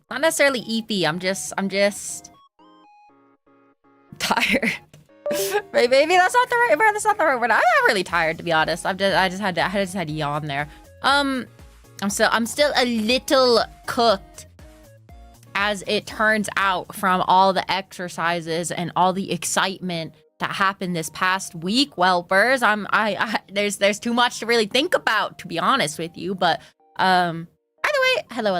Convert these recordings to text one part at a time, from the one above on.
Not necessarily EP. I'm just tired. Maybe that's not the right word. That's not the right word. I'm really tired, to be honest. I just had to yawn there. I'm still a little cooked, as it turns out, from all the exercises and all the excitement that happened this past week, whelpers. There's too much to really think about, to be honest with you. But either way, hello,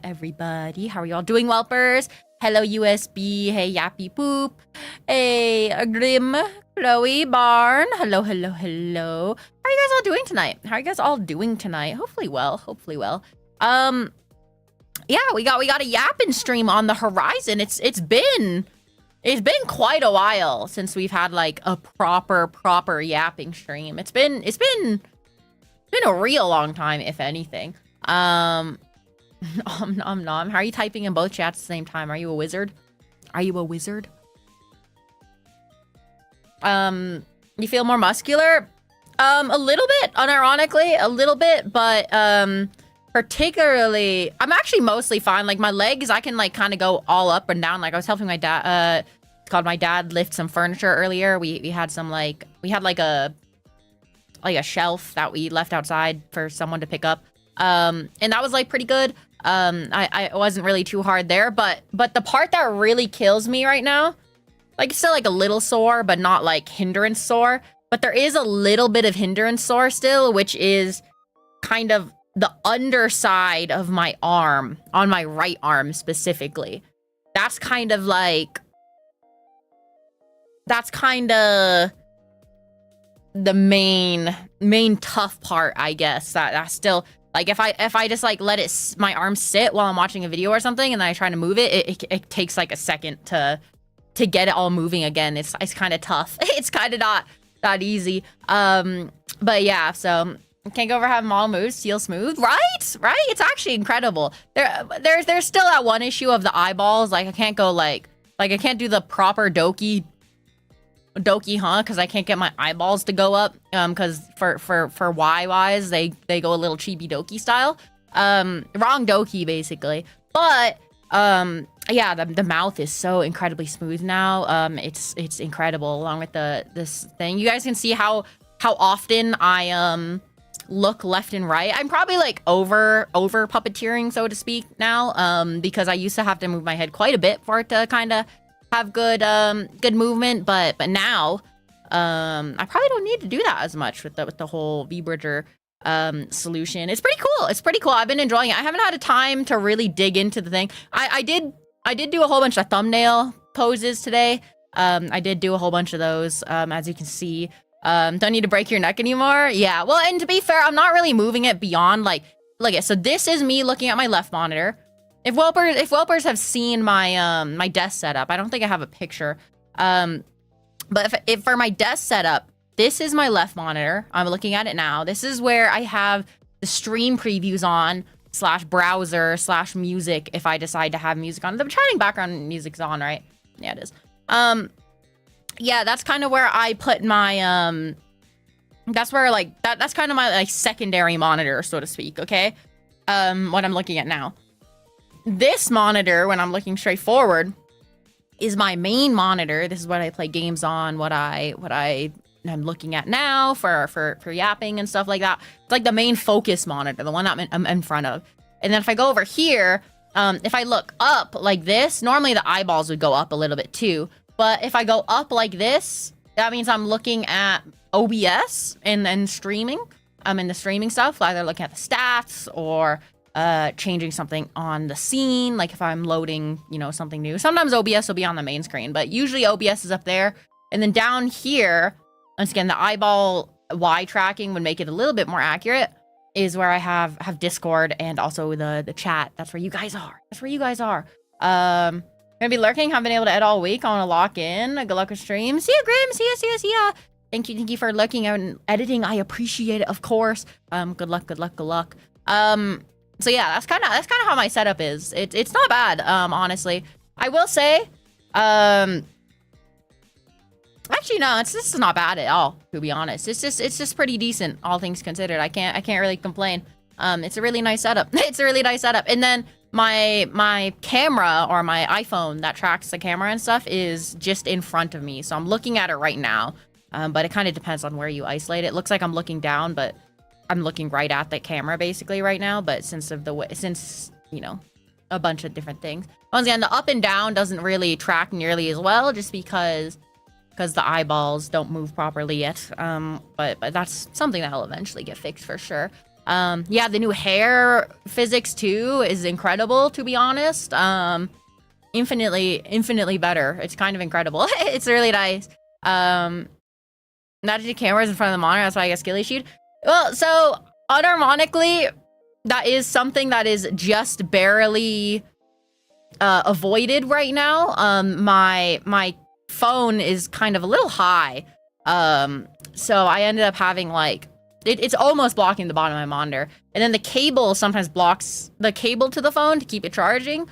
everybody. How are y'all doing, whelpers? Hello, USB. Hey, Yappy Poop. Hey, Grim, Chloe, Barn. Hello. How are you guys all doing tonight? Hopefully well. Yeah, we got a yapping stream on the horizon. It's been quite a while since we've had like a proper yapping stream. It's been a real long time, if anything. How are you typing in both chats at the same time? Are you a wizard? You feel more muscular? A little bit, unironically, but particularly, I'm actually mostly fine. Like my legs, I can like kind of go all up and down. Like I was helping my dad, my dad lift some furniture earlier. We had a shelf that we left outside for someone to pick up. And that was like pretty good. I wasn't really too hard there, but the part that really kills me right now, like it's still like a little sore, but not like hindrance sore. But there is a little bit of hindrance sore still, which is kind of the underside of my arm, on my right arm specifically. That's kind of the main tough part, I guess. That's still like, if I just like let my arm sit while I'm watching a video or something, and then I try to move it takes like a second to get it all moving again. It's kind of tough. It's kind of not easy. But yeah, so can't go over having all moves feel smooth, right? It's actually incredible. There's still that one issue of the eyeballs. Like I can't go like I can't do the proper doki, because I can't get my eyeballs to go up. Because for Y-wise, they go a little chibi doki style. Wrong doki basically. But yeah, the mouth is so incredibly smooth now. It's incredible. Along with this thing, you guys can see how often I look left and right. I'm probably like over puppeteering, so to speak, now, because I used to have to move my head quite a bit for it to kind of have good movement, but now I probably don't need to do that as much with the whole V-Bridger solution. It's pretty cool. I've been enjoying it. I haven't had a time to really dig into the thing. I did do a whole bunch of thumbnail poses today. I did do a whole bunch of those, as you can see. Don't need to break your neck anymore. Yeah, well, and to be fair, I'm not really moving it beyond like, look at, so this is me looking at my left monitor. If whelpers have seen my my desk setup, I don't think I have a picture. But if for my desk setup, this is my left monitor. I'm looking at it now. This is where I have the stream previews on / browser / music if I decide to have music on. The chatting background music's on, right? Yeah, it is. Yeah, that's kind of where I put my that's where like that's kind of my like secondary monitor, so to speak, okay? What I'm looking at now. This monitor, when I'm looking straight forward, is my main monitor. This is what I play games on, what I'm looking at now for yapping and stuff like that. It's like the main focus monitor, the one I'm in front of. And then if I go over here, if I look up like this, normally the eyeballs would go up a little bit too. But if I go up like this, that means I'm looking at OBS and streaming. I'm in the streaming stuff, either looking at the stats or changing something on the scene, like if I'm loading, something new. Sometimes OBS will be on the main screen, but usually OBS is up there. And then down here, once again, the eyeball Y tracking would make it a little bit more accurate, is where I have Discord and also the chat. That's where you guys are. Gonna be lurking, haven't been able to edit all week. I want to lock in. Good luck with stream. See ya, Grim. See ya. Thank you for lurking out and editing. I appreciate it, of course. Good luck. So yeah, that's kind of how my setup is. It's not bad, honestly. I will say, actually no, this is not bad at all, to be honest. It's just pretty decent, all things considered. I can't really complain. It's a really nice setup. And then my camera or my iPhone that tracks the camera and stuff is just in front of me. So I'm looking at it right now. But it kind of depends on where you isolate it. It looks like I'm looking down, but I'm looking right at the camera basically right now. But since you know, a bunch of different things. Once again, the up and down doesn't really track nearly as well, just because the eyeballs don't move properly yet. But that's something that'll eventually get fixed for sure. Yeah, the new hair physics too is incredible, to be honest. Infinitely better. It's kind of incredible. It's really nice. Not just cameras in front of the monitor, that's why I get skill issued. Well, so unironically, that is something that is just barely avoided right now. My phone is kind of a little high. So I ended up having like it's almost blocking the bottom of my monitor. And then the cable sometimes blocks the cable to the phone to keep it charging.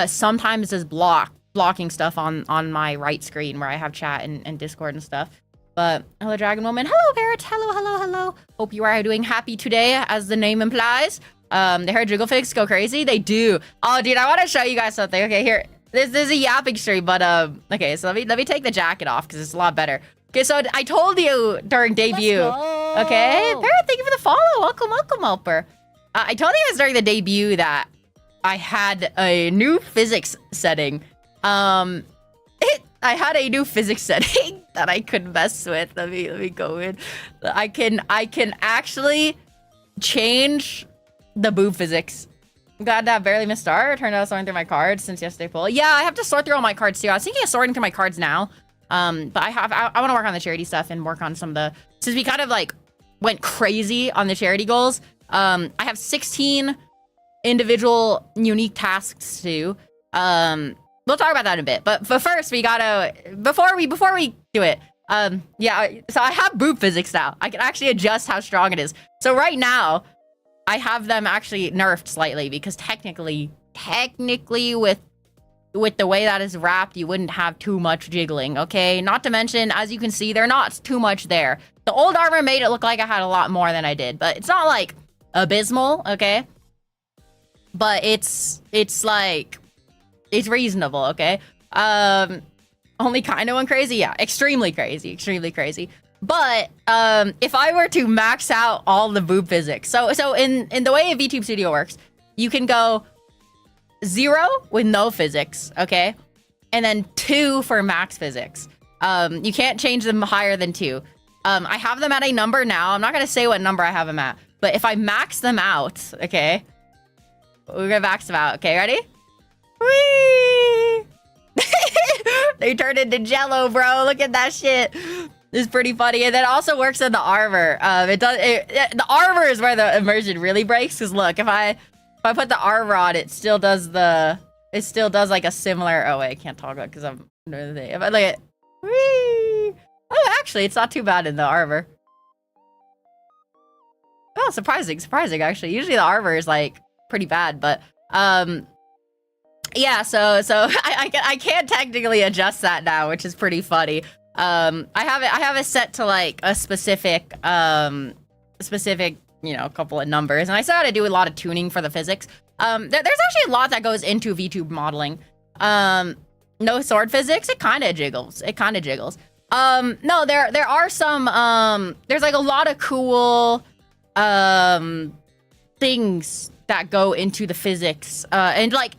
Sometimes is blocking stuff on my right screen where I have chat and Discord and stuff. But hello, Dragon Woman. Hello, Parrot. Hello. Hope you are doing happy today, as the name implies. The hair jiggle fix go crazy. They do. Oh, dude, I want to show you guys something. Okay, here. This is a yapping stream, but okay. So let me take the jacket off because it's a lot better. Okay, so I told you during debut. Okay, Parrot, thank you for the follow. Welcome, Helper. I told you guys during the debut that I had a new physics setting. I had a new physics setting that I could mess with. Let me go in. I can actually change the boob physics. Glad that barely missed start. Turned out sorting through my cards since yesterday pull. Yeah, I have to sort through all my cards too. I was thinking of sorting through my cards now. But I want to work on the charity stuff and work on some of the, since we kind of like went crazy on the charity goals. I have 16 individual unique tasks to do. We'll talk about that in a bit, but first we gotta, before we do it, yeah, so I have boob physics now. I can actually adjust how strong it is. So right now, I have them actually nerfed slightly because technically with the way that is wrapped, you wouldn't have too much jiggling, okay? Not to mention, as you can see, they're not too much there. The old armor made it look like I had a lot more than I did, but it's not like abysmal, okay? But it's like, it's reasonable, okay? Only kind of went crazy? Yeah, extremely crazy. But if I were to max out all the boob physics, so in the way a VTube Studio works, you can go 0 with no physics, okay? And then 2 for max physics. You can't change them higher than 2. I have them at a number now. I'm not gonna say what number I have them at, but if I max them out, okay? We're gonna max them out, okay? Ready? Whee! They turned into jello, bro. Look at that shit. It's pretty funny. And that also works on the armor. The armor is where the immersion really breaks. Cause look, if I put the armor on, it still does like a similar. Oh wait, I can't talk about because I'm another thing. If I look at, whee! Oh, actually, it's not too bad in the armor. Oh, surprising actually. Usually the armor is like pretty bad, but yeah, so I can't technically adjust that now, which is pretty funny. I have it set to like a specific you know, couple of numbers, and I still had to do a lot of tuning for the physics. There's actually a lot that goes into VTube modeling. No sword physics, it kind of jiggles. No, there are some there's like a lot of cool things that go into the physics, and like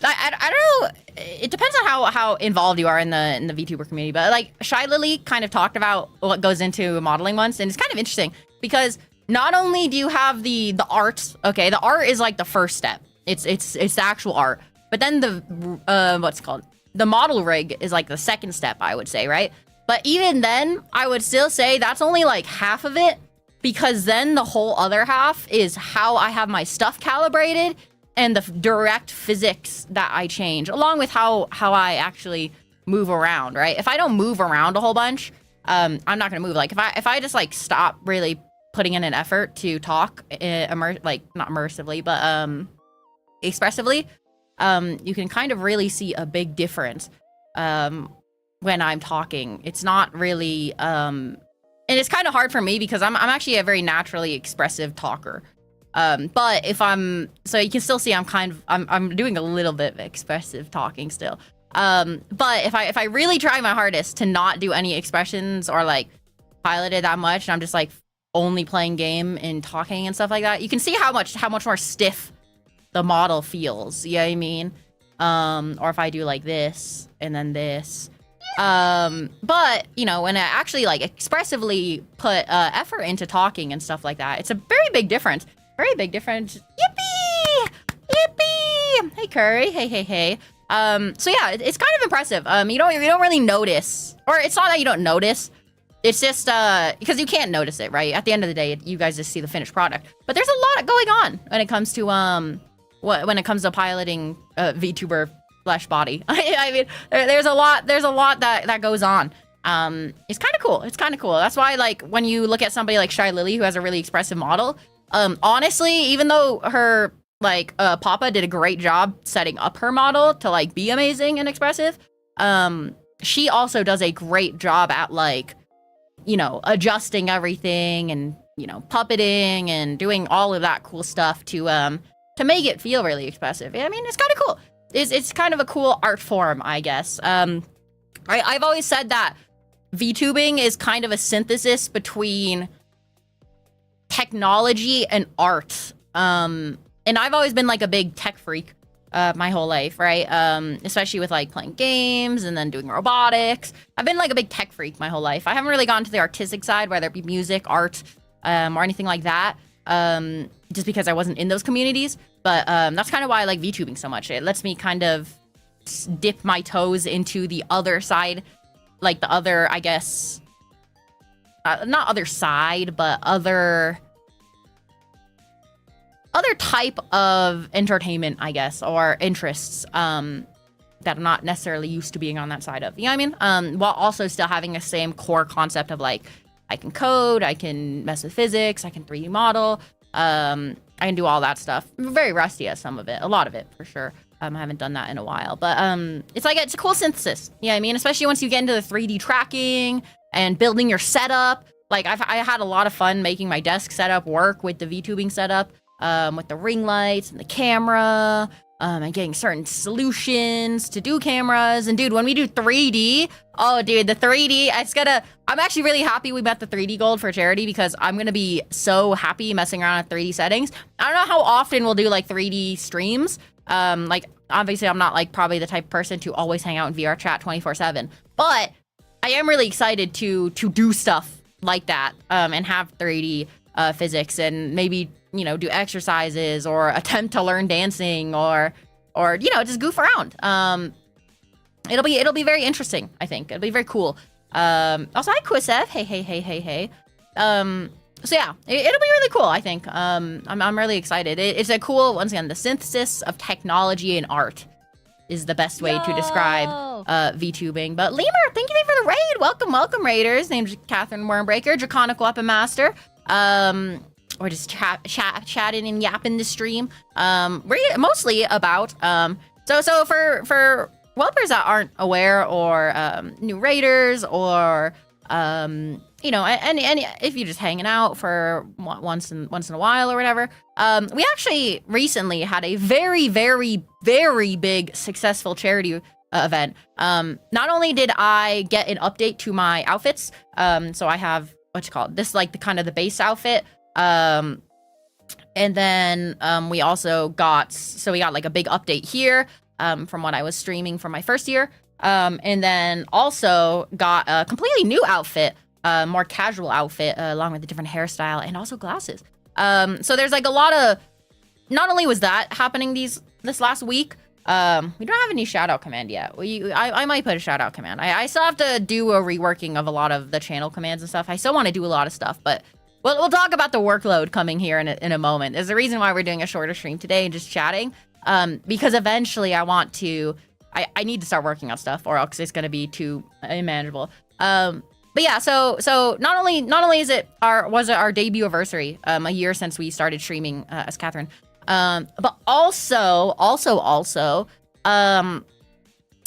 I don't know, it depends on how involved you are in the VTuber community, but like Shy Lily kind of talked about what goes into modeling once, and it's kind of interesting because not only do you have the art, okay, the art is like the first step. It's the actual art, but then the what's it called, the model rig is like the second step, I would say, right? But even then, I would still say that's only like half of it, because then the whole other half is how I have my stuff calibrated and the direct physics that I change, along with how I actually move around, right? If I don't move around a whole bunch, I'm not gonna move. Like if I just like stop really putting in an effort to talk, like not immersively, but expressively, you can kind of really see a big difference when I'm talking. It's not really, and it's kind of hard for me because I'm actually a very naturally expressive talker. But if so you can still see I'm doing a little bit of expressive talking still. But if I really try my hardest to not do any expressions or like pilot it that much, and I'm just like only playing game and talking and stuff like that, you can see how much more stiff the model feels. You know what I mean? Or if I do like this and then this. But you know, when I actually like expressively put effort into talking and stuff like that, it's a very big difference. Very big difference. Yippee! Yippee! Hey Curry. Hey. So yeah, it's kind of impressive. You don't really notice, or it's not that you don't notice. It's just because you can't notice it, right? At the end of the day, you guys just see the finished product. But there's a lot going on when it comes to when it comes to piloting VTuber flesh body. I mean, there's a lot that goes on. It's kind of cool. It's kind of cool. That's why, like, when you look at somebody like Shy Lily, who has a really expressive model, honestly, even though her like Papa did a great job setting up her model to like be amazing and expressive, she also does a great job at like, you know, adjusting everything and, you know, puppeting and doing all of that cool stuff to make it feel really expressive. I mean, it's kind of cool. It's kind of a cool art form, I guess. I've always said that VTubing is kind of a synthesis between technology and art. And I've always been like a big tech freak my whole life, right? Especially with like playing games and then doing robotics. I've been like a big tech freak my whole life. I haven't really gone to the artistic side, whether it be music, art, or anything like that, just because I wasn't in those communities. But that's kind of why I like VTubing so much. It lets me kind of dip my toes into the other side, like the other, I guess, not other side, but other type of entertainment, I guess, or interests that I'm not necessarily used to being on that side of. You know what I mean? While also still having the same core concept of like, I can code, I can mess with physics, I can 3D model, I can do all that stuff. I'm very rusty at some of it, a lot of it for sure. I haven't done that in a while, but it's a cool synthesis. You know what I mean? Especially once you get into the 3D tracking and building your setup. Like I had a lot of fun making my desk setup work with the VTubing setup. With the ring lights and the camera, and getting certain solutions to do cameras. And dude, when we do 3D, oh dude, the 3D, I'm actually really happy we met the 3D gold for charity, because I'm gonna be so happy messing around with 3D settings. I don't know how often we'll do like 3D streams. Like obviously I'm not like probably the type of person to always hang out in VR chat 24/7, but I am really excited to do stuff like that, and have 3D physics, and maybe, you know, do exercises or attempt to learn dancing or you know, just goof around. It'll be very interesting, I think. It'll be very cool. Also, hi Quisev. Hey. So yeah, it'll be really cool, I think. I'm really excited. It's a cool, once again, the synthesis of technology and art is the best way to describe VTubing. But Lemur, thank you for the raid. Welcome, raiders. Name's Kathwrynn Wormbreaker, Draconic Weaponmaster. We're just chatting and yapping the stream. We're mostly about so for whelpers that aren't aware, or new raiders, or you know, and if you're just hanging out for once in a while or whatever, we actually recently had a very big successful charity event. Not only did I get an update to my outfits, so I have this, like the kind of the base outfit. And then we also got like a big update here from what I was streaming for my first year. And then also got a completely new outfit, more casual outfit, along with a different hairstyle and also glasses. So there's like a lot of, not only was that happening this last week, we don't have any shout out command yet. I might put a shout out command. I still have to do a reworking of a lot of the channel commands and stuff. I still want to do a lot of stuff, but we'll talk about the workload coming here in a moment. There's a reason why we're doing a shorter stream today and just chatting. Because eventually I I need to start working on stuff, or else it's going to be too unmanageable. But yeah, so not only was it our debut anniversary, a year since we started streaming as Kathwrynn, but also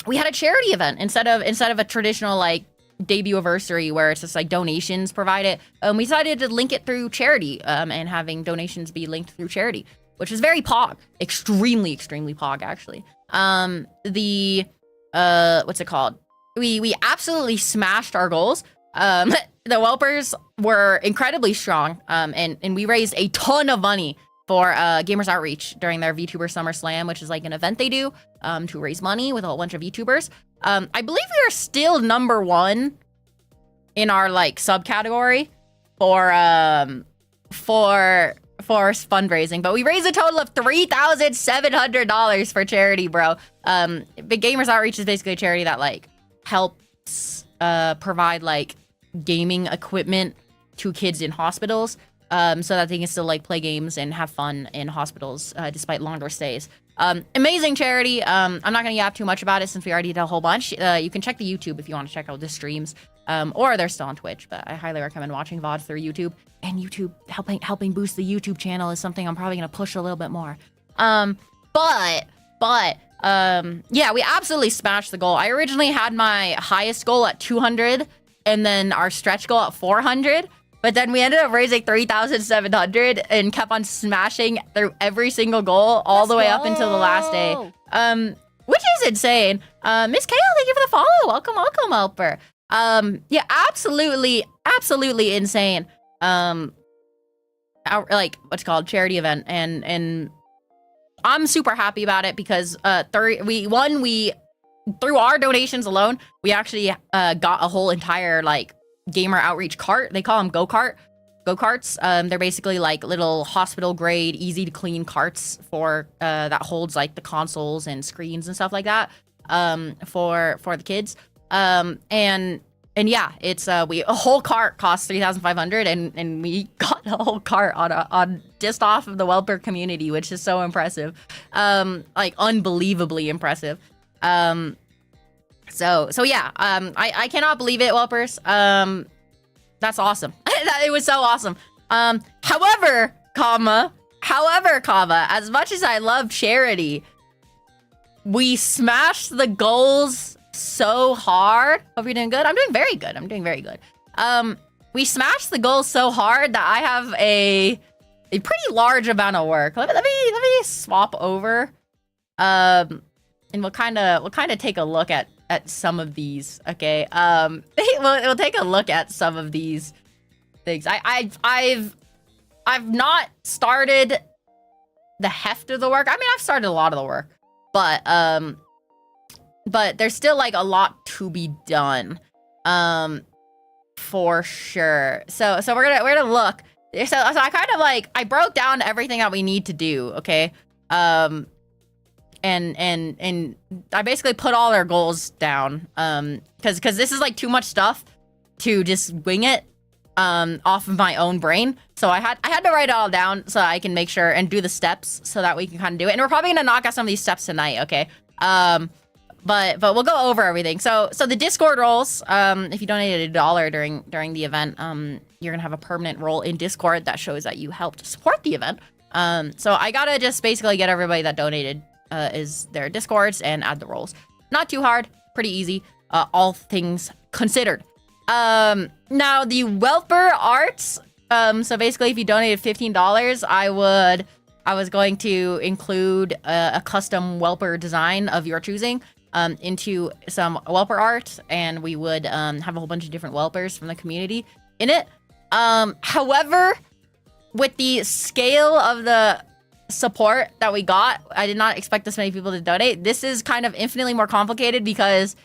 we had a charity event instead of a traditional like debut anniversary where it's just like donations provided, we decided to link it through charity, and having donations be linked through charity, which is very pog, extremely pog actually. What's it called? We absolutely smashed our goals. The whelpers were incredibly strong, and we raised a ton of money for Gamers Outreach during their VTuber Summer Slam, which is like an event they do to raise money with a whole bunch of VTubers. I believe we are still #1 in our like subcategory for fundraising, but we raised a total of $3,700 for charity, bro. Big Gamers Outreach is basically a charity that like helps provide like gaming equipment to kids in hospitals, so that they can still like play games and have fun in hospitals despite longer stays. Amazing charity. I'm not gonna yap too much about it since we already did a whole bunch. You can check the YouTube if you want to check out the streams, or they're still on Twitch, but I highly recommend watching VODs through YouTube. And YouTube helping boost the YouTube channel is something I'm probably gonna push a little bit more. Yeah, we absolutely smashed the goal. I originally had my highest goal at 200, and then our stretch goal at 400. But then we ended up raising 3,700 and kept on smashing through every single goal all the way up until the last day. Which is insane. Miss Kale, thank you for the follow. Welcome, Helper. Yeah, absolutely insane. Like what's called charity event, and I'm super happy about it because we through our donations alone, we actually got a whole entire like gamer outreach cart. They call them go-karts. They're basically like little hospital grade, easy to clean carts for that holds like the consoles and screens and stuff like that for the kids. And yeah, it's a whole cart costs 3,500, and we got a whole cart on just off of the whelper community, which is so impressive, like unbelievably impressive. So yeah, I cannot believe it, whelpers. That's awesome. It was so awesome. However, as much as I love charity, we smashed the goals so hard. Hope you're doing good. I'm doing very good. We smashed the goals so hard that I have a pretty large amount of work. Let me swap over. And we'll kind of take a look at some of these. Okay. We'll take a look at some of these things. I've not started the heft of the work. I mean, I've started a lot of the work, but there's still like a lot to be done, for sure. So we're gonna look. So I kind of like, I broke down everything that we need to do. Okay. And I basically put all our goals down, because this is like too much stuff to just wing it off of my own brain. So I had to write it all down so I can make sure and do the steps so that we can kind of do it. And we're probably gonna knock out some of these steps tonight, okay? But we'll go over everything. So the Discord roles, if you donated $1 during the event, you're gonna have a permanent role in Discord that shows that you helped support the event. So I gotta just basically get everybody that donated is their Discords and add the roles. Not too hard, pretty easy, all things considered. Now the whelper arts, so basically if you donated $15, I was going to include a custom whelper design of your choosing into some whelper art, and we would have a whole bunch of different whelpers from the community in it. However, with the scale of the support that we got, I did not expect this many people to donate. This is kind of infinitely more complicated because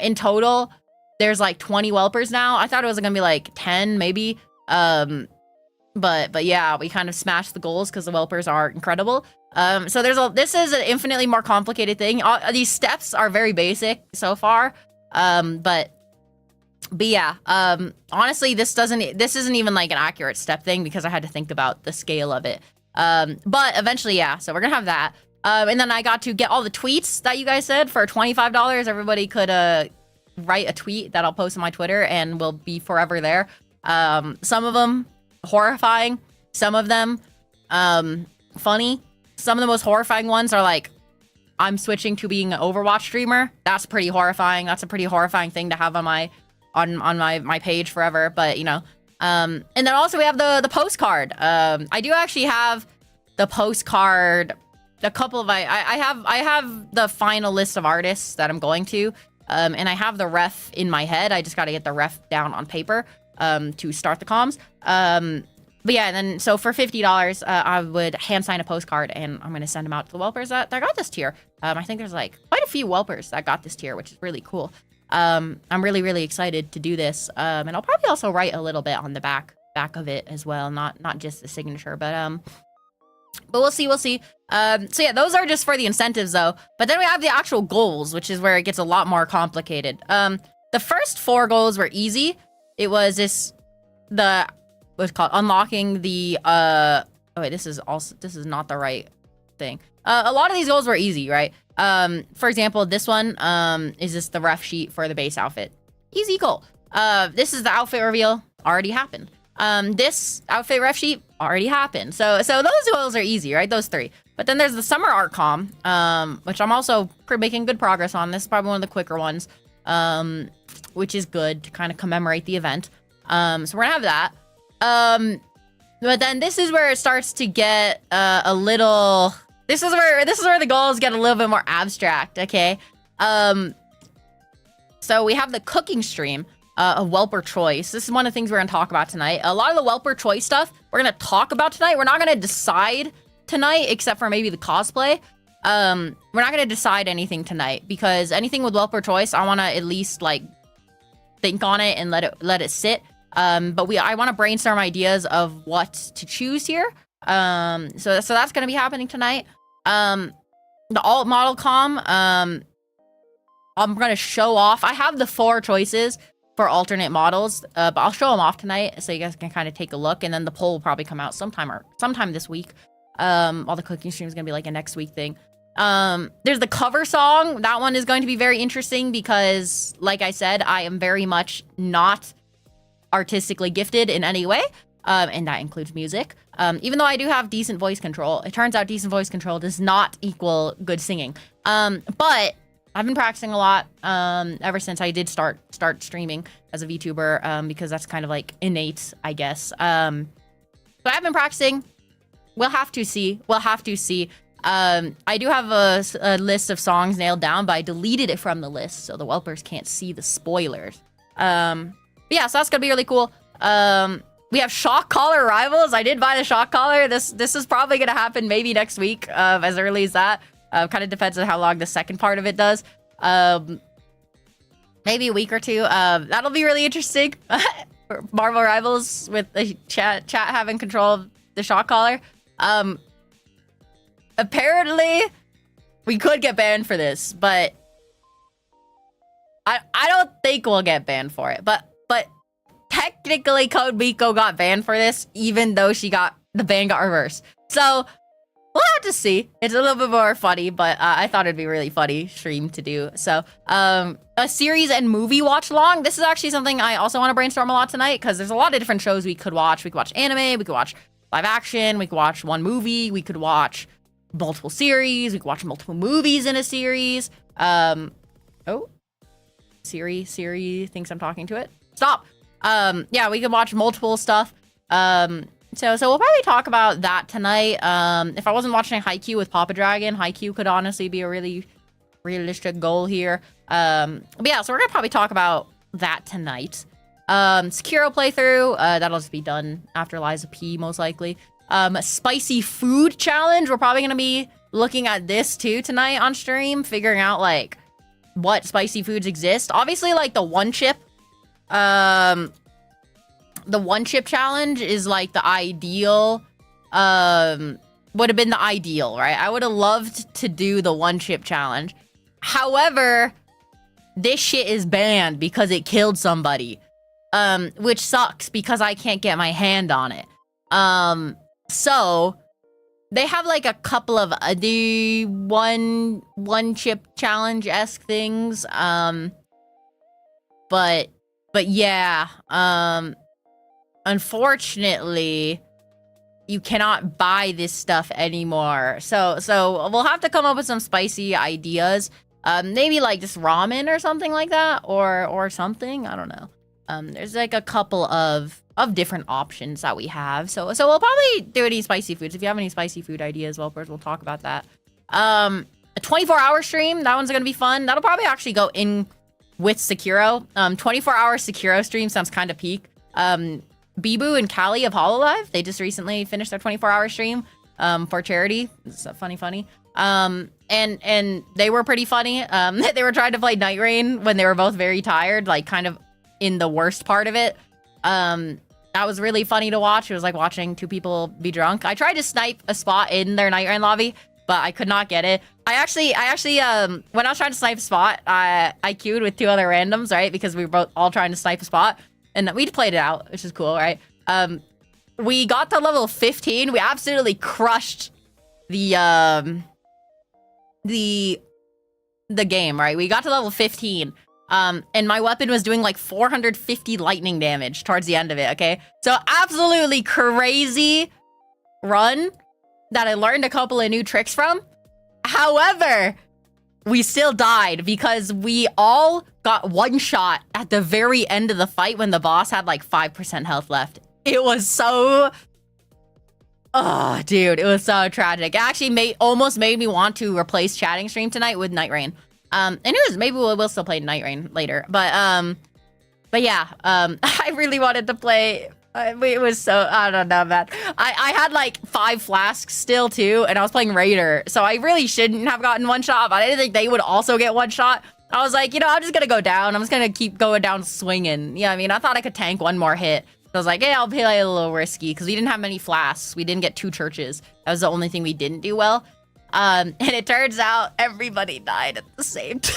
in total there's like 20 whelpers now. I thought it was gonna be like 10 maybe, but yeah, we kind of smashed the goals because the whelpers are incredible. So this is an infinitely more complicated thing. These steps are very basic so far, but yeah, honestly, this isn't even like an accurate step thing because I had to think about the scale of it. But eventually, yeah, so we're gonna have that. And then I got to get all the tweets that you guys said for $25. Everybody could write a tweet that I'll post on my Twitter and will be forever there. Some of them horrifying, some of them funny. Some of the most horrifying ones are like, I'm switching to being an Overwatch streamer. That's pretty horrifying. That's a pretty horrifying thing to have on my on my page forever, but you know. And then also we have the postcard. I do actually have the postcard. A couple of I have the final list of artists that I'm going to, and I have the ref in my head. I just got to get the ref down on paper to start the comms. But yeah, and then so for $50, I would hand sign a postcard, and I'm gonna send them out to the whelpers that got this tier. I think there's like quite a few whelpers that got this tier, which is really cool. I'm really excited to do this, and I'll probably also write a little bit on the back of it as well, not just the signature, but we'll see. So yeah, those are just for the incentives though. But then we have the actual goals, which is where it gets a lot more complicated. The first 4 goals were easy. It was what's called unlocking the oh wait, this is not the right thing. A lot of these goals were easy, right? For example, this one is just the ref sheet for the base outfit. Easy goal. This is the outfit reveal, already happened. This outfit ref sheet already happened. So those goals are easy, right? Those 3. But then there's the summer art com, which I'm also making good progress on. This is probably one of the quicker ones, which is good to kind of commemorate the event. So we're gonna have that. But then this is where it starts to get a little. This is where the goals get a little bit more abstract. Okay. So we have the cooking stream. A whelper choice. This is one of the things we're gonna talk about tonight. A lot of the whelper choice stuff we're gonna talk about tonight. We're not gonna decide tonight, except for maybe the cosplay. We're not gonna decide anything tonight because anything with whelper choice, I want to at least like think on it and let it sit. But I want to brainstorm ideas of what to choose here. So that's gonna be happening tonight. The alt model com. I'm gonna show off. I have the 4 choices for alternate models, but I'll show them off tonight so you guys can kind of take a look, and then the poll will probably come out sometime this week. All the cooking stream is gonna be like a next week thing. There's the cover song. That one is going to be very interesting because, like I said, I am very much not artistically gifted in any way, and that includes music. Even though I do have decent voice control, it turns out decent voice control does not equal good singing. But I've been practicing a lot ever since I did start streaming as a VTuber, because that's kind of like innate, I guess. But I've been practicing. We'll have to see. I do have a list of songs nailed down, but I deleted it from the list so the whelpers can't see the spoilers. But yeah, so that's gonna be really cool. We have shock collar rivals. I did buy the shock collar. This is probably gonna happen maybe next week, as early as that. Kind of depends on how long the second part of it does. Maybe a week or 2. That'll be really interesting. Marvel Rivals with the chat having control of the shock collar. Apparently, we could get banned for this, but I don't think we'll get banned for it. But technically, Code Miko got banned for this, even though the ban got reversed. So we'll have to see. It's a little bit more funny, but I thought it'd be really funny stream to do. So, a series and movie watch along. This is actually something I also want to brainstorm a lot tonight because there's a lot of different shows we could watch. We could watch anime, we could watch live action, we could watch one movie, we could watch multiple series, we could watch multiple movies in a series. Siri thinks I'm talking to it. Stop. Yeah, we could watch multiple stuff. So we'll probably talk about that tonight. If I wasn't watching Haikyuu with Papa Dragon, Haikyuu could honestly be a really realistic goal here. But yeah, so we're gonna probably talk about that tonight. Sekiro playthrough, that'll just be done after Liza P, most likely. Spicy food challenge, we're probably gonna be looking at this too tonight on stream, figuring out like what spicy foods exist. Obviously, like the one chip challenge is like the ideal, would have been the ideal, right? I would have loved to do the one chip challenge. However, this shit is banned because it killed somebody, which sucks because I can't get my hand on it. So they have like a couple of the one chip challenge-esque things. But yeah, unfortunately, you cannot buy this stuff anymore. So we'll have to come up with some spicy ideas. Maybe like just ramen or something like that, or something. I don't know. There's like a couple of different options that we have. So we'll probably do any spicy foods. If you have any spicy food ideas, whelpers, we'll talk about that. A 24-hour stream, that one's gonna be fun. That'll probably actually go in with Sekiro. 24-hour Sekiro stream sounds kind of peak. Bibu and Callie of Hololive, they just recently finished their 24-hour stream for charity. It's funny. And they were pretty funny. They were trying to play Night Rain when they were both very tired, like kind of in the worst part of it. That was really funny to watch. It was like watching two people be drunk. I tried to snipe a spot in their Night Rain lobby, but I could not get it. I actually, when I was trying to snipe a spot, I queued with two other randoms, right? Because we were both all trying to snipe a spot, and we played it out, which is cool, right? We got to level 15. We absolutely crushed the game, right? We got to level 15. And my weapon was doing like 450 lightning damage towards the end of it, okay? So absolutely crazy run that I learned a couple of new tricks from. However, we still died because we all got one shot at the very end of the fight when the boss had like 5% health left. It was so... Oh, dude, it was so tragic. It actually almost made me want to replace chatting stream tonight with Night Rain. And who knows, maybe we'll still play Night Rain later. But yeah, I really wanted to play. It was so, I don't know, man. I had like 5 flasks still too, and I was playing Raider, so I really shouldn't have gotten one shot, but I didn't think they would also get one shot. I was like, you know, I'm just gonna go down. I'm just gonna keep going down swinging. Yeah, I mean, I thought I could tank one more hit. So I was like, hey, I'll play a little risky, because we didn't have many flasks. We didn't get 2 churches. That was the only thing we didn't do well. And it turns out everybody died at the same time.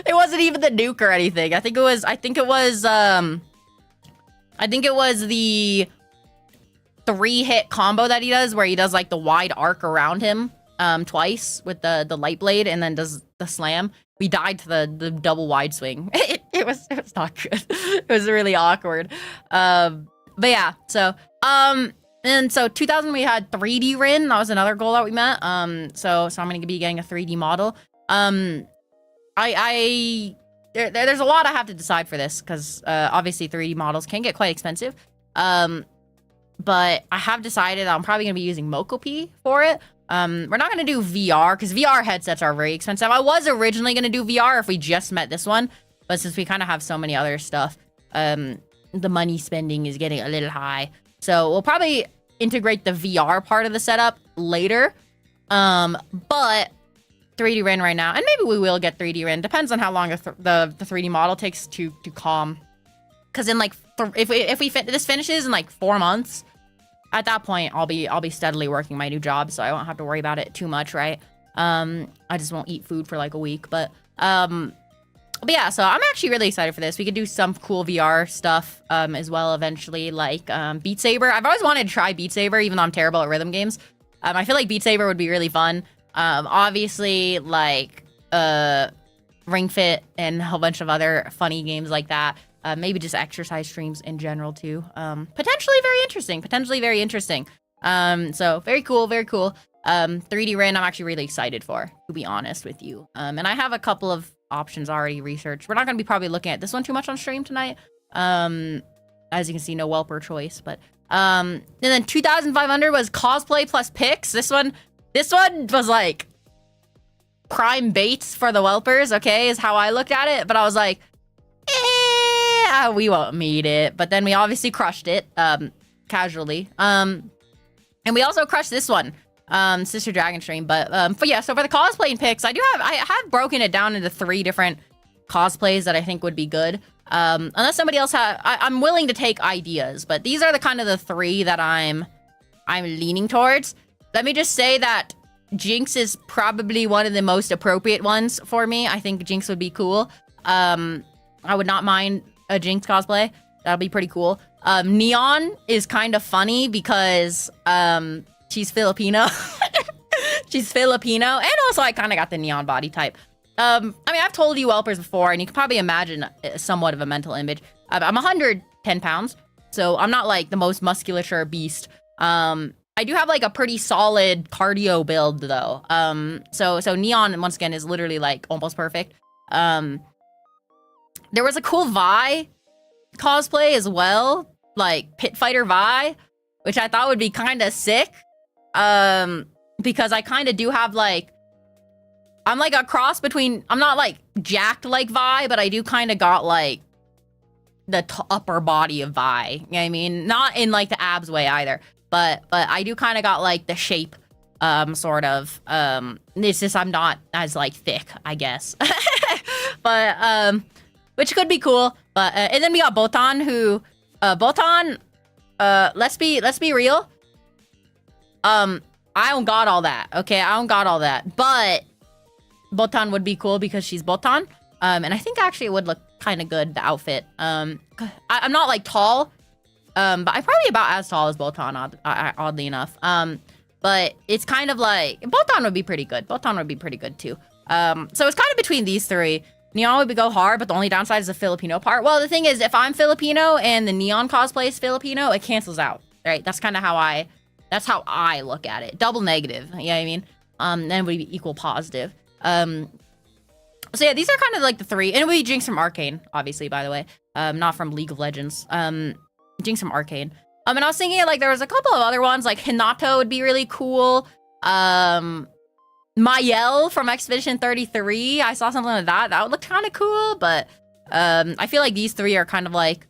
It wasn't even the nuke or anything. I think it was the 3-hit combo that he does, where he does like the wide arc around him twice with the light blade and then does the slam. We died to the double wide swing. It was not good. It was really awkward. But yeah, so and so 2000 we had 3D Rin. That was another goal that we met. So I'm gonna be getting a 3D model. There's a lot I have to decide for this, because obviously 3D models can get quite expensive. But I have decided I'm probably gonna be using Mokopi for it. We're not gonna do VR, because VR headsets are very expensive. I was originally gonna do VR if we just met this one, but since we kind of have so many other stuff, the money spending is getting a little high. So we'll probably integrate the VR part of the setup later. But 3D Rin right now, and maybe we will get 3D Rin. Depends on how long the 3D model takes to calm. Because in like if this finishes in like 4 months, at that point I'll be steadily working my new job, so I won't have to worry about it too much, right? I just won't eat food for like a week, but yeah, so I'm actually really excited for this. We could do some cool VR stuff as well eventually, like Beat Saber. I've always wanted to try Beat Saber, even though I'm terrible at rhythm games. I feel like Beat Saber would be really fun. Obviously, like Ring Fit and a whole bunch of other funny games like that. Maybe just exercise streams in general too. Potentially very interesting. So very cool. 3D Rin, I'm actually really excited for, to be honest with you. And I have a couple of options already researched. We're not going to be probably looking at this one too much on stream tonight. As you can see, no whelper choice, but and then 2,500 was cosplay plus picks. This one was like prime baits for the whelpers, okay, is how I looked at it. But I was like, we won't meet it. But then we obviously crushed it casually. And we also crushed this one, Sister Dragon stream. But yeah, so for the cosplaying picks, I have broken it down into 3 different cosplays that I think would be good. Unless somebody else I'm willing to take ideas, but these are the kind of the 3 that I'm leaning towards. Let me just say that Jinx is probably one of the most appropriate ones for me. I think Jinx would be cool. I would not mind a Jinx cosplay. That'll be pretty cool. Neon is kind of funny because she's Filipino. She's Filipino, and also I kind of got the Neon body type. I mean, I've told you whelpers before, and you can probably imagine somewhat of a mental image. I'm 110 pounds, so I'm not like the most musculature beast. I do have like a pretty solid cardio build though. So Neon, once again, is literally like almost perfect. There was a cool Vi cosplay as well, like Pit Fighter Vi, which I thought would be kind of sick. Because I kind of do have like, I'm like a cross between, I'm not like jacked like Vi, but I do kind of got like the upper body of Vi. You know what I mean? Not in like the abs way either, but I do kind of got like the shape, sort of. It's just I'm not as like thick, I guess. But which could be cool. But and then we got Botan, who Botan. Let's be real. I don't got all that. Okay, I don't got all that. But Botan would be cool because she's Botan. And I think actually it would look kind of good, the outfit. I'm not like tall, but I'm probably about as tall as Botan, oddly enough. But it's kind of like, Botan would be pretty good. Botan would be pretty good too. So it's kind of between these three. Neon would go hard, but the only downside is the Filipino part. Well, the thing is, if I'm Filipino and the Neon cosplay is Filipino, it cancels out, right? That's kind of how that's how I look at it. Double negative, you know what I mean? Then it would be equal positive. So yeah, these are kind of like the three. And it would be Jinx from Arcane, obviously, by the way. Not from League of Legends. Jinx from Arcane. And I was thinking like there was a couple of other ones, like Hinata would be really cool. Mayel from Expedition 33. I saw something like that. That would look kind of cool, but I feel like these three are kind of like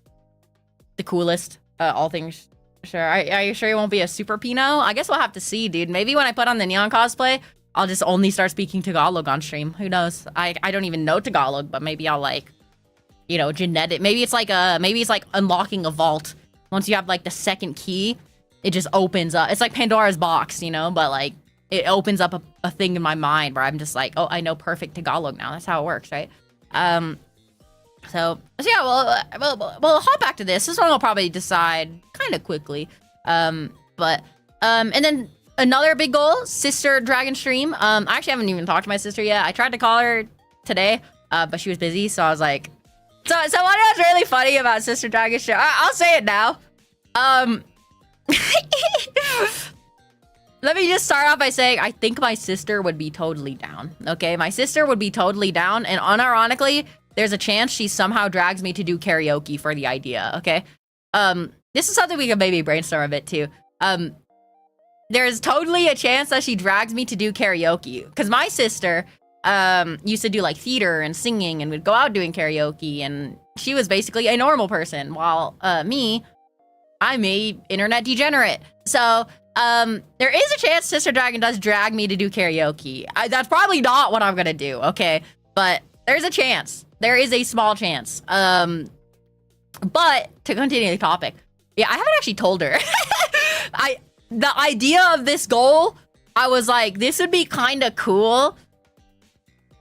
the coolest, all things. Sure. Are you sure you won't be a Super Pino? I guess we'll have to see, dude. Maybe when I put on the Neon cosplay, I'll just only start speaking Tagalog on stream. Who knows? I don't even know Tagalog, but maybe I'll like, you know, genetic. Maybe it's like unlocking a vault. Once you have like the second key, it just opens up. It's like Pandora's box, you know, but like it opens up a thing in my mind where I'm just like, oh, I know perfect Tagalog now. That's how it works, right? So yeah, we'll hop back to this. This one will probably decide kind of quickly. And then another big goal, sister dragon stream. I actually haven't even talked to my sister yet. I tried to call her today, but she was busy. So I was like, so what was really funny about sister dragon stream? I'll say it now. Let me just start off by saying I think my sister would be totally down. Okay, my sister would be totally down, and unironically, there's a chance she somehow drags me to do karaoke for the idea. Okay, this is something we can maybe brainstorm a bit too. There's totally a chance that she drags me to do karaoke because my sister used to do like theater and singing and would go out doing karaoke, and she was basically a normal person, while me, I'm a internet degenerate. So there is a chance Sister Dragon does drag me to do karaoke. That's probably not what I'm gonna do, okay? But there's a chance. There is a small chance. But to continue the topic, yeah, I haven't actually told her. The idea of this goal, I was like, this would be kind of cool.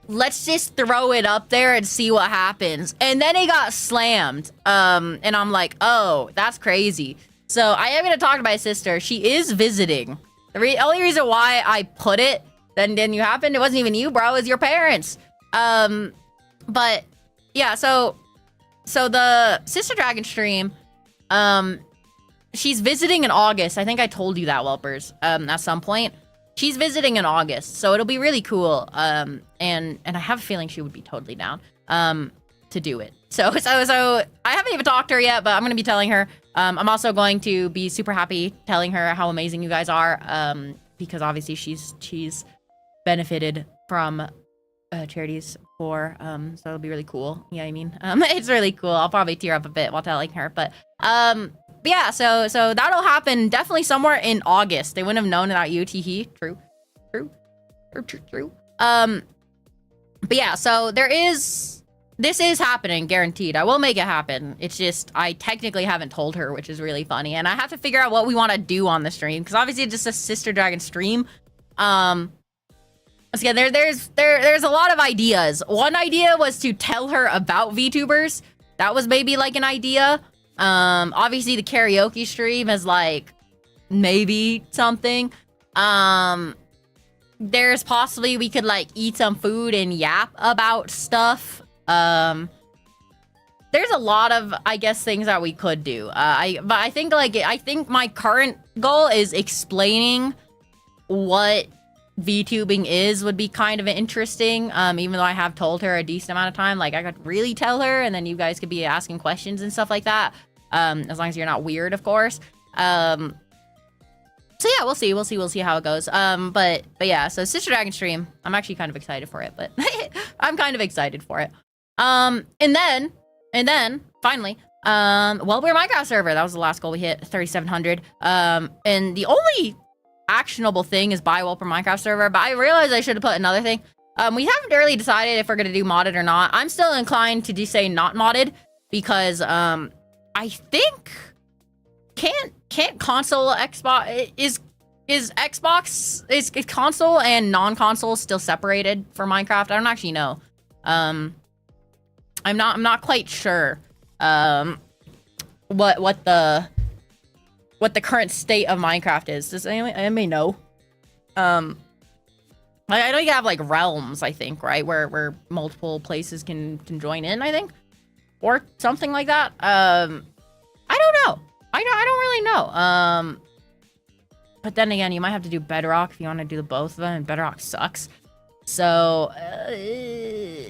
Let's just throw it up there and see what happens. And then it got slammed. And I'm like, oh, that's crazy. So I am going to talk to my sister. She is visiting. The only reason why I put it, then you happened, it wasn't even you, bro. It was your parents. But yeah, so the Sister Dragon stream, she's visiting in August. I think I told you that, Whelpers, at some point. She's visiting in August, so it'll be really cool. And I have a feeling she would be totally down to do it. So I haven't even talked to her yet, but I'm gonna be telling her. I'm also going to be super happy telling her how amazing you guys are, because obviously she's benefited from charities before, so it'll be really cool. Yeah, I mean, it's really cool. I'll probably tear up a bit while telling her, but yeah, so that'll happen definitely somewhere in August. They wouldn't have known without you, teehee. True. But yeah, so this is happening, guaranteed. I will make it happen. It's just, I technically haven't told her, which is really funny. And I have to figure out what we want to do on the stream, because obviously it's just a Sister Dragon stream. So yeah, there's a lot of ideas. One idea was to tell her about VTubers. That was maybe like an idea. Obviously the karaoke stream is like maybe something. There's possibly we could like eat some food and yap about stuff. There's a lot of, I guess, things that we could do. But I think my current goal is explaining what VTubing would be kind of interesting. Even though I have told her a decent amount of time, like I could really tell her, and then you guys could be asking questions and stuff like that. As long as you're not weird, of course. So yeah, we'll see how it goes. But yeah, so Sister Dragon stream, I'm actually kind of excited for it, but I'm kind of excited for it. And then finally, Whelper Minecraft server, that was the last goal we hit, 3,700. And the only actionable thing is buy Whelper Minecraft server, but I realized I should have put another thing. We haven't really decided if we're gonna do modded or not. I'm still inclined to just say not modded because I think can't console Xbox is Xbox is console and non-console still separated for Minecraft? I don't actually know. I'm not quite sure what the current state of Minecraft is. Does anybody know? I know you have like realms, I think, right, where multiple places can join in, I think, or something like that. I don't know. I don't really know. But then again, you might have to do Bedrock if you want to do the both of them, and Bedrock sucks. So I'm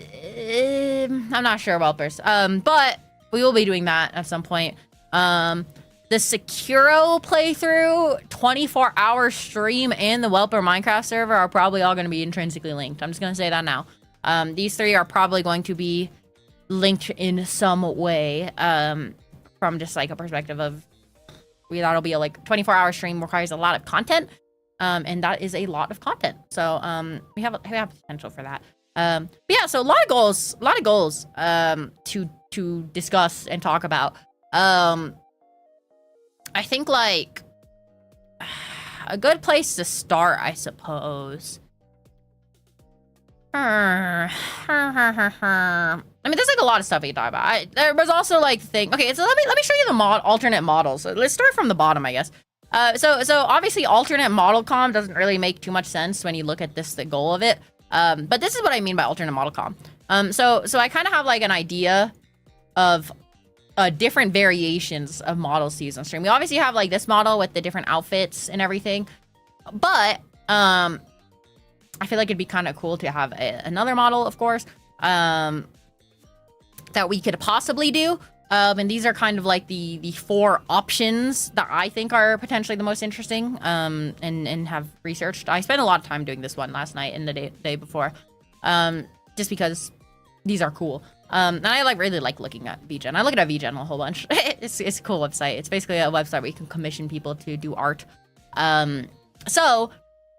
not sure, whelpers. But we will be doing that at some point. The Securo playthrough, 24-hour stream, and the Whelper Minecraft server are probably all going to be intrinsically linked. I'm just going to say that now. These three are probably going to be linked in some way, from just like a perspective of that'll be a like 24-hour stream requires a lot of content, and that is a lot of content. So we have potential for that. But yeah, so a lot of goals to discuss and talk about. I think like a good place to start, I suppose. I mean, there's like a lot of stuff we can talk about. There was also like okay, so let me show you the alternate models. So let's start from the bottom, I guess. So obviously alternate model com doesn't really make too much sense when you look at the goal of it. But this is what I mean by alternate model com. So I kind of have like an idea of different variations of models to use on stream. We obviously have like this model with the different outfits and everything, but I feel like it'd be kind of cool to have another model, of course, that we could possibly do. And these are kind of like the 4 options that I think are potentially the most interesting, and have researched. I spent a lot of time doing this one last night and the day before, just because these are cool. And I really like looking at VGen. I look at VGen a whole bunch. It's a cool website. It's basically a website where you can commission people to do art. So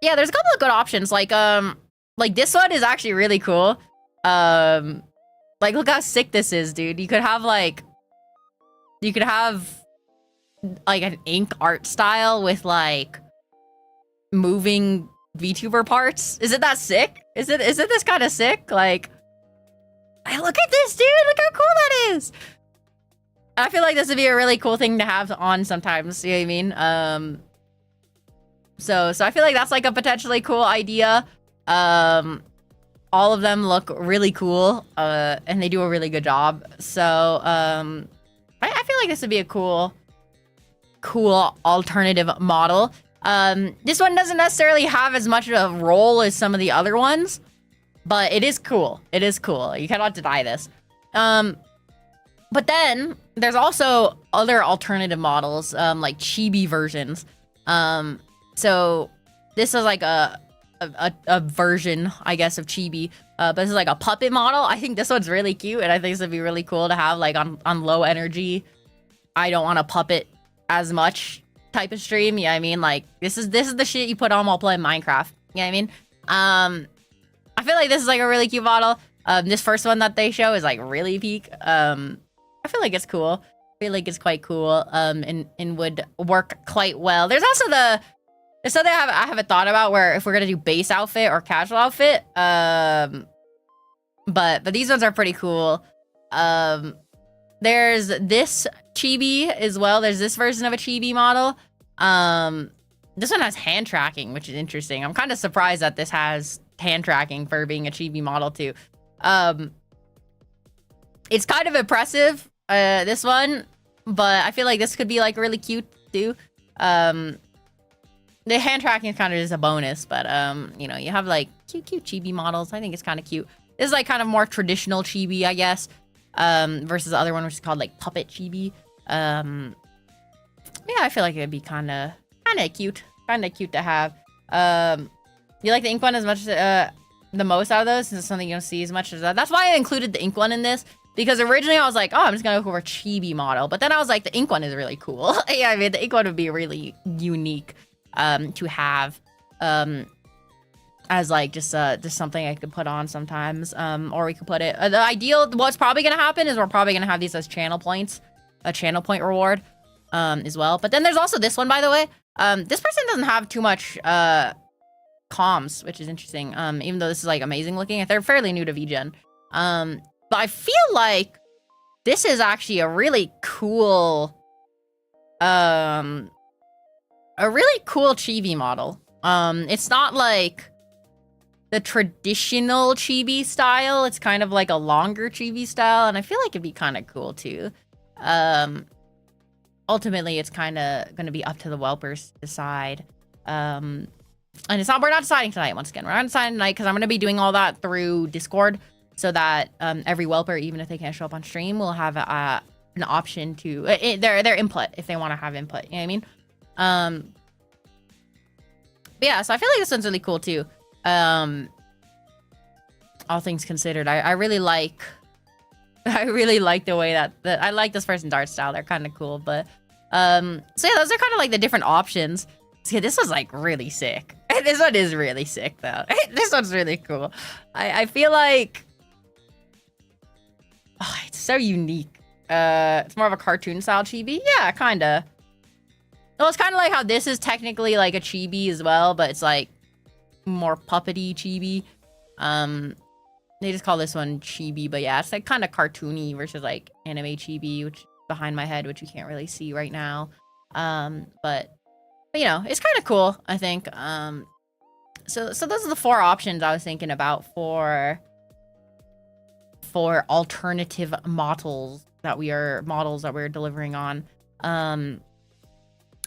yeah, there's a couple of good options. Like this one is actually really cool. Like look how sick this is, dude. You could have like an ink art style with like moving VTuber parts. Is it that sick? Is it this kind of sick? Like, hey, look at this, dude. Look how cool that is. I feel like this would be a really cool thing to have on sometimes. You know what I mean? So I feel like that's like a potentially cool idea. All of them look really cool, and they do a really good job. So I feel like this would be a cool alternative model. This one doesn't necessarily have as much of a role as some of the other ones, but it is cool. It is cool. You cannot deny this. But then there's also other alternative models, like chibi versions. So this is like a version, I guess, of chibi. But this is like a puppet model. I think this one's really cute, and I think this would be really cool to have like on low energy. I don't want to puppet as much type of stream. Yeah, I mean, like this is the shit you put on while playing Minecraft. Yeah, I mean, I feel like this is like a really cute model. This first one that they show is like really peak. I feel like it's cool. I feel like it's quite cool. And would work quite well. There's also there's something I haven't thought about where if we're gonna do base outfit or casual outfit. But these ones are pretty cool. There's this chibi as well. There's this version of a chibi model. This one has hand tracking, which is interesting. I'm kind of surprised that this has hand tracking for being a chibi model too. It's kind of impressive, this one, but I feel like this could be like really cute too. The hand tracking is kind of just a bonus, but you know, you have like cute chibi models. I think it's kind of cute. This is like kind of more traditional chibi, I guess, versus the other one, which is called like puppet chibi. Yeah, I feel like it'd be kind of cute to have. You like the ink one as much as the most out of those? This is something you don't see as much as that. That's why I included the ink one in this, because originally I was like, oh, I'm just gonna go for a chibi model, but then I was like, the ink one is really cool. Yeah, I mean, the ink one would be really unique to have as like just something I could put on sometimes, or we could put it. The ideal, what's probably gonna happen is we're probably gonna have these as channel points, a channel point reward, as well. But then there's also this one, by the way. This person doesn't have too much comms, which is interesting. Even though this is like amazing looking, they're fairly new to VGen. But I feel like this is actually a really cool, chibi model. It's not like the traditional chibi style. It's kind of like a longer chibi style, and I feel like it'd be kind of cool too. Ultimately, it's kind of going to be up to the whelpers to decide. And we're not deciding tonight, once again. We're not deciding tonight because I'm going to be doing all that through Discord, so that every whelper, even if they can't show up on stream, will have an option to their input if they want to have input. You know what I mean? But yeah, so I feel like this one's really cool too. All things considered, I really like the way that I like this person's art style. They're kind of cool, but so yeah, those are kind of like the different options. See, this was like really sick. This one is really sick though. This one's really cool. I feel like it's so unique. It's more of a cartoon style chibi. Yeah, kind of. Well, it's kind of like how this is technically like a chibi as well, but it's like more puppety chibi. They just call this one chibi, but yeah, it's like kind of cartoony versus like anime chibi, which is behind my head, which you can't really see right now. But you know, it's kind of cool, I think. So those are the 4 options I was thinking about for alternative models that we're delivering on.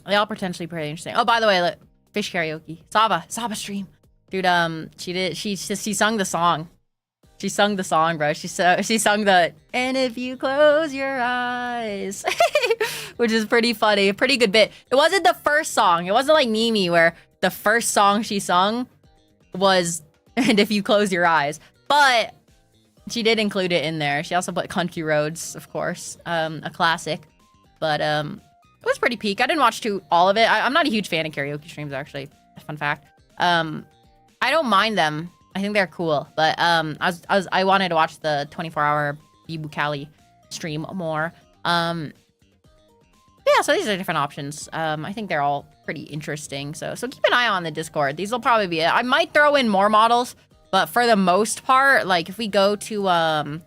They all potentially pretty interesting. Oh, by the way, look, fish karaoke, Saba stream, dude. She sung the song. She sung the song, bro. She sung the "And if you close your eyes," which is pretty funny. A pretty good bit. It wasn't the first song. It wasn't like Mimi, where the first song she sung was "And if you close your eyes," but she did include it in there. She also put "Country Roads," of course, a classic. But it was pretty peak. I didn't watch all of it. I'm not a huge fan of karaoke streams, actually. Fun fact. I don't mind them. I think they're cool, but I wanted to watch the 24-hour Bibu Kali stream more. Yeah, so these are different options. I think they're all pretty interesting. So keep an eye on the Discord. These will probably be it. I might throw in more models, but for the most part, like if we go to the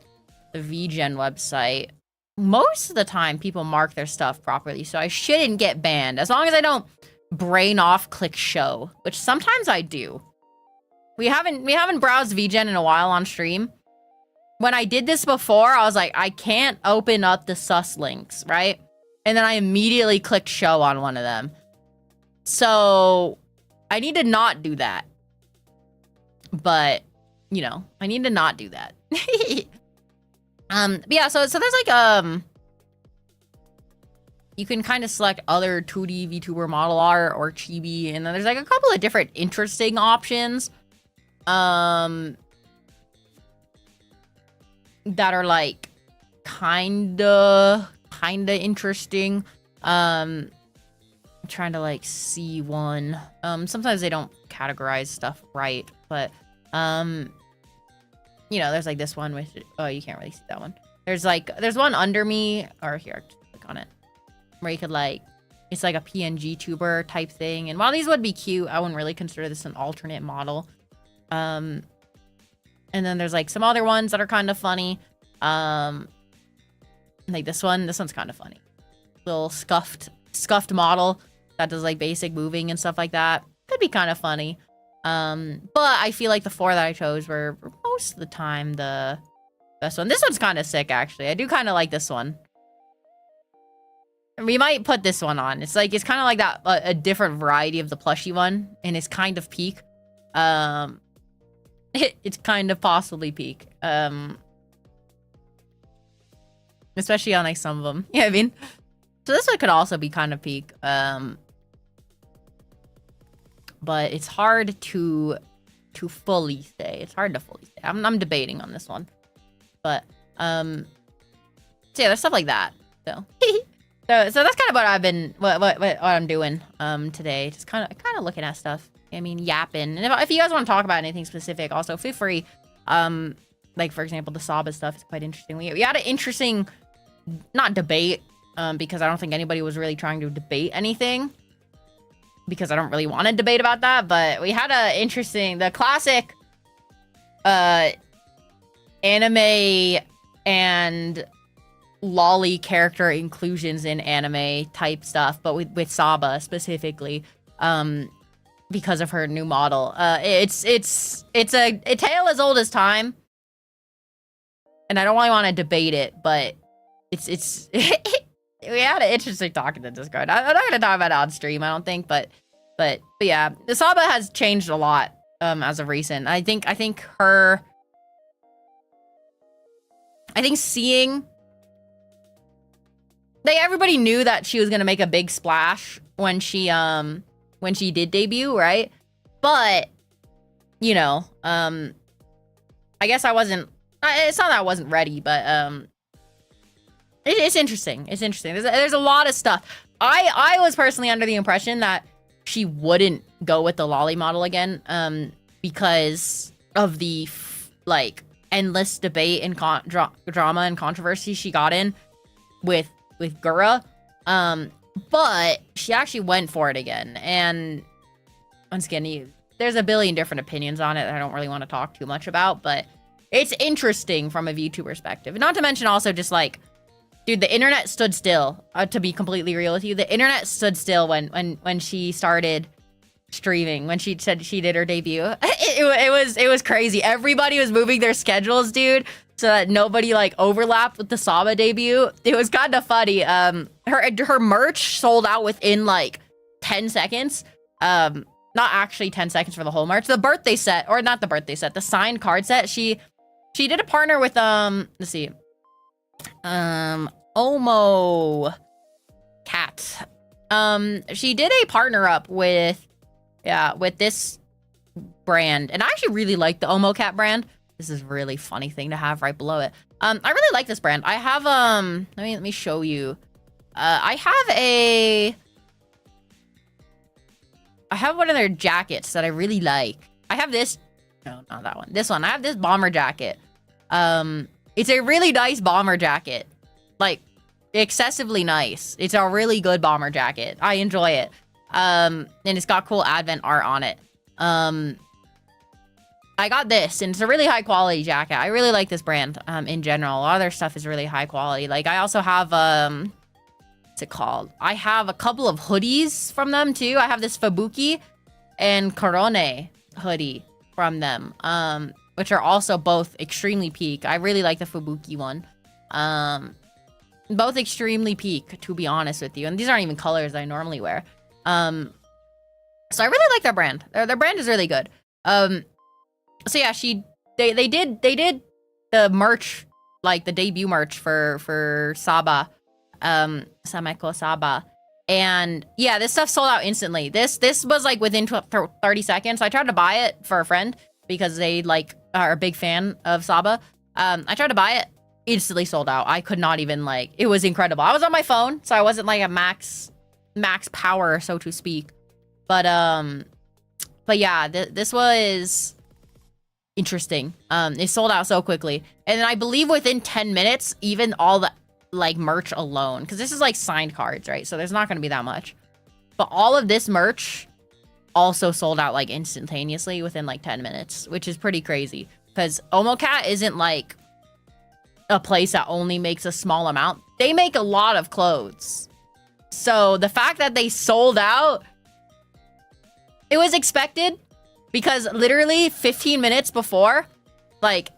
VGen website, most of the time people mark their stuff properly, so I shouldn't get banned as long as I don't brain off click show, which sometimes I do. We haven't browsed VGen in a while on stream. When I did this before, I was like, I can't open up the sus links, right? And then I immediately clicked show on one of them. So I need to not do that. But, you know, I need to not do that. But yeah, so there's like you can kind of select other 2D VTuber model art or chibi, and then there's like a couple of different interesting options. That are like kinda interesting. I'm trying to like see one. Sometimes they don't categorize stuff right, but you know, there's like this one which, oh, you can't really see that one. There's one under me, or here, just click on it, where you could like, it's like a PNG tuber type thing. And while these would be cute, I wouldn't really consider this an alternate model. And then there's like some other ones that are kind of funny. Like this one's kind of funny. Little scuffed model that does like basic moving and stuff like that. Could be kind of funny. But I feel like the 4 that I chose were most of the time the best one. This one's kind of sick, actually. I do kind of like this one. We might put this one on. It's kind of like that, a different variety of the plushie one, and it's kind of peak. It's kind of possibly peak. Especially on like some of them. Yeah, I mean, so this one could also be kind of peak. But it's hard to fully say. It's hard to fully say. I'm debating on this one, but so yeah, there's stuff like that. So that's kind of what I've been what I'm doing today. Just kind of looking at stuff. I mean, yapping. And if you guys want to talk about anything specific, also feel free. Like for example, the Saba stuff is quite interesting. We had an interesting, not debate, because I don't think anybody was really trying to debate anything. Because I don't really want to debate about that, but we had a interesting, the classic anime and lolly character inclusions in anime type stuff, but with Saba specifically, because of her new model. It's a tale as old as time, and I don't really want to debate it, but it's we had an interesting talk in the Discord. I'm not gonna talk about it on stream, I don't think, but yeah, the Saba has changed a lot as of recent. I think seeing everybody knew that she was gonna make a big splash when she did debut, right? But you know, I guess I wasn't. It's not that I wasn't ready, but it's interesting. It's interesting. There's a lot of stuff. I was personally under the impression that she wouldn't go with the lolly model again, because of the like endless debate and drama and controversy she got in with Gura. But she actually went for it again. And once again, there's a billion different opinions on it that I don't really want to talk too much about, but it's interesting from a VTuber perspective. Not to mention also just like, dude, the internet stood still. To be completely real with you, the internet stood still when she started streaming. When she said she did her debut, it was crazy. Everybody was moving their schedules, dude, so that nobody like overlapped with the Saba debut. It was kind of funny. Her merch sold out within like 10 seconds. Not actually 10 seconds for the whole merch. The birthday set, or not the birthday set, the signed card set. She did a partner with let's see. Omo Cat. She did a partner up with this brand, and I actually really like the Omo Cat brand. This is a really funny thing to have right below it. I really like this brand. I have let me show you. I have one of their jackets that I really like. I have this. No, not that one. This one. I have this bomber jacket. It's a really nice bomber jacket. Like, excessively nice. It's a really good bomber jacket. I enjoy it. And it's got cool advent art on it. I got this, and it's a really high quality jacket. I really like this brand, in general. A lot of their stuff is really high quality. Like, I also have, what's it called? I have a couple of hoodies from them, too. I have this Fubuki and Korone hoodie from them, which are also both extremely peak. I really like the Fubuki one. Both extremely peak, to be honest with you. And these aren't even colors I normally wear. So I really like their brand. Their brand is really good. So yeah, they did the merch, like the debut merch for Saba, Sameko Saba. And yeah, this stuff sold out instantly. This was like within 30 seconds. I tried to buy it for a friend because they like are a big fan of Saba. I tried to buy it, instantly sold out. I could not even like, it was incredible. I was on my phone, so I wasn't like a max power, so to speak. But yeah, this was interesting. It sold out so quickly. And then I believe within 10 minutes, even all the like merch alone, because this is like signed cards, right? So there's not going to be that much. But all of this merch also sold out like instantaneously within like 10 minutes, which is pretty crazy. Because Omocat isn't like a place that only makes a small amount. They make a lot of clothes. So the fact that they sold out, it was expected, because literally 15 minutes before, like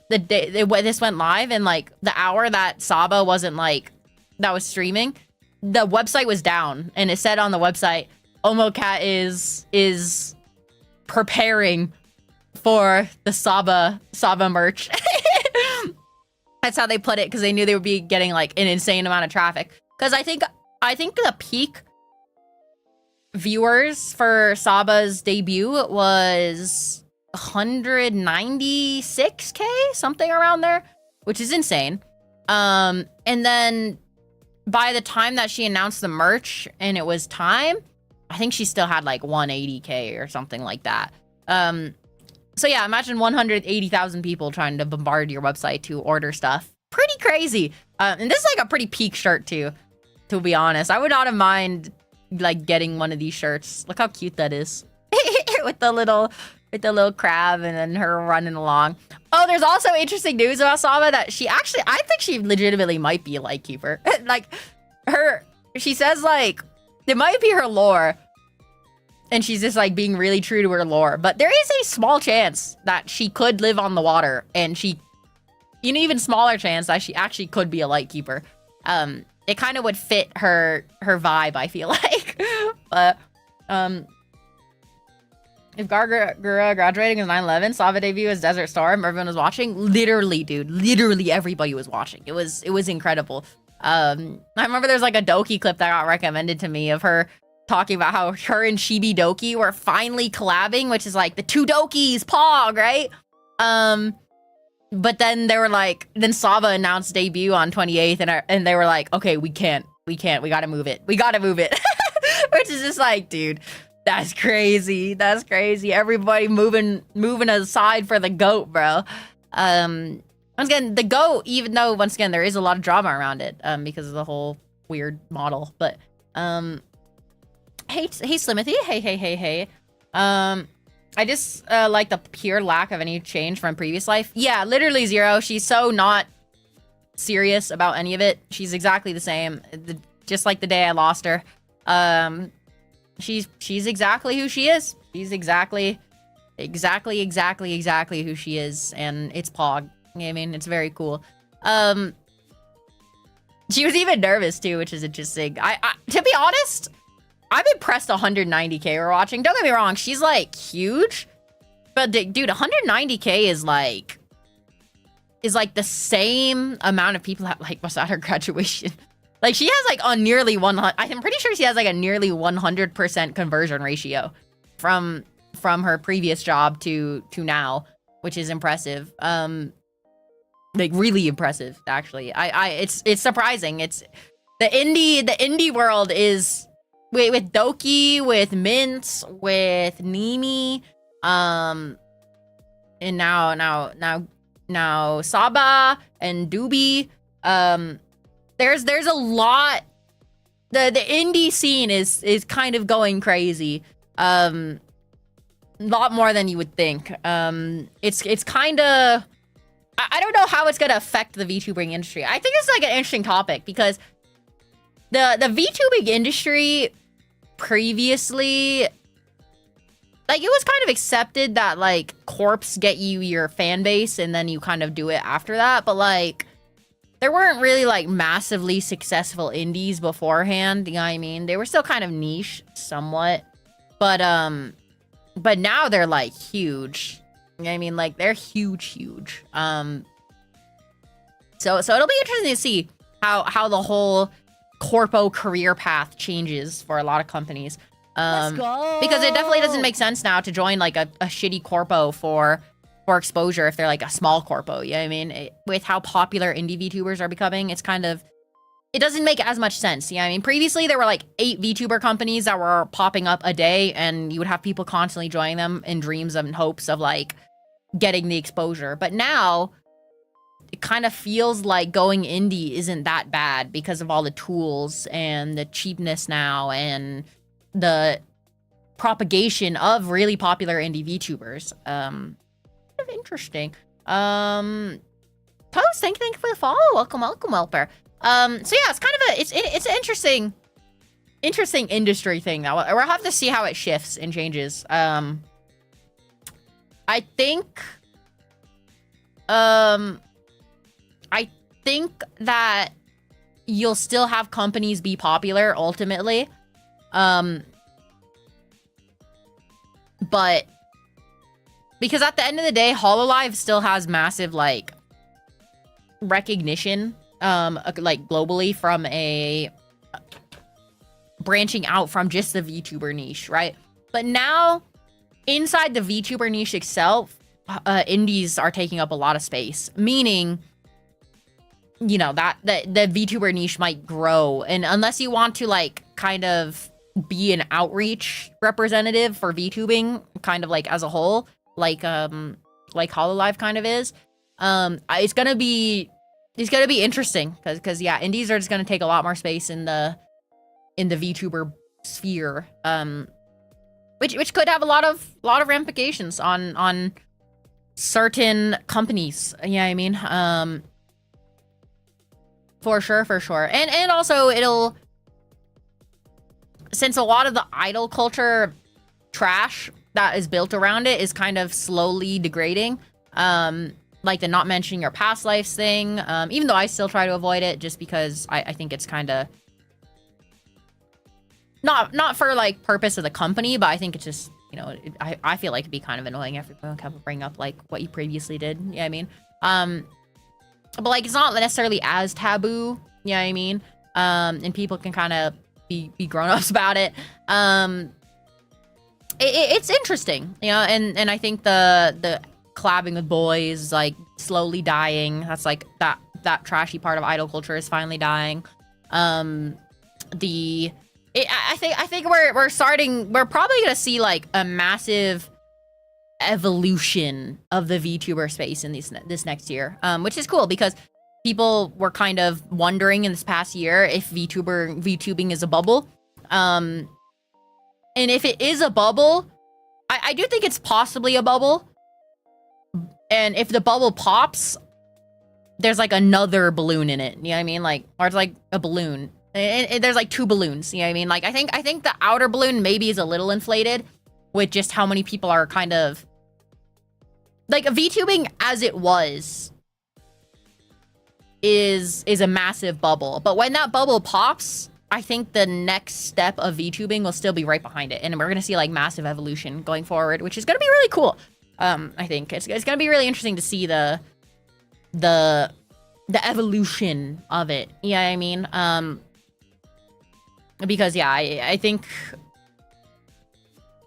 the day this went live, and like the hour that Saba wasn't like, that was streaming, the website was down, and it said on the website, Omocat is preparing for the Saba merch. That's how they put it, because they knew they would be getting like an insane amount of traffic. Because I think the peak viewers for Saba's debut was 196K, something around there, which is insane. And then by the time that she announced the merch and it was time, I think she still had like 180K or something like that. So yeah, imagine 180,000 people trying to bombard your website to order stuff. Pretty crazy. And this is like a pretty peak shirt too, to be honest. I would not have mind like getting one of these shirts. Look how cute that is. with the little crab and then her running along. Oh, there's also interesting news about Saba that she actually, I think she legitimately might be a lightkeeper. Like she says like, it might be her lore. And she's just like being really true to her lore. But there is a small chance that she could live on the water, and an even smaller chance that she actually could be a lightkeeper. It kind of would fit her vibe, I feel like. But if Gargura graduating is 9/11, Saba debut as Desert Storm, everyone was watching. Literally, dude, literally everybody was watching. It was incredible. I remember there's like a Doki clip that got recommended to me of her talking about how her and Chibi Doki were finally collabing, which is like the two Dokis, Pog, right? But then they were like, then Saba announced debut on 28th, and they were like, okay, we can't, we gotta move it. We gotta move it. Which is just like, dude, that's crazy. That's crazy. Everybody moving aside for the GOAT, bro. Once again, the GOAT, even though, once again, there is a lot of drama around it, because of the whole weird model, but, Hey, Slimothy. Hey. I just like the pure lack of any change from previous life. Yeah, literally zero. She's so not serious about any of it. She's exactly the same. Just like the day I lost her. She's exactly who she is. She's exactly who she is, and it's Pog. I mean, it's very cool. She was even nervous too, which is interesting. I to be honest, I'm impressed 190K we're watching. Don't get me wrong, she's like huge. But dude, 190K is like the same amount of people that like was at her graduation. Like she has like a nearly 100, I'm pretty sure she has like a nearly 100% conversion ratio from her previous job to now, which is impressive. Like really impressive, actually. It's surprising. It's the indie world is with Doki, with Mints, with Nimi, and now Saba and Doobie. There's a lot. The indie scene is kind of going crazy. A lot more than you would think. It's kind of, I don't know how it's gonna affect the VTubing industry. I think it's like an interesting topic because the VTubing industry previously, like, it was kind of accepted that like corps get you your fan base and then you kind of do it after that, but like there weren't really like massively successful indies beforehand, you know what I mean? They were still kind of niche somewhat, but now they're like huge. You know what I mean? Like they're huge. So it'll be interesting to see how the whole corpo career path changes for a lot of companies. Let's go. Because it definitely doesn't make sense now to join like a shitty corpo for exposure if they're like a small corpo, you know what I mean? With how popular indie VTubers are becoming, it's kind of, it doesn't make as much sense, you know what I mean? Previously, there were like 8 VTuber companies that were popping up a day, and you would have people constantly joining them in dreams and hopes of like getting the exposure. But now, it kind of feels like going indie isn't that bad because of all the tools and the cheapness now and the propagation of really popular indie VTubers. Interesting. Toast, thank you for the follow. Welcome, Whelper. So yeah, it's kind of it's an interesting industry thing now. We'll have to see how it shifts and changes. I think that you'll still have companies be popular ultimately. But because at the end of the day, Hololive still has massive like recognition, like globally from a branching out from just the VTuber niche, right? But now inside the VTuber niche itself, indies are taking up a lot of space, meaning, you know, that the VTuber niche might grow. And unless you want to like kind of be an outreach representative for VTubing, kind of like as a whole, like Hololive kind of is, it's gonna be interesting because yeah, indies are just gonna take a lot more space in the VTuber sphere, which could have a lot of ramifications on certain companies. Yeah, I mean, for sure, and also it'll, since a lot of the idol culture trash that is built around it is kind of slowly degrading, like the not mentioning your past lives thing, even though I still try to avoid it just because I think it's kind of not for like purpose of the company, but I think it's just, you know, I feel like it'd be kind of annoying if everyone kind of bring up like what you previously did. Yeah, I mean, but like it's not necessarily as taboo. Yeah, I mean, and people can kind of be grown-ups about it. It's interesting, you know, and I think the collabing with boys like slowly dying. That's like that trashy part of idol culture is finally dying. I think we're probably gonna see like a massive evolution of the VTuber space in this next year, which is cool because people were kind of wondering in this past year if VTubing is a bubble, and if it is a bubble, I do think it's possibly a bubble, and if the bubble pops, there's like another balloon in it, you know what I mean, like, or it's like a balloon. There's like two balloons, you know what I mean? Like, I think the outer balloon maybe is a little inflated with just how many people are kind of like VTubing as it was is a massive bubble. But when that bubble pops, I think the next step of VTubing will still be right behind it, and we're gonna see like massive evolution going forward, which is gonna be really cool. I think it's gonna be really interesting to see the evolution of it. Yeah, I mean, because yeah, I think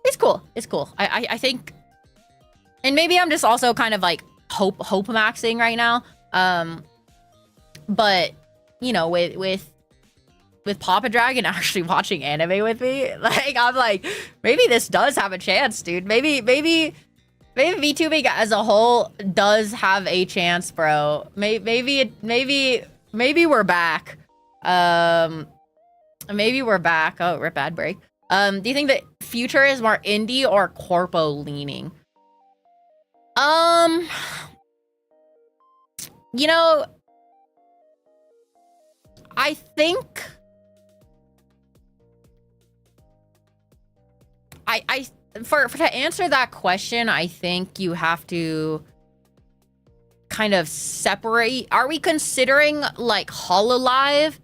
it's cool. It's cool. I think, and maybe I'm just also kind of like hope maxing right now. But you know, with Papa Dragon actually watching anime with me, like I'm like, maybe this does have a chance, dude. Maybe VTubing as a whole does have a chance, bro. Maybe we're back. Maybe we're back. Oh, rip ad break. Do you think the future is more indie or corpo leaning? You know, I think to answer that question, I think you have to kind of separate. Are we considering like Hololive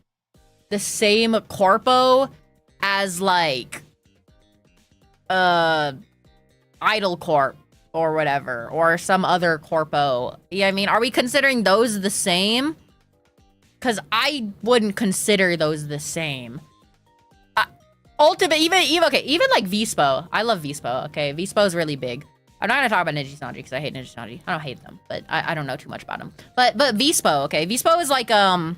the same corpo as like Idol Corp or whatever, or some other corpo? Yeah, I mean, are we considering those the same? Because I wouldn't consider those the same. Ultimate, even like Vispo. I love Vispo. Okay, Vispo is really big. I'm not gonna talk about Nijisanji because I hate Nijisanji. I don't hate them, but I don't know too much about them. But Vispo, okay, Vispo is like kind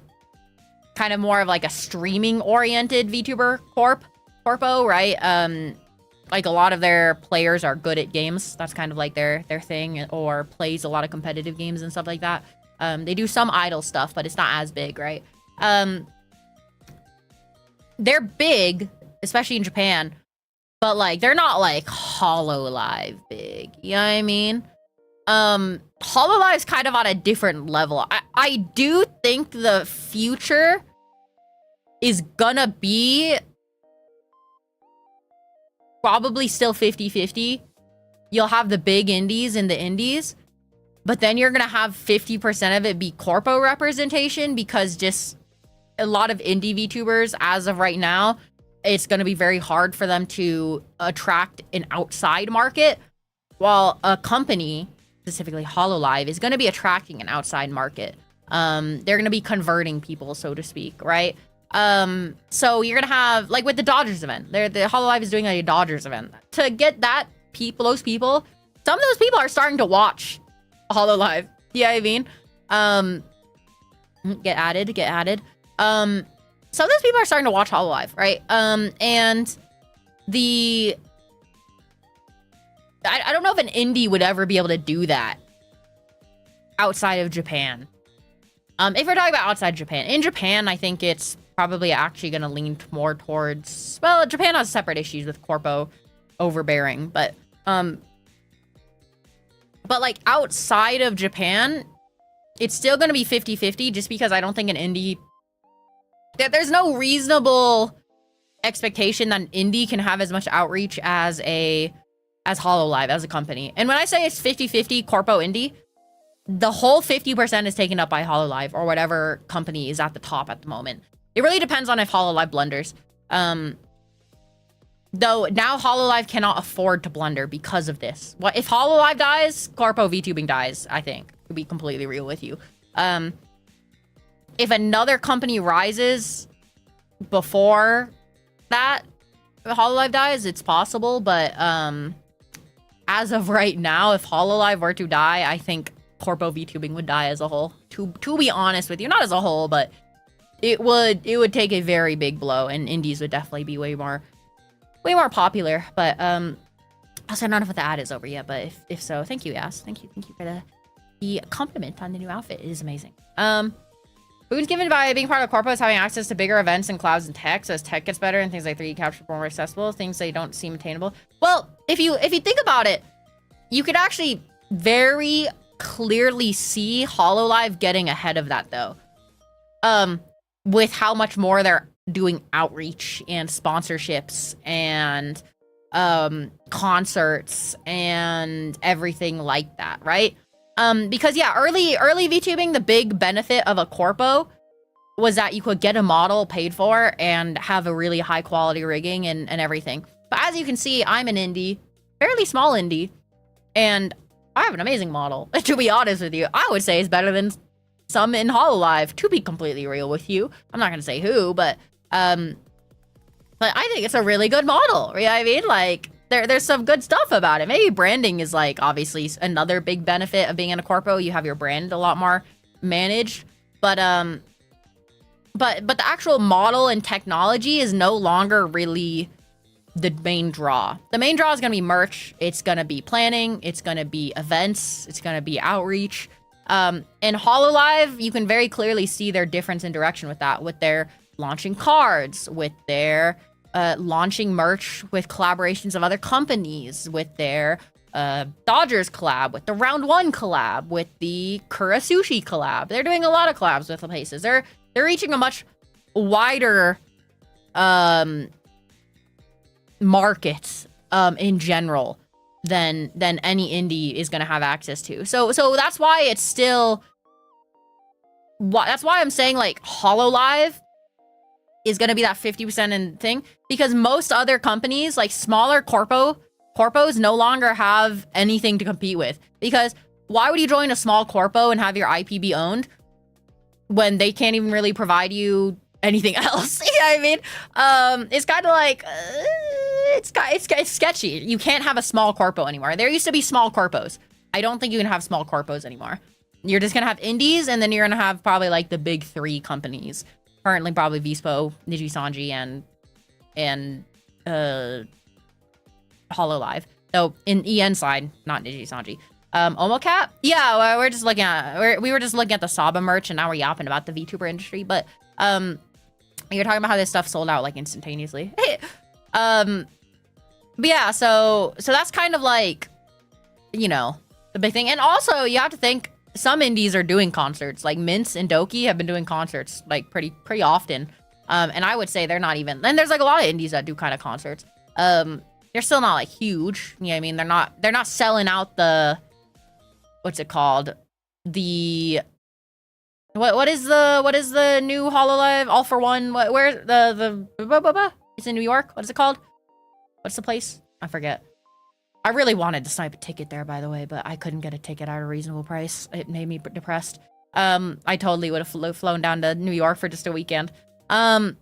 of more of like a streaming oriented VTuber corpo, right? Like a lot of their players are good at games. That's kind of like their thing, or plays a lot of competitive games and stuff like that. They do some idol stuff, but it's not as big, right? They're big, especially in Japan, but like they're not like Hololive big. You know what I mean? Hololive's kind of on a different level. I do think the future is gonna be probably still 50-50. You'll have the big indies and the indies, but then you're gonna have 50% of it be corpo representation, because just a lot of indie VTubers as of right now, it's going to be very hard for them to attract an outside market, while a company, specifically HoloLive, is going to be attracting an outside market. They're going to be converting people, so to speak, right? So you're going to have, like with the Dodgers event, the HoloLive is doing a Dodgers event. To get those people, some of those people are starting to watch HoloLive. Yeah, I mean, get added. Some of those people are starting to watch HoloLive, right? And I don't know if an indie would ever be able to do that outside of Japan. If we're talking about outside Japan, in Japan, I think it's probably actually going to lean more towards, well, Japan has separate issues with corpo overbearing, but like outside of Japan, it's still going to be 50-50, just because I don't think an indie, there's no reasonable expectation that an indie can have as much outreach as HoloLive as a company. And when I say it's 50-50 corpo indie, the whole 50% is taken up by HoloLive or whatever company is at the top at the moment. It really depends on if HoloLive blunders. Though now HoloLive cannot afford to blunder because of this. What if HoloLive dies, corpo VTubing dies, I think. To be completely real with you. If another company rises before that HoloLive dies, it's possible, but as of right now, if HoloLive were to die, I think corpo VTubing would die as a whole. To be honest with you, not as a whole, but it would take a very big blow, and indies would definitely be way more popular. But also, I don't know what the ad is over yet, but if so, thank you, Yas. Thank you for the compliment on the new outfit. It is amazing. Boons given by being part of corpo is having access to bigger events and clouds and tech, so as tech gets better and things like 3D capture more accessible, things they don't seem attainable. Well, if you think about it, you could actually very clearly see HoloLive getting ahead of that, though. With how much more they're doing outreach and sponsorships and concerts and everything like that, right? Because yeah, early VTubing, the big benefit of a corpo was that you could get a model paid for and have a really high quality rigging and everything. But as you can see, I'm an indie, fairly small indie, and I have an amazing model. To be honest with you, I would say it's better than some in HoloLive, to be completely real with you. I'm not gonna say who, but I think it's a really good model. You know what I mean? Like, there's some good stuff about it. Maybe branding is like obviously another big benefit of being in a corpo. You have your brand a lot more managed, but the actual model and technology is no longer really the main draw. The main draw is gonna be merch. It's gonna be planning. It's gonna be events. It's gonna be outreach. In HoloLive, you can very clearly see their difference in direction with that, with their launching cards, with their launching merch with collaborations of other companies, with their Dodgers collab, with the Round 1 collab, with the Kura Sushi collab. They're doing a lot of collabs with the places. They're reaching a much wider market in general than any indie is going to have access to. So that's why it's still, that's why I'm saying like HoloLive is going to be that 50% in thing, because most other companies, like smaller corpos no longer have anything to compete with. Because why would you join a small corpo and have your IP be owned when they can't even really provide you anything else? You know what I mean? It's kind of like, it's sketchy. You can't have a small corpo anymore. There used to be small corpos. I don't think you can have small corpos anymore. You're just going to have indies, and then you're going to have probably like the big three companies. Currently, probably Vispo, Nijisanji, and HoloLive. So in EN side, not Nijisanji. Omocap? Yeah, we were just looking at the Saba merch, and now we're yapping about the VTuber industry. But you're talking about how this stuff sold out like instantaneously. But yeah, so that's kind of like, you know, the big thing. And also, you have to think, some indies are doing concerts. Like Mince and Doki have been doing concerts like pretty often. And I would say they're not even, and there's like a lot of indies that do kind of concerts. They're still not like huge. You know what I mean? They're not selling out the, what's it called? The What is the new Hololive All for One? Where the it's in New York. What is it called? What's the place? I forget. I really wanted to snipe a ticket there, by the way, but I couldn't get a ticket at a reasonable price. It made me depressed. I totally would have flown down to New York for just a weekend. What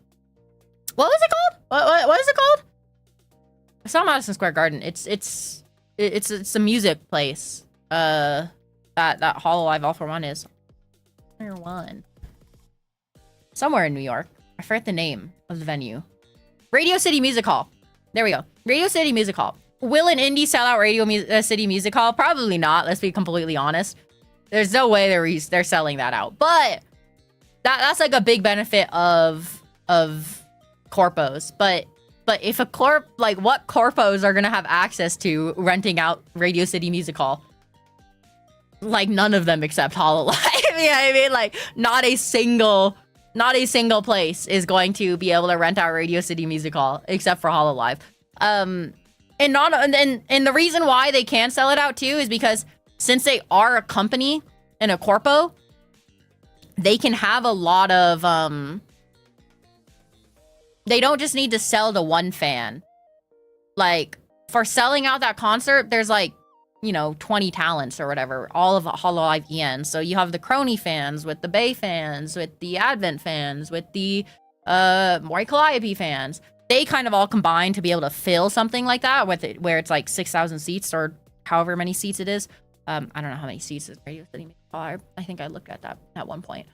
was it called? What is it called? It's not Madison Square Garden. It's a music place. That Hololive All for One is. Somewhere in New York. I forget the name of the venue. Radio City Music Hall. There we go. Radio City Music Hall. Will an indie sell out City Music Hall? Probably not. Let's be completely honest. There's no way they're selling that out. But that's like a big benefit of corpos. But if a corp, like, what corpos are gonna have access to renting out Radio City Music Hall? Like, none of them except Hololive. Yeah, I mean, like, not a single place is going to be able to rent out Radio City Music Hall except for Hololive. And the reason why they can sell it out too is because since they are a company and a corpo, they can have a lot of they don't just need to sell to one fan. Like, for selling out that concert, there's like, you know, 20 talents or whatever, all of Hololive EN. So you have the Crony fans with the Bay fans, with the Advent fans, with the Mori Calliope fans. They kind of all combine to be able to fill something like that with it, where it's like 6,000 seats or however many seats it is. I don't know how many seats is Radio City Music Hall. I think I looked at that at one point.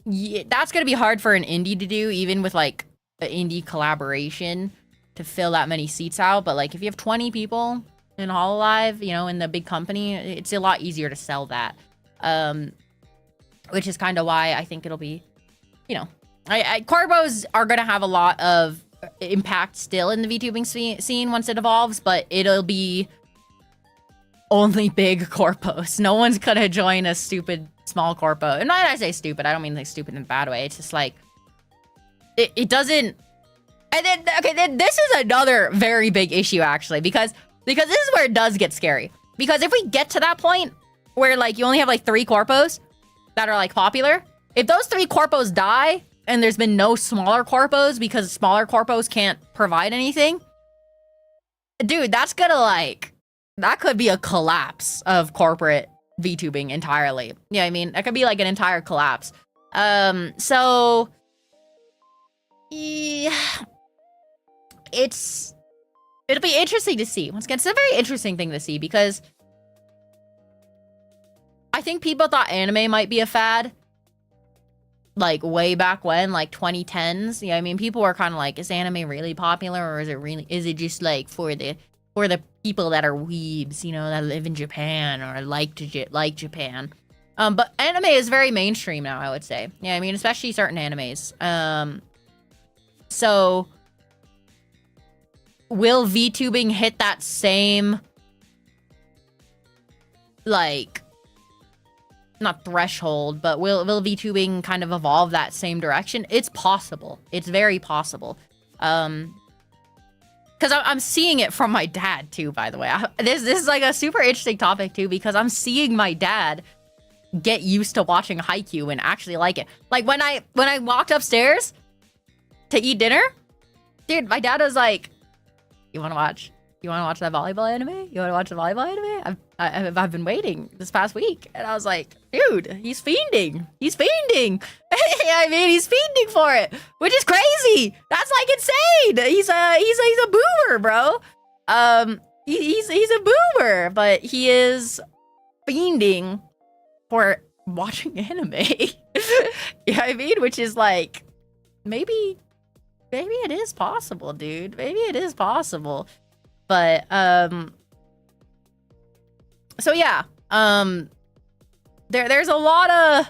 Yeah, that's gonna be hard for an indie to do, even with like an indie collaboration, to fill that many seats out. But like, if you have 20 people in Hololive, you know, in the big company, it's a lot easier to sell that. Which is kind of why I think it'll be, you know, corpos are gonna have a lot of impact still in the VTubing scene once it evolves, but it'll be only big corpos. No one's gonna join a stupid small corpo. And when I say stupid, I don't mean like stupid in a bad way. It's just like, it doesn't. And then, okay, then this is another very big issue, actually, because this is where it does get scary. Because if we get to that point where like you only have like 3 corpos that are like popular, if those 3 corpos die and there's been no smaller corpos because smaller corpos can't provide anything, dude, that's gonna like, that could be a collapse of corporate VTubing entirely. Yeah, I mean, that could be like an entire collapse. So yeah, it'll be interesting to see. Once again, it's a very interesting thing to see because I think people thought anime might be a fad, like way back when, like 2010s. Yeah, I mean, people were kind of like, is anime really popular, or is it just like for the people that are weebs, you know, that live in Japan or like Japan. But anime is very mainstream now, I would say. Yeah, I mean, especially certain animes. So will VTubing hit that same, like, not threshold, but will VTubing kind of evolve that same direction? It's possible. It's very possible. Because I'm seeing it from my dad too, by the way. This is like a super interesting topic too, because I'm seeing my dad get used to watching Haikyuu and actually like it. Like when I walked upstairs to eat dinner, dude, my dad was like, You wanna watch that volleyball anime? You wanna watch the volleyball anime? I've been waiting this past week. And I was like, dude, he's fiending. I mean, he's fiending for it, which is crazy. That's like insane. He's a boomer, bro. He's a boomer, but he is fiending for watching anime. Yeah, I mean, which is like, maybe it is possible, dude. Maybe it is possible. But so yeah, there's a lot of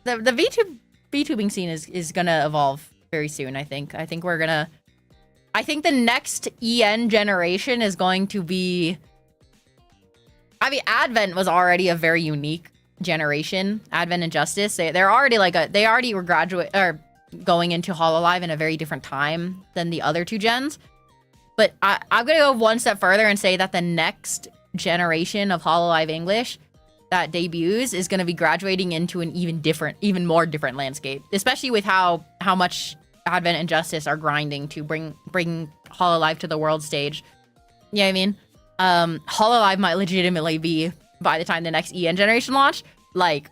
the VTubing scene is gonna evolve very soon. I think the next EN generation is going to be, I mean, Advent was already a very unique generation. Advent and Justice, they're already like they already were going into Hololive in a very different time than the other 2 gens. But I'm gonna go one step further and say that the next generation of Hololive English, that debuts is going to be graduating into an even more different landscape, especially with how much Advent and Justice are grinding to bring Hololive to the world stage. You know what I mean? Hololive might legitimately be, by the time the next EN generation launch, like,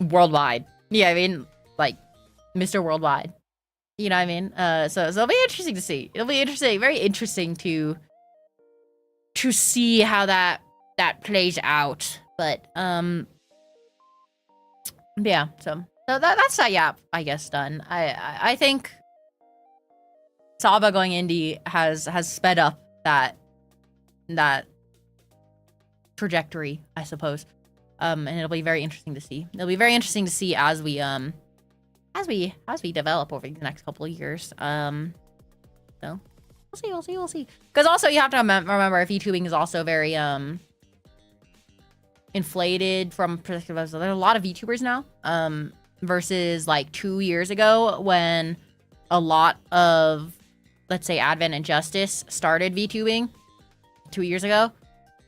worldwide. Yeah, I mean, like, Mr. Worldwide. You know what I mean? So it'll be interesting to see. It'll be interesting, very interesting to see how that plays out. But yeah, so that's yeah, I guess done. I think Saba going indie has sped up that trajectory, I suppose. And it'll be very interesting to see. It'll be very interesting to see as we develop over the next couple of years. So we'll see. Because also you have to remember, VTubing is also very inflated from perspective of, so there's a lot of VTubers now, versus like 2 years ago when a lot of, let's say, Advent and Justice started VTubing 2 years ago.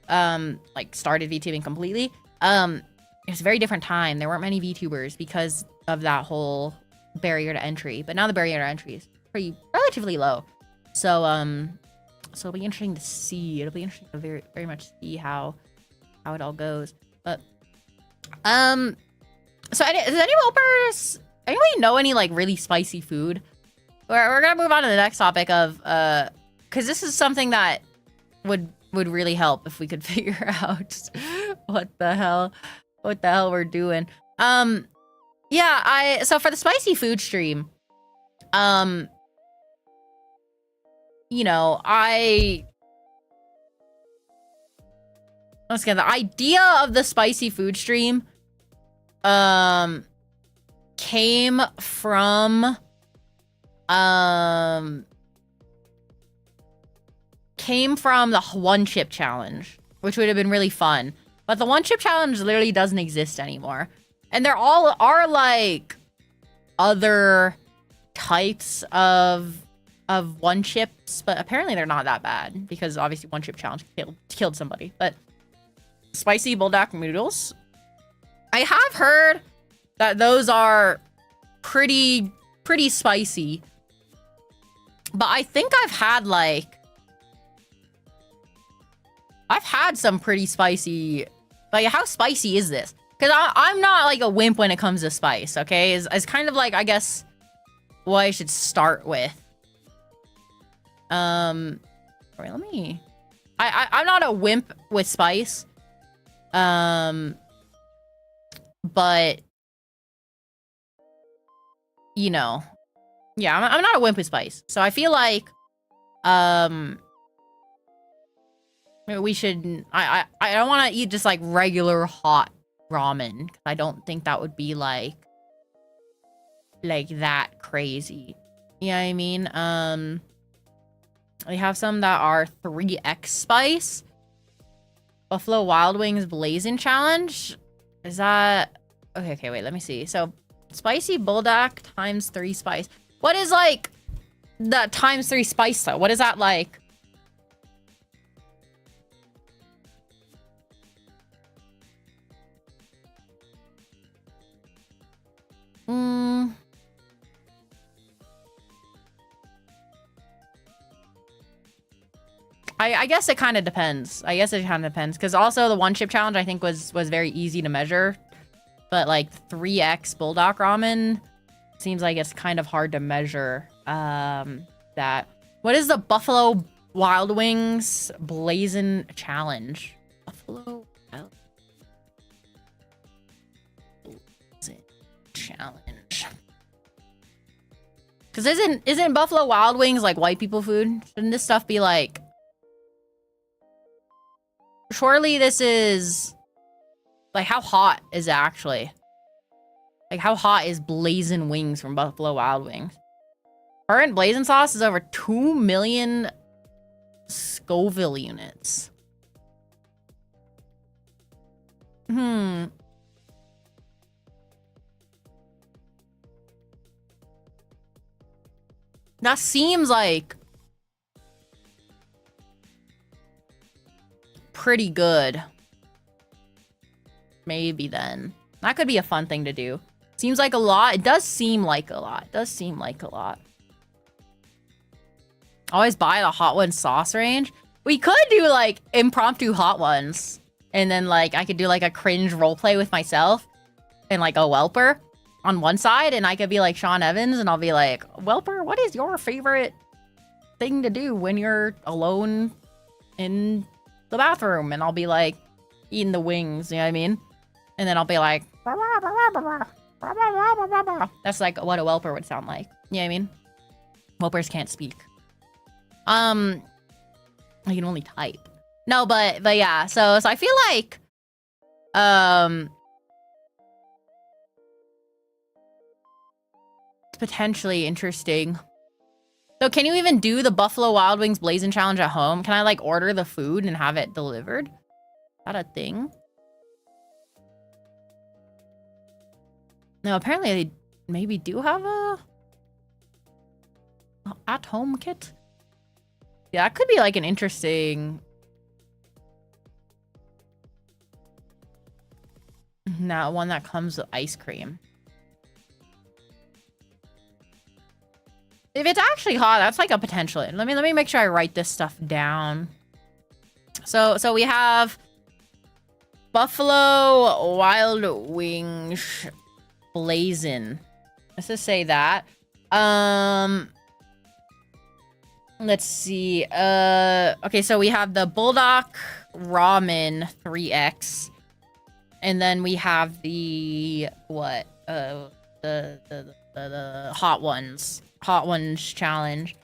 Like started VTubing completely. It was a very different time. There weren't many VTubers because of that whole barrier to entry. But now the barrier to entry is relatively low. So it'll be interesting to see. It'll be interesting to very, very much see how it all goes. But so does anybody know any like really spicy food? We're gonna move on to the next topic of because this is something that would really help if we could figure out what the hell we're doing. Yeah, so for the spicy food stream, you know, once again, the idea of the spicy food stream came from the one chip challenge, which would have been really fun. But the one chip challenge literally doesn't exist anymore. And there all are like other types of one chips, but apparently they're not that bad because obviously one chip challenge killed somebody. But spicy bulldog noodles, I have heard that those are pretty spicy. But I think I've had some pretty spicy. Like, how spicy is this? Because I'm not like a wimp when it comes to spice, okay? Is kind of like, I guess, what I should start with. Wait, let me. I'm not a wimp with spice. But you know, yeah, I'm not a wimp with spice, so I feel like we should. I don't want to eat just like regular hot ramen. I don't think that would be like that crazy. You know what I mean? We have some that are 3x spice. Buffalo Wild Wings Blazing Challenge. Is that okay? Wait, let me see. So spicy bulldog times 3 spice. What is like the times 3 spice though? What is that like? I guess it kind of depends. Because also the one chip challenge I think was very easy to measure. But like 3x bulldog ramen seems like it's kind of hard to measure. That. What is the Buffalo Wild Wings Blazing Challenge? Buffalo Wild Blazing Challenge. Because isn't Buffalo Wild Wings like white people food? Shouldn't this stuff be like... Surely this is... Like, how hot is it actually? Like, how hot is blazing wings from Buffalo Wild Wings? Current blazing sauce is over 2 million Scoville units. That seems like pretty good. maybe then. That could be a fun thing to do. Seems like a lot. It does seem like a lot. It does seem like a lot. Always buy the Hot Ones sauce range. We could do like impromptu Hot Ones. And then like I could do like a cringe roleplay with myself and like a whelper on one side. And I could be like Sean Evans and I'll be like, whelper, what is your favorite thing to do when you're alone in the bathroom? And I'll be like eating the wings, you know what I mean? And then I'll be like, that's like what a whelper would sound like. You know what I mean? Whelpers can't speak. I can only type. No, but yeah, so I feel like it's potentially interesting. So can you even do the Buffalo Wild Wings Blazing Challenge at home? Can I like order the food and have it delivered? Is that a thing? No, apparently they maybe do have a at-home kit. Yeah, that could be like an interesting... Now, one that comes with ice cream. If it's actually hot, that's like a potential. Let me make sure I write this stuff down. So we have Buffalo Wild Wings Blazin'. Let's just say that. Let's see. Okay, so we have the Bulldog Ramen 3X. And then we have the what? The Hot Ones. Hot Ones challenge.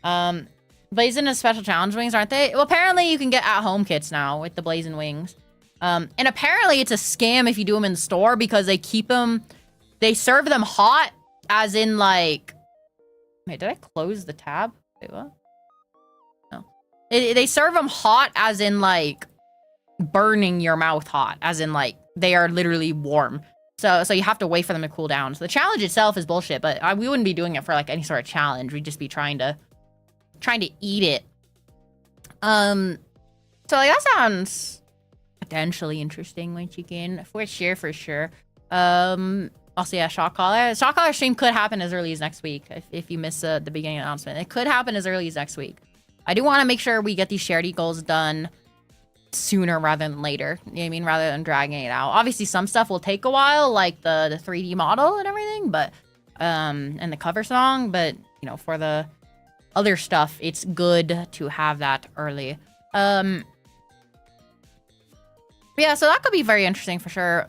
Blazin' is special challenge wings, aren't they? Well, apparently you can get at-home kits now with the Blazin' wings. And apparently it's a scam if you do them in the store because they keep them... They serve them hot, as in like... Wait, did I close the tab? Wait, what? No. They serve them hot as in like... burning your mouth hot, as in like they are literally warm. So you have to wait for them to cool down. So the challenge itself is bullshit, but we wouldn't be doing it for like any sort of challenge. We'd just be trying to eat it. So like that sounds potentially interesting when you can for sure. Also, yeah, Shot Caller stream could happen as early as next week if you miss the beginning announcement. It could happen as early as next week. I do want to make sure we get these charity goals done sooner rather than later. You know what I mean? Rather than dragging it out. Obviously, some stuff will take a while, like the 3D model and everything, but and the cover song. But you know, for the other stuff, it's good to have that early. Yeah, so that could be very interesting for sure.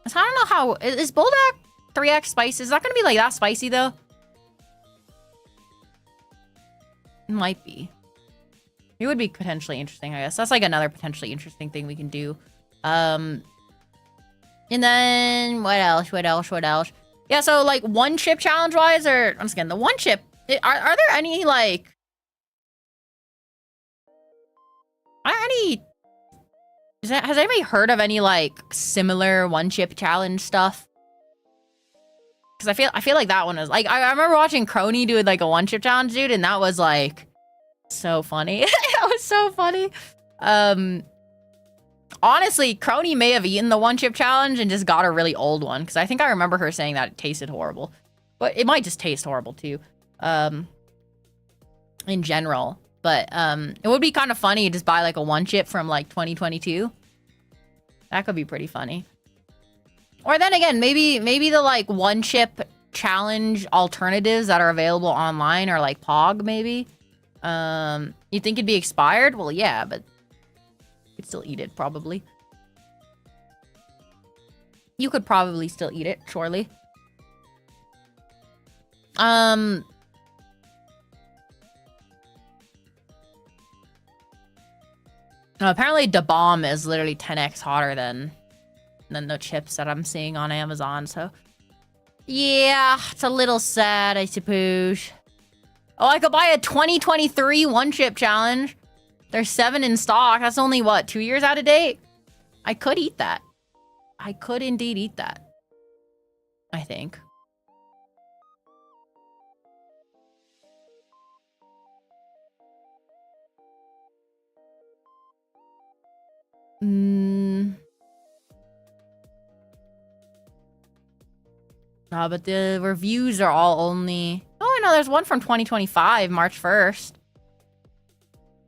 So I don't know how is Bulldog 3X spicy? Is that gonna be like that spicy though? It might be. It would be potentially interesting, I guess. That's like another potentially interesting thing we can do. And then what else? Yeah, so like one chip challenge wise, or I'm just kidding, the one chip. Are there any like? Has anybody heard of any like similar one chip challenge stuff? Because I feel like that one is like I remember watching Crony do like a one chip challenge, dude, and that was like so funny. That was so funny. Honestly, Crony may have eaten the one chip challenge and just got a really old one, because I think I remember her saying that it tasted horrible, but it might just taste horrible too. In general, but it would be kind of funny to just buy like a one chip from like 2022. That could be pretty funny. Or then again, maybe the like one chip challenge alternatives that are available online are like Pog, maybe. You think it'd be expired? Well, yeah, but you could still eat it, probably. You could probably still eat it, surely. No, apparently Da Bomb is literally 10x hotter than the chips that I'm seeing on Amazon, so... Yeah, it's a little sad, I suppose. Oh, I could buy a 2023 one chip challenge. There's 7 in stock. That's only, what, 2 years out of date? I could eat that. I could indeed eat that. I think. But the reviews are all only... Oh, no, there's one from 2025, March 1st.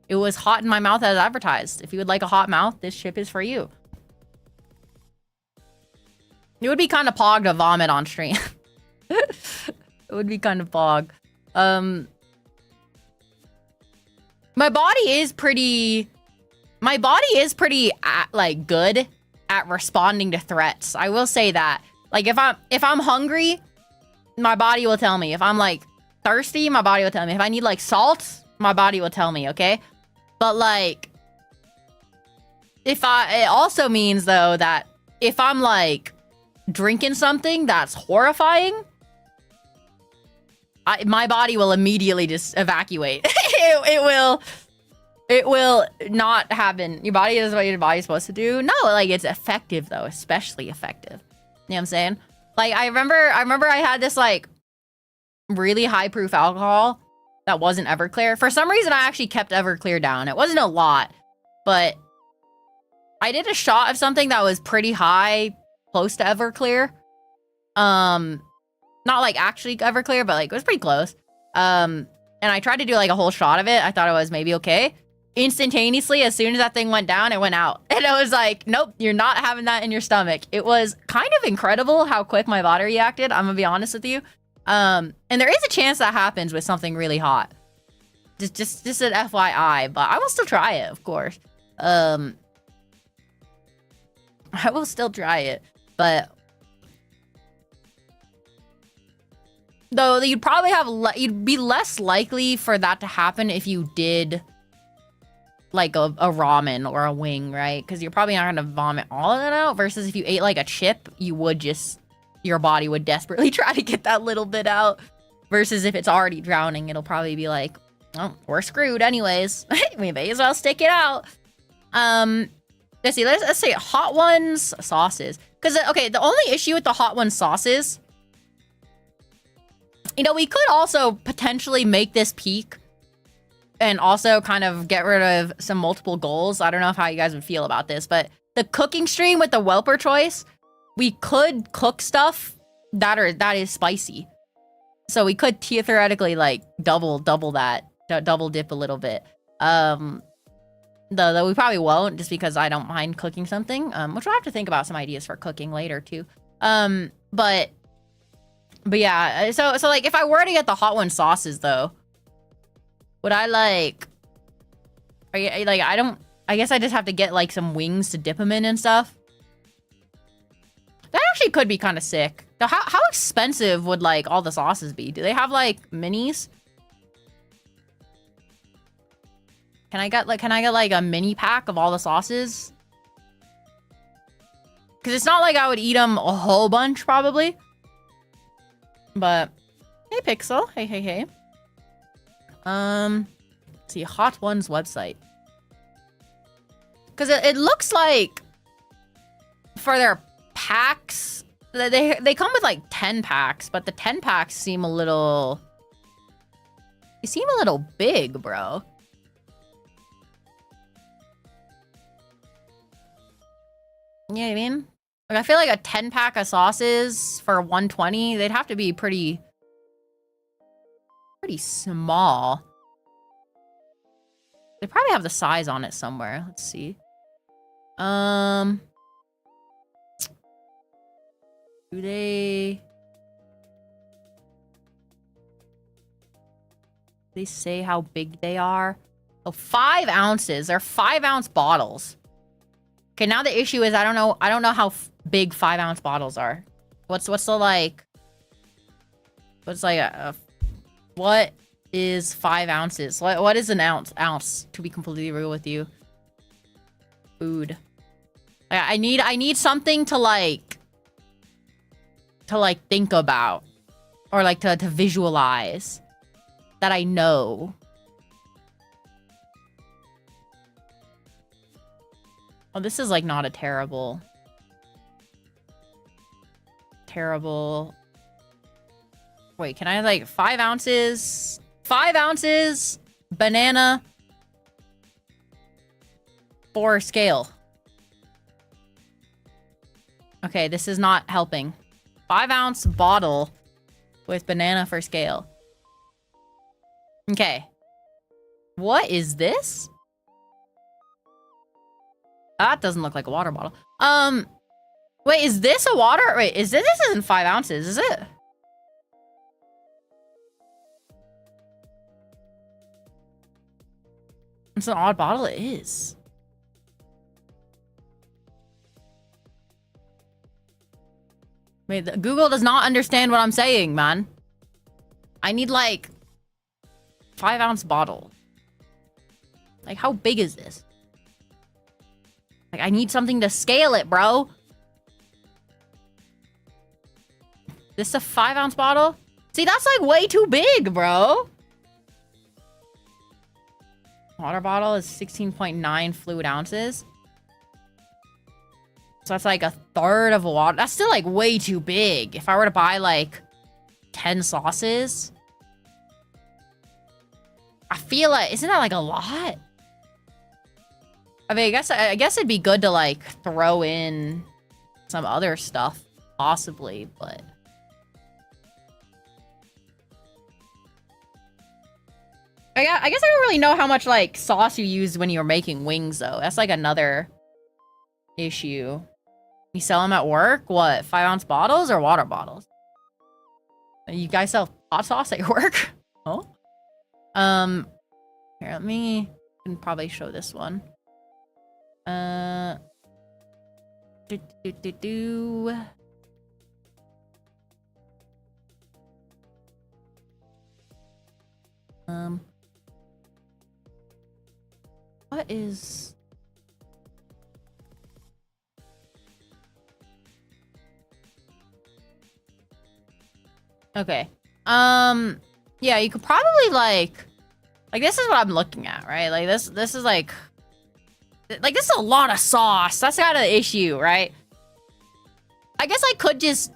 It was hot in my mouth as advertised. If you would like a hot mouth, this chip is for you. It would be kind of pog to vomit on stream. It would be kind of pog. My body is pretty... like, good at responding to threats. I will say that. Like, if I'm hungry, my body will tell me. If I'm, like, thirsty, my body will tell me. If I need, like, salt, my body will tell me, okay? But, like, it also means, though, that if I'm, like, drinking something that's horrifying, my body will immediately just evacuate. It will not happen. Your body does what your body's supposed to do. No, like, it's effective, though. Especially effective. You know what I'm saying? Like, I remember I had this, like, really high-proof alcohol that wasn't Everclear. For some reason, I actually kept Everclear down. It wasn't a lot, but I did a shot of something that was pretty high, close to Everclear. Not, like, actually Everclear, but, like, it was pretty close. And I tried to do, like, a whole shot of it. I thought it was maybe okay. Instantaneously, as soon as that thing went down, it went out. And I was like, nope, you're not having that in your stomach. It was kind of incredible how quick my body reacted, I'm gonna be honest with you. And there is a chance that happens with something really hot. Just an FYI, but I will still try it, of course. I will still try it, but... Though you'd probably have... You'd be less likely for that to happen if you did... like a ramen or a wing, right? Because you're probably not gonna vomit all of it out, versus if you ate like a chip, you would just, your body would desperately try to get that little bit out, versus if it's already drowning, it'll probably be like, oh, we're screwed anyways. We may as well stick it out. Let's see, let's say Hot Ones sauces, because okay, the only issue with the Hot Ones sauces, you know, we could also potentially make this peak and also kind of get rid of some multiple goals. I don't know how you guys would feel about this, but the cooking stream with the whelper choice, we could cook stuff that is spicy. So we could theoretically like double that, double dip a little bit. Though we probably won't, just because I don't mind cooking something. Which we'll have to think about some ideas for cooking later too. But yeah, so like if I were to get the Hot One sauces though, would I like, I guess I just have to get like some wings to dip them in and stuff. That actually could be kind of sick. Now, how expensive would like all the sauces be? Do they have like minis? Can I get like a mini pack of all the sauces? Because it's not like I would eat them a whole bunch probably. But hey Pixel, hey. Let's see, Hot One's website. Because it looks like for their packs, they come with like 10 packs, but the 10 packs seem a little... They seem a little big, bro. You know what I mean? Like, I feel like a 10 pack of sauces for 120, they'd have to be pretty small. They probably have the size on it somewhere. Let's see. Do they say how big they are? Oh, 5 ounces. They're 5-ounce bottles. Okay, now the issue is I don't know how big 5-ounce bottles are. What's the like? What's like what is 5 ounces? What is an ounce? To be completely real with you, food. I need something to like think about, or like to visualize that I know. Oh, this is like not a terrible. Wait, can I like 5 ounces? 5 ounces banana for scale. Okay, this is not helping. 5-ounce bottle with banana for scale. Okay. What is this? That doesn't look like a water bottle. Wait, is this a water? Wait, this isn't 5 ounces, is it? It's an odd bottle. It is. Wait, Google does not understand what I'm saying, man. I need like 5-ounce bottle. Like, how big is this? Like, I need something to scale it, bro. This a 5-ounce bottle? See, that's like way too big, bro. Water bottle is 16.9 fluid ounces. So that's like a third of a water. That's still like way too big. If I were to buy like 10 sauces, I feel like, isn't that like a lot? I mean, I guess it'd be good to like throw in some other stuff, possibly, but I guess I don't really know how much like sauce you use when you're making wings, though. That's like another issue. You sell them at work? What, 5-ounce bottles or water bottles? You guys sell hot sauce at your work? Oh. Here, let me. I can probably show this one. What is... Okay. Yeah, you could probably like this is what I'm looking at, right? Like this is like this is a lot of sauce. That's kind of the issue, right? I guess I could just,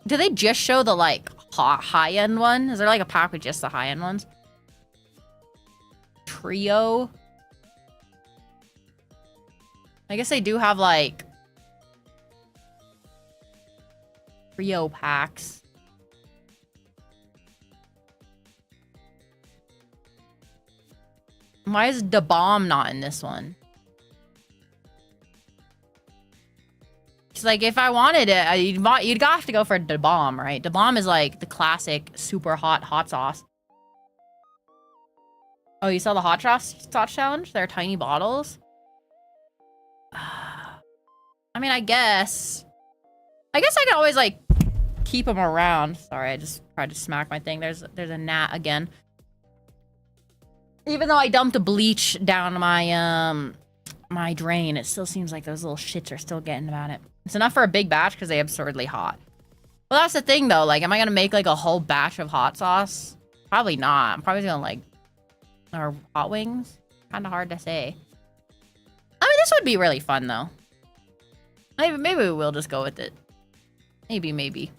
do they just show the like high-end one? Is there like a pack with just the high-end ones? Trio. I guess they do have like trio packs. Why is the bomb not in this one? It's like, if I wanted it, you'd have to go for the bomb, right? The bomb is like the classic super hot sauce. Oh, you saw the hot sauce challenge? They're tiny bottles. I mean, I guess I can always like keep them around. Sorry, I just tried to smack my thing. There's a gnat again. Even though I dumped bleach down my my drain, it still seems like those little shits are still getting about it. It's enough for a big batch because they're absurdly hot. Well, that's the thing though. Like, am I gonna make like a whole batch of hot sauce? Probably not. I'm probably gonna like, or hot wings. Kind of hard to say. I mean, this would be really fun though. Maybe we will just go with it. Maybe.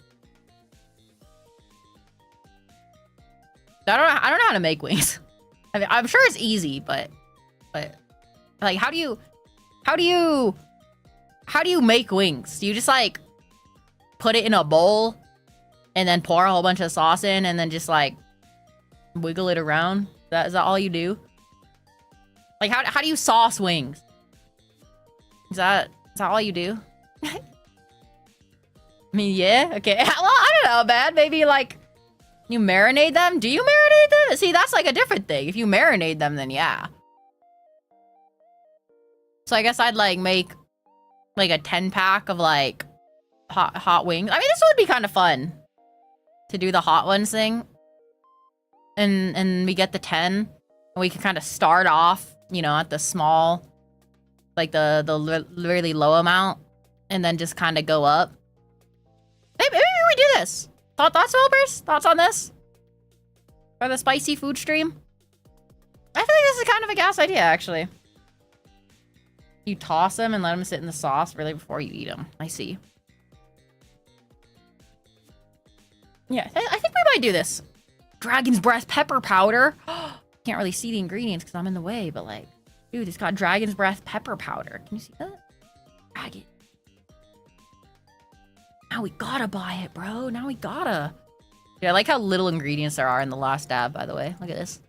I don't know how to make wings. I mean, I'm sure it's easy, but like, how do you make wings? Do you just like put it in a bowl and then pour a whole bunch of sauce in and then just like wiggle it around? Is that all you do? Like, how do you sauce wings? Is that all you do? I mean, yeah, okay. Well, I don't know, man. Maybe like you marinate them? Do you marinate them? See, that's like a different thing. If you marinate them, then yeah. So I guess I'd like make like a 10-pack of like hot wings. I mean, this would be kind of fun to do the hot ones thing. And we get the 10 and we can kind of start off, you know, at the small, like the really low amount, and then just kind of go up. Maybe we do this. Thoughts, whelpers? Thoughts on this? For the spicy food stream? I feel like this is kind of a gas idea, actually. You toss them and let them sit in the sauce really before you eat them. I see. Yeah, I think we might do this. Dragon's breath pepper powder. Can't really see the ingredients because I'm in the way, but like, dude, it's got dragon's breath pepper powder. Can you see that? Dragon. Now we gotta buy it, bro. Now we gotta. Yeah, I like how little ingredients there are in the last dab, by the way. Look at this.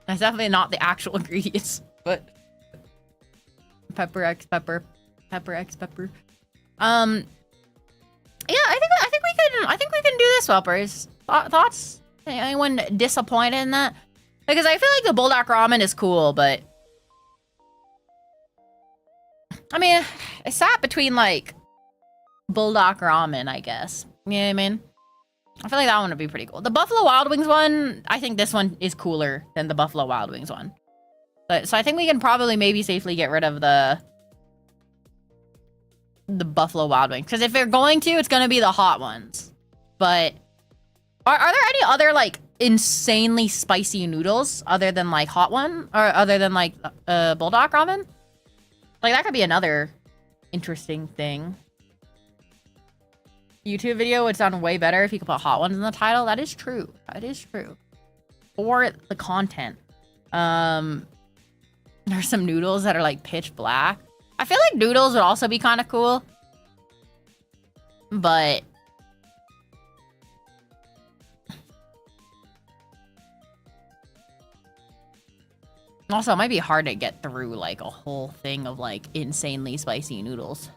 That's definitely not the actual ingredients, but pepper X pepper, pepper X pepper. Yeah, I think we can do this, whelpers. Thoughts? Anyone disappointed in that? Because I feel like the bulldog ramen is cool, but I mean, it sat between like bulldog ramen, I guess. You know what I mean? I feel like that one would be pretty cool. The Buffalo Wild Wings one, I think this one is cooler than the Buffalo Wild Wings one. But so I think we can probably maybe safely get rid of the Buffalo Wild Wings. Because if they're going to, it's going to be the hot ones. But are there any other like insanely spicy noodles other than like hot one? Or other than like bulldog ramen? Like that could be another interesting thing. YouTube video would sound way better if you could put hot ones in the title. That is true. That is true. Or the content. There's some noodles that are like pitch black. I feel like noodles would also be kind of cool. But also, it might be hard to get through like a whole thing of like insanely spicy noodles.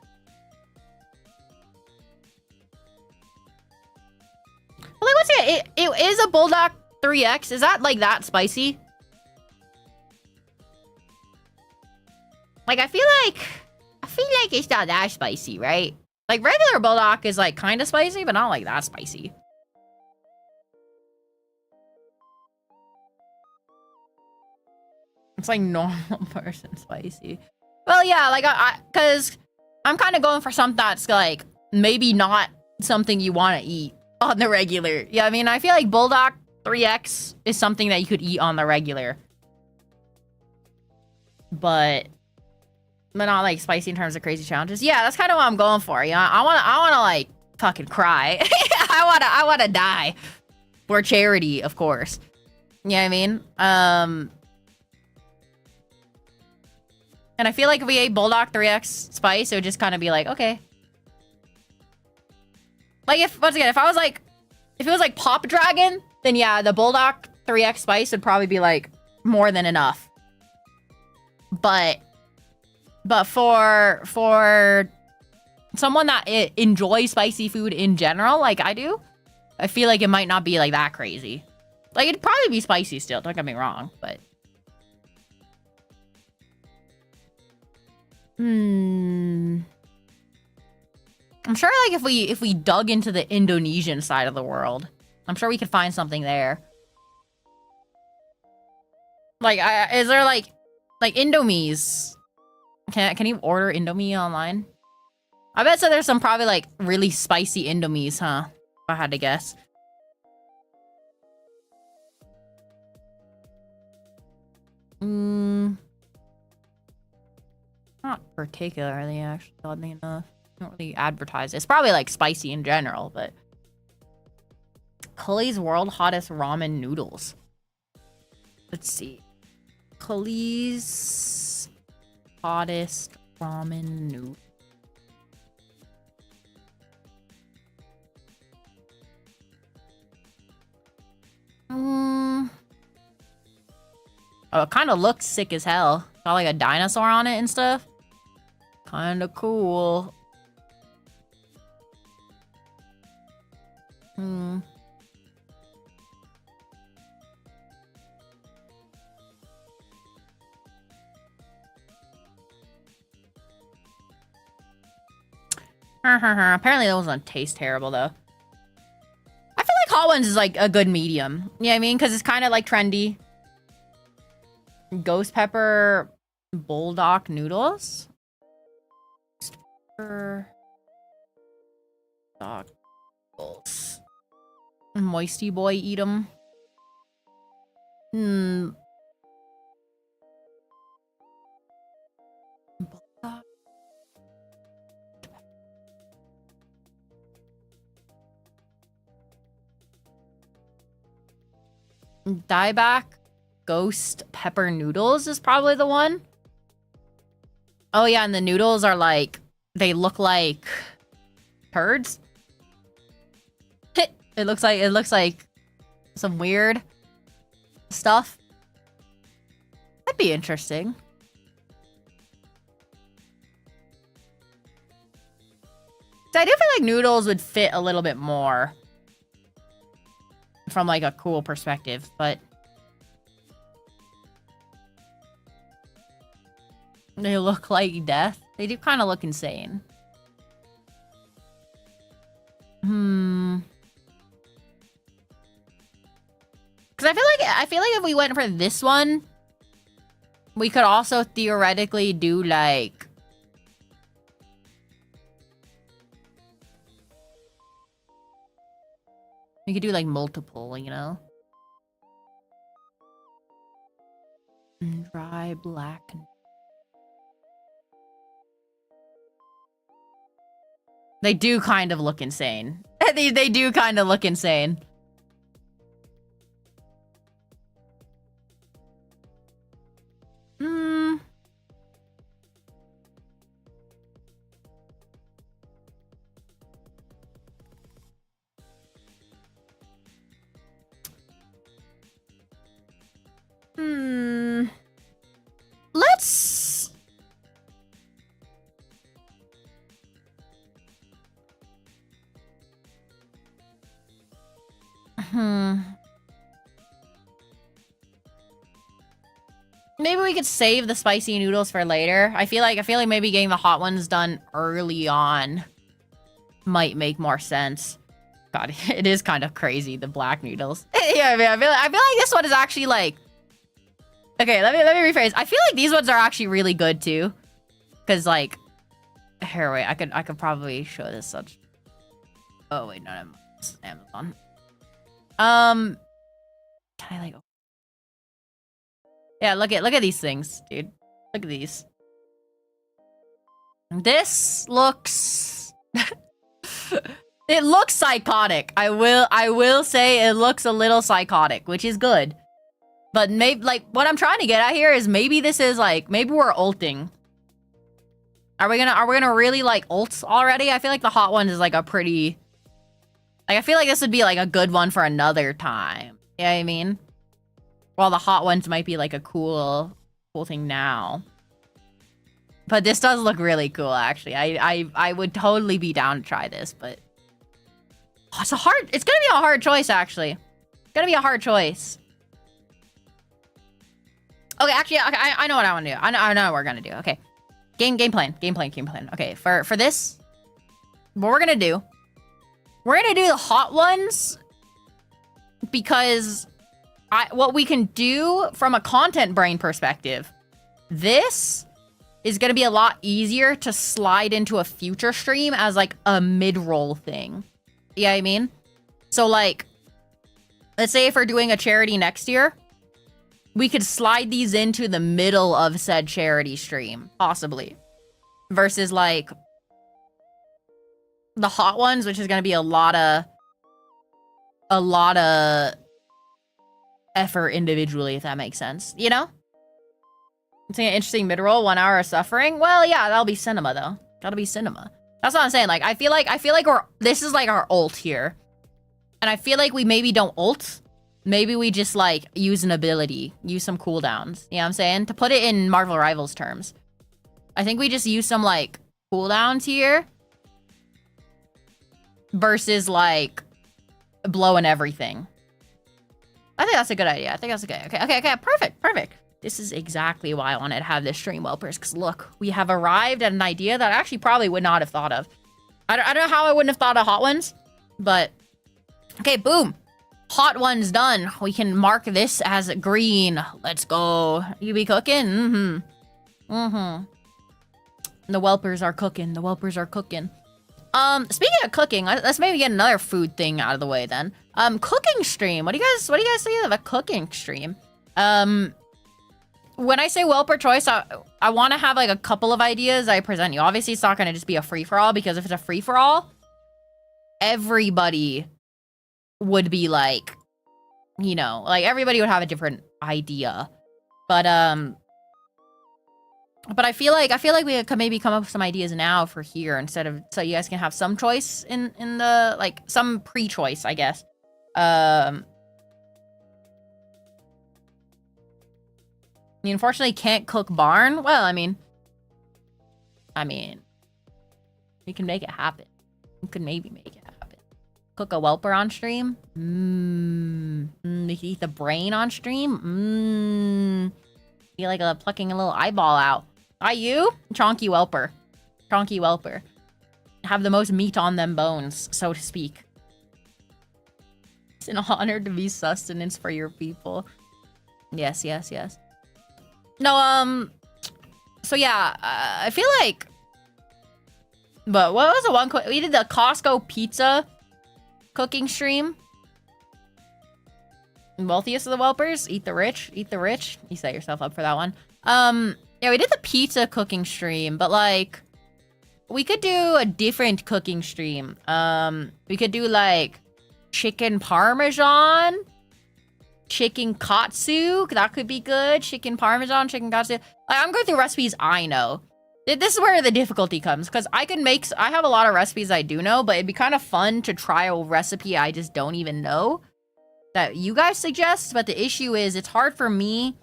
Well, like, what's it? It is a Bulldog 3X. Is that like that spicy? Like, I feel like it's not that spicy, right? Like, regular Bulldog is like kind of spicy, but not like that spicy. It's like normal person spicy. Well, yeah, like, because I'm kind of going for something that's like maybe not something you want to eat on the regular. Yeah, I mean, I feel like Bulldog 3X is something that you could eat on the regular. But not like spicy in terms of crazy challenges. Yeah, that's kind of what I'm going for. You know, I wanna like fucking cry. I wanna die for charity, of course. You know what I mean? And I feel like if we ate Bulldog 3X spice, it would just kind of be like, okay. Like, if it was like Pop Dragon, then yeah, the Bulldog 3X spice would probably be like more than enough. But for someone that enjoys spicy food in general, like I do, I feel like it might not be like that crazy. Like, it'd probably be spicy still, don't get me wrong, but I'm sure like if we dug into the Indonesian side of the world, I'm sure we could find something there. Like, is there like Indomies? Can you order Indomie online? I bet so there's some probably like really spicy Indomies, huh? If I had to guess. Not particularly, actually, oddly enough. Don't really advertise. It's probably like spicy in general, but Cully's World Hottest Ramen Noodles. Let's see. Cully's Hottest Ramen Noodles. Oh, it kind of looks sick as hell. Got like a dinosaur on it and stuff. Kind of cool. Apparently those don't taste terrible though. I feel like hot ones is like a good medium. You know what I mean? Because it's kind of like trendy. Ghost pepper bulldog noodles. Dog noodles. Moisty boy eat them. Dieback ghost pepper noodles is probably the one. Oh yeah, and the noodles are like They look like turds. It looks like some weird stuff. That'd be interesting. So I do feel like noodles would fit a little bit more from like a cool perspective, but they look like death. They do kind of look insane. Because I feel like if we went for this one, we could also theoretically do like we could do like multiple, you know? Dry black. They do kind of look insane. They do kind of look insane. Let's... Maybe we could save the spicy noodles for later. I feel like maybe getting the hot ones done early on might make more sense. God, it is kind of crazy, the black noodles. Yeah, I mean, I feel like this one is actually like... Okay, let me rephrase. I feel like these ones are actually really good too. Cause like... Here, wait, I could probably show this such... Oh wait, no, it's Amazon. Can I like... Yeah, look at these things, dude. Look at these. This looks... It looks psychotic. I will say it looks a little psychotic, which is good. But maybe, like, what I'm trying to get at here is maybe this is like, maybe we're ulting. Are we gonna really like ult already? I feel like the hot one is like a pretty... Like, I feel like this would be like a good one for another time. You know what I mean? While the hot ones might be like a cool thing now. But this does look really cool, actually. I would totally be down to try this, but... Oh, it's gonna be a hard choice, actually. It's gonna be a hard choice. Okay, actually, okay, I know what I want to do. I know what we're gonna do. Okay. Game plan. Okay, for this, what we're gonna do the hot ones because what we can do from a content brain perspective, this is gonna be a lot easier to slide into a future stream as like a mid-roll thing. You know what I mean? So like, let's say if we're doing a charity next year, we could slide these into the middle of said charity stream, possibly. Versus like the hot ones, which is gonna be a lot of effort individually, if that makes sense. You know? It's an interesting mid-roll, 1 hour of suffering. Well, yeah, that'll be cinema though. Gotta be cinema. That's what I'm saying. Like, I feel like this is like our ult here. And I feel like we maybe don't ult. Maybe we just like use an ability, use some cooldowns. You know what I'm saying? To put it in Marvel Rivals terms. I think we just use some like cooldowns here. Versus like blowing everything. I think that's a good idea. I think that's okay. Okay, perfect. This is exactly why I wanted to have this stream, whelpers. Because look, we have arrived at an idea that I actually probably would not have thought of. I don't know how I wouldn't have thought of hot ones. But, okay, boom. Hot ones done. We can mark this as green. Let's go. You be cooking? The whelpers are cooking. Speaking of cooking, let's maybe get another food thing out of the way then. Cooking stream. What do you guys think of a cooking stream? When I say whelper choice, I want to have like a couple of ideas I present you. Obviously, it's not going to just be a free-for-all, because if it's a free-for-all, everybody would be like, you know, like everybody would have a different idea. But But I feel like we could maybe come up with some ideas now for here instead of, so you guys can have some choice in the, like, some pre-choice, I guess. You unfortunately can't cook barn. Well, I mean, we can make it happen. We could maybe make it happen. Cook a whelper on stream. We could eat the brain on stream. Feel like plucking a little eyeball out. You? Chonky whelper. Chonky whelper. Have the most meat on them bones, so to speak. It's an honor to be sustenance for your people. Yes, yes, yes. No, so yeah, I feel like, but what was the one, we did the Costco pizza cooking stream. Wealthiest of the whelpers, eat the rich, eat the rich. You set yourself up for that one. Yeah, we did the pizza cooking stream, but like, we could do a different cooking stream. We could do like chicken parmesan, chicken katsu, that could be good. Chicken parmesan, chicken katsu. Like, I'm going through recipes I know. This is where the difficulty comes, because I have a lot of recipes I do know, but it'd be kind of fun to try a recipe I just don't even know that you guys suggest. But the issue is, it's hard for me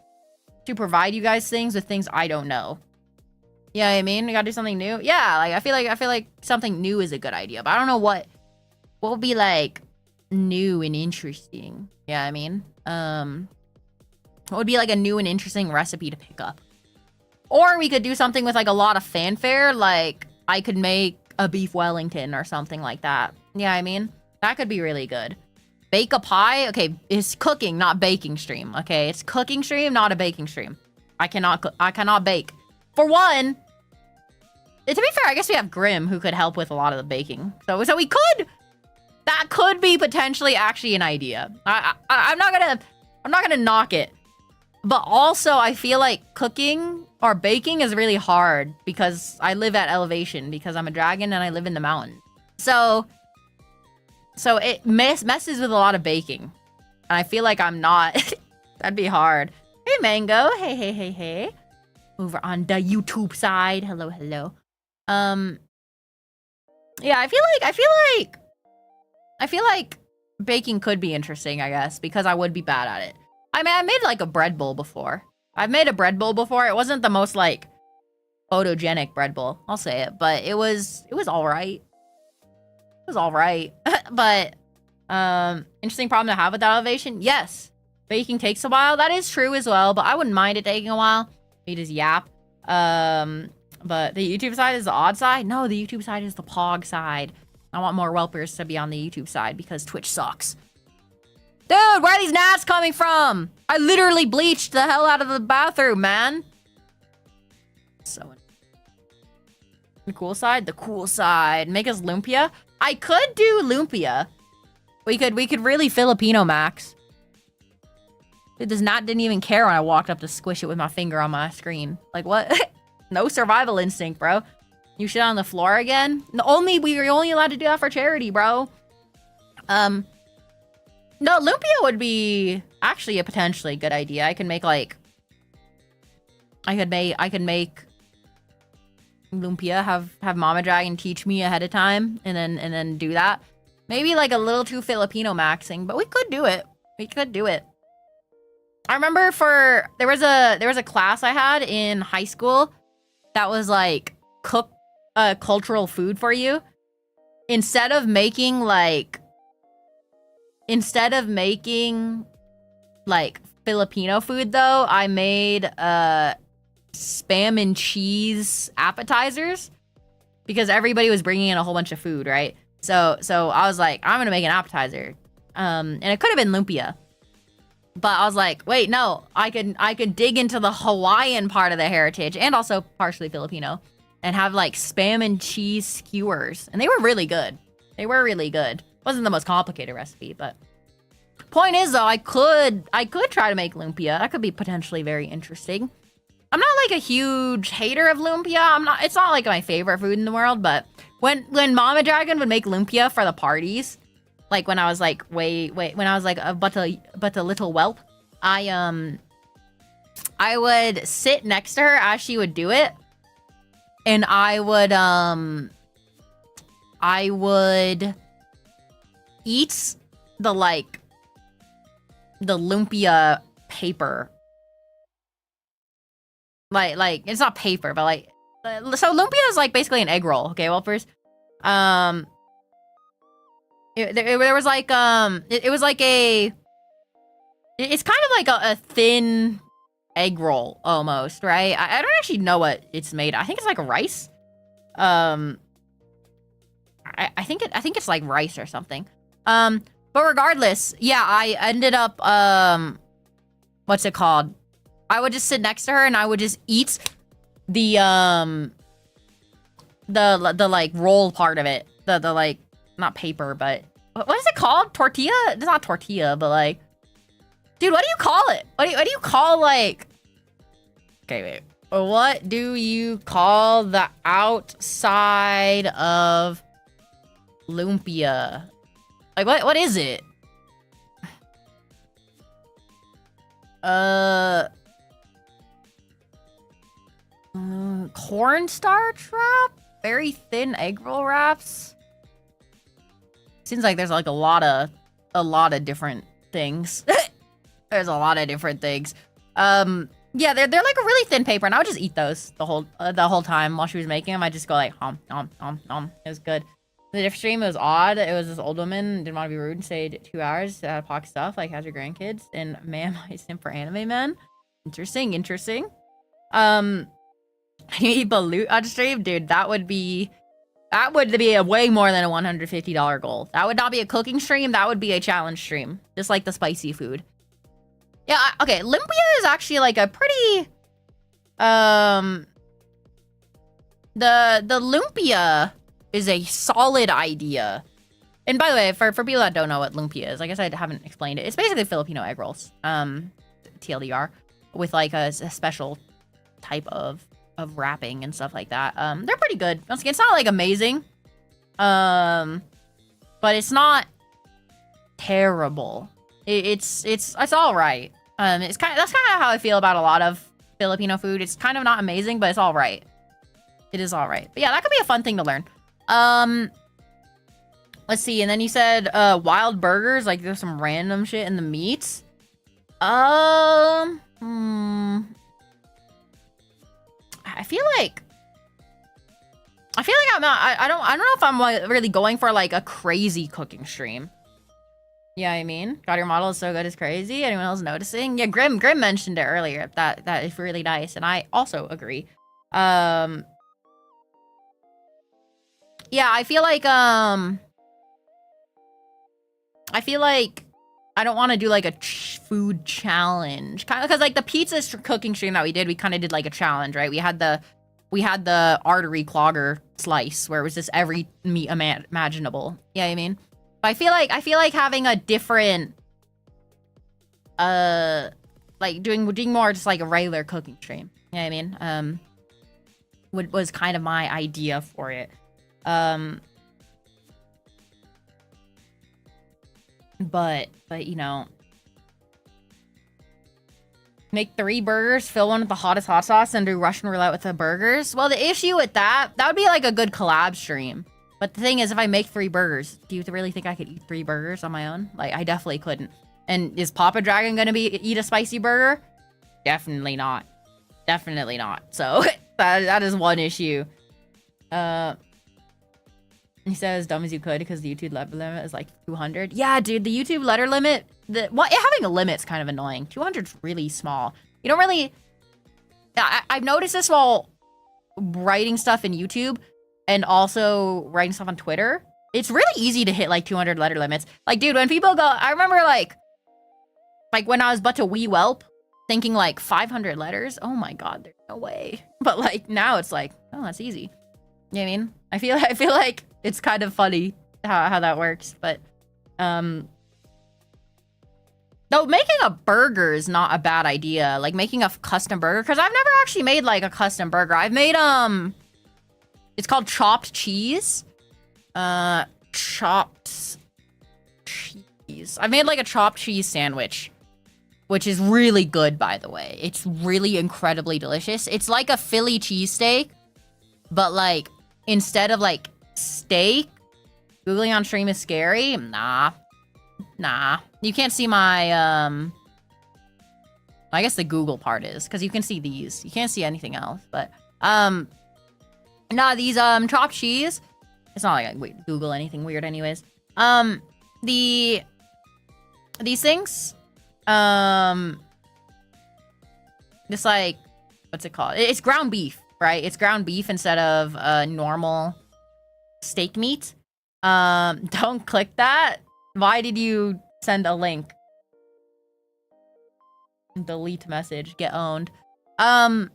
to provide you guys things with things I don't know. Yeah, I mean, we gotta do something new. Yeah, like I feel like something new is a good idea, but I don't know what would be like new and interesting. Yeah, I mean, what would be like a new and interesting recipe to pick up? Or we could do something with like a lot of fanfare, like I could make a beef Wellington or something like that. Yeah, I mean, that could be really good. Bake a pie? Okay, it's cooking, not baking stream. Okay, it's cooking stream, not a baking stream. I cannot bake. For one, to be fair, I guess we have Grim who could help with a lot of the baking. So we could, that could be potentially actually an idea. I'm not gonna knock it. But also, I feel like cooking or baking is really hard because I live at elevation, because I'm a dragon and I live in the mountain. So it messes with a lot of baking. And I feel like I'm not... That'd be hard. Hey, Mango. Hey. Over on the YouTube side. Hello. Yeah, I feel like baking could be interesting, I guess, because I would be bad at it. I mean, I made like a bread bowl before. I've made a bread bowl before. It wasn't the most like photogenic bread bowl, I'll say it, but it was all right. It was all right. But interesting problem to have with that elevation. Yes, baking takes a while. That is true as well, but I wouldn't mind it taking a while. We just yap. But the YouTube side is the odd side. No, the YouTube side is the pog side. I want more whelpers to be on the YouTube side because Twitch sucks. Dude, where are these gnats coming from? I literally bleached the hell out of the bathroom, man. So, the cool side? The cool side. Make us lumpia? I could do lumpia. We could really Filipino max. Dude, this gnat didn't even care when I walked up to squish it with my finger on my screen. Like, what? No survival instinct, bro. You shit on the floor again? We were only allowed to do that for charity, bro. No, lumpia would be actually a potentially good idea. I could make like... I could make lumpia, have Mama Dragon teach me ahead of time, and then do that. Maybe like a little too Filipino maxing, but we could do it. We could do it. I remember there was a class I had in high school that was like cook cultural food for you. Instead of making like Filipino food though, I made spam and cheese appetizers because everybody was bringing in a whole bunch of food, right? So I was like, I'm gonna make an appetizer, and it could have been lumpia, but I was like, wait, no, I could dig into the Hawaiian part of the heritage and also partially Filipino and have like spam and cheese skewers, and they were really good. They were really good. Wasn't the most complicated recipe, but point is though, I could try to make lumpia. That could be potentially very interesting. I'm not like a huge hater of lumpia. It's not like my favorite food in the world, but when Mama Dragon would make lumpia for the parties, like when I was like when I was like but a little whelp, I I would sit next to her as she would do it, and I would eat the lumpia paper. Like it's not paper, but like, so lumpia is like basically an egg roll. Okay, whelpers. There was like it was like it's kind of like a thin egg roll almost, right? I don't actually know what it's made. I think it's like a rice. I think it's like rice or something. But regardless, yeah, I ended up what's it called? I would just sit next to her and I would just eat the like roll part of it. The like, not paper, but what is it called? Tortilla? It's not tortilla, but like, dude, what do you call it? What do you call like? Okay, wait. What do you call the outside of lumpia? Like, what is it? Cornstarch wrap? Very thin egg roll wraps? Seems like there's like a lot of different things. There's a lot of different things. Yeah, they're like a really thin paper, and I would just eat those the whole time while she was making them. I just go like nom nom nom nom. It was good. The different stream, it was odd. It was this old woman, didn't want to be rude, and stayed 2 hours out of pocket stuff, like, how's your grandkids? And ma'am, I simp for anime men. Interesting. I need balut on stream, dude. That would be a way more than a $150 goal. That would not be a cooking stream. That would be a challenge stream, just like the spicy food. Yeah, okay. Lumpia is actually like a pretty the lumpia is a solid idea. And by the way, for people that don't know what lumpia is, I guess I haven't explained it. It's basically Filipino egg rolls, TLDR, with like a special type of wrapping and stuff like that. They're pretty good. Once again, it's not like amazing, but it's not terrible. It's all right. That's kind of how I feel about a lot of Filipino food. It's kind of not amazing, but it's all right. It is all right. But yeah, that could be a fun thing to learn. Let's see. And then you said wild burgers, like there's some random shit in the meat. I feel like I'm not. I don't know if I'm like really going for like a crazy cooking stream. Yeah, I mean, God, your model is so good, it's crazy. Anyone else noticing? Yeah, Grim mentioned it earlier. That is really nice, and I also agree. Yeah, I feel like I don't want to do like a food challenge, kind of, because like the pizza cooking stream that we did, we kind of did like a challenge, right? We had the artery clogger slice where it was just every meat imaginable. Yeah, I mean. I feel like having a different, like doing more just like a regular cooking stream. You know what I mean? Was kind of my idea for it. But you know, make 3 burgers, fill one with the hottest hot sauce, and do Russian roulette with the burgers. Well, the issue with that would be like a good collab stream. But the thing is, if I make 3 burgers, do you really think I could eat 3 burgers on my own? Like, I definitely couldn't. And is Papa Dragon gonna eat a spicy burger? Definitely not. Definitely not. So that is one issue. He said as dumb as you could because the YouTube letter limit is like 200. Yeah, dude, the YouTube letter limit, having a limit's kind of annoying. 200's really small. You don't really. I've noticed this while writing stuff in YouTube. And also writing stuff on Twitter. It's really easy to hit like 200 letter limits. Like, dude, when people go, I remember like when I was but a wee whelp, thinking like 500 letters. Oh my God, there's no way. But like now it's like, oh, that's easy. You know what I mean? I feel like it's kind of funny how that works. But though making a burger is not a bad idea. Like making a custom burger, because I've never actually made like a custom burger. I've made it's called chopped cheese. Chopped cheese. I made like a chopped cheese sandwich. which is really good, by the way. It's really incredibly delicious. It's like a Philly cheesesteak, but like instead of like steak, Googling on stream is scary. Nah. You can't see my I guess the Google part is because you can see these. You can't see anything else, but nah, these chopped cheese. It's not like I Google anything weird, anyways. These things, just like, what's it called? It's ground beef, right? It's ground beef instead of normal steak meat. Don't click that. Why did you send a link? Delete message. Get owned. Does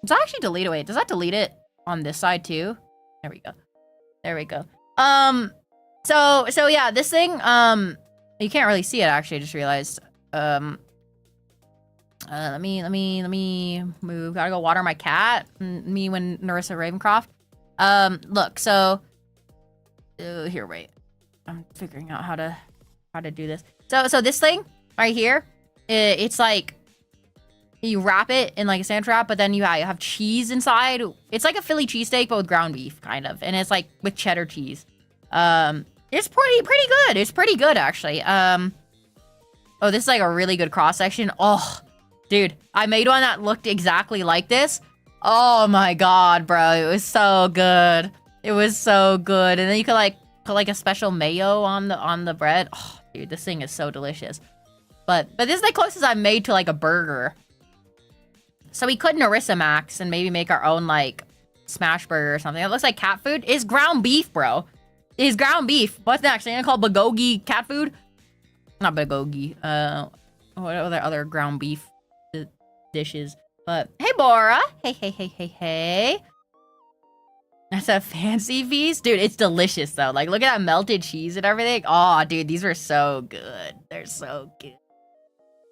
that actually delete it? Wait, does that delete it on this side too? There we go. There we go. So yeah, this thing, you can't really see it actually, I just realized. Let me move. Gotta go water my cat. Me when Narissa Ravencroft. Look, so here, wait. I'm figuring out how to do this. So this thing right here, it's like you wrap it in like a sandwich wrap, but then you have cheese inside. It's like a Philly cheesesteak, but with ground beef, kind of, and it's like with cheddar cheese. It's pretty good. It's pretty good actually. Oh, this is like a really good cross section. Oh, dude, I made one that looked exactly like this. Oh my god, bro, it was so good. It was so good, and then you could like put like a special mayo on the bread. Oh, dude, this thing is so delicious. But this is the closest I've made to like a burger. So we could Narissa Max and maybe make our own like smash burger or something. It looks like cat food. It's ground beef, bro. It's ground beef. What's next? Are you gonna call bulgogi cat food? Not bulgogi. What are the other ground beef dishes? But hey, Bora. Hey. That's a fancy feast, dude. It's delicious though. Like, look at that melted cheese and everything. Oh, dude, these were so good. They're so good.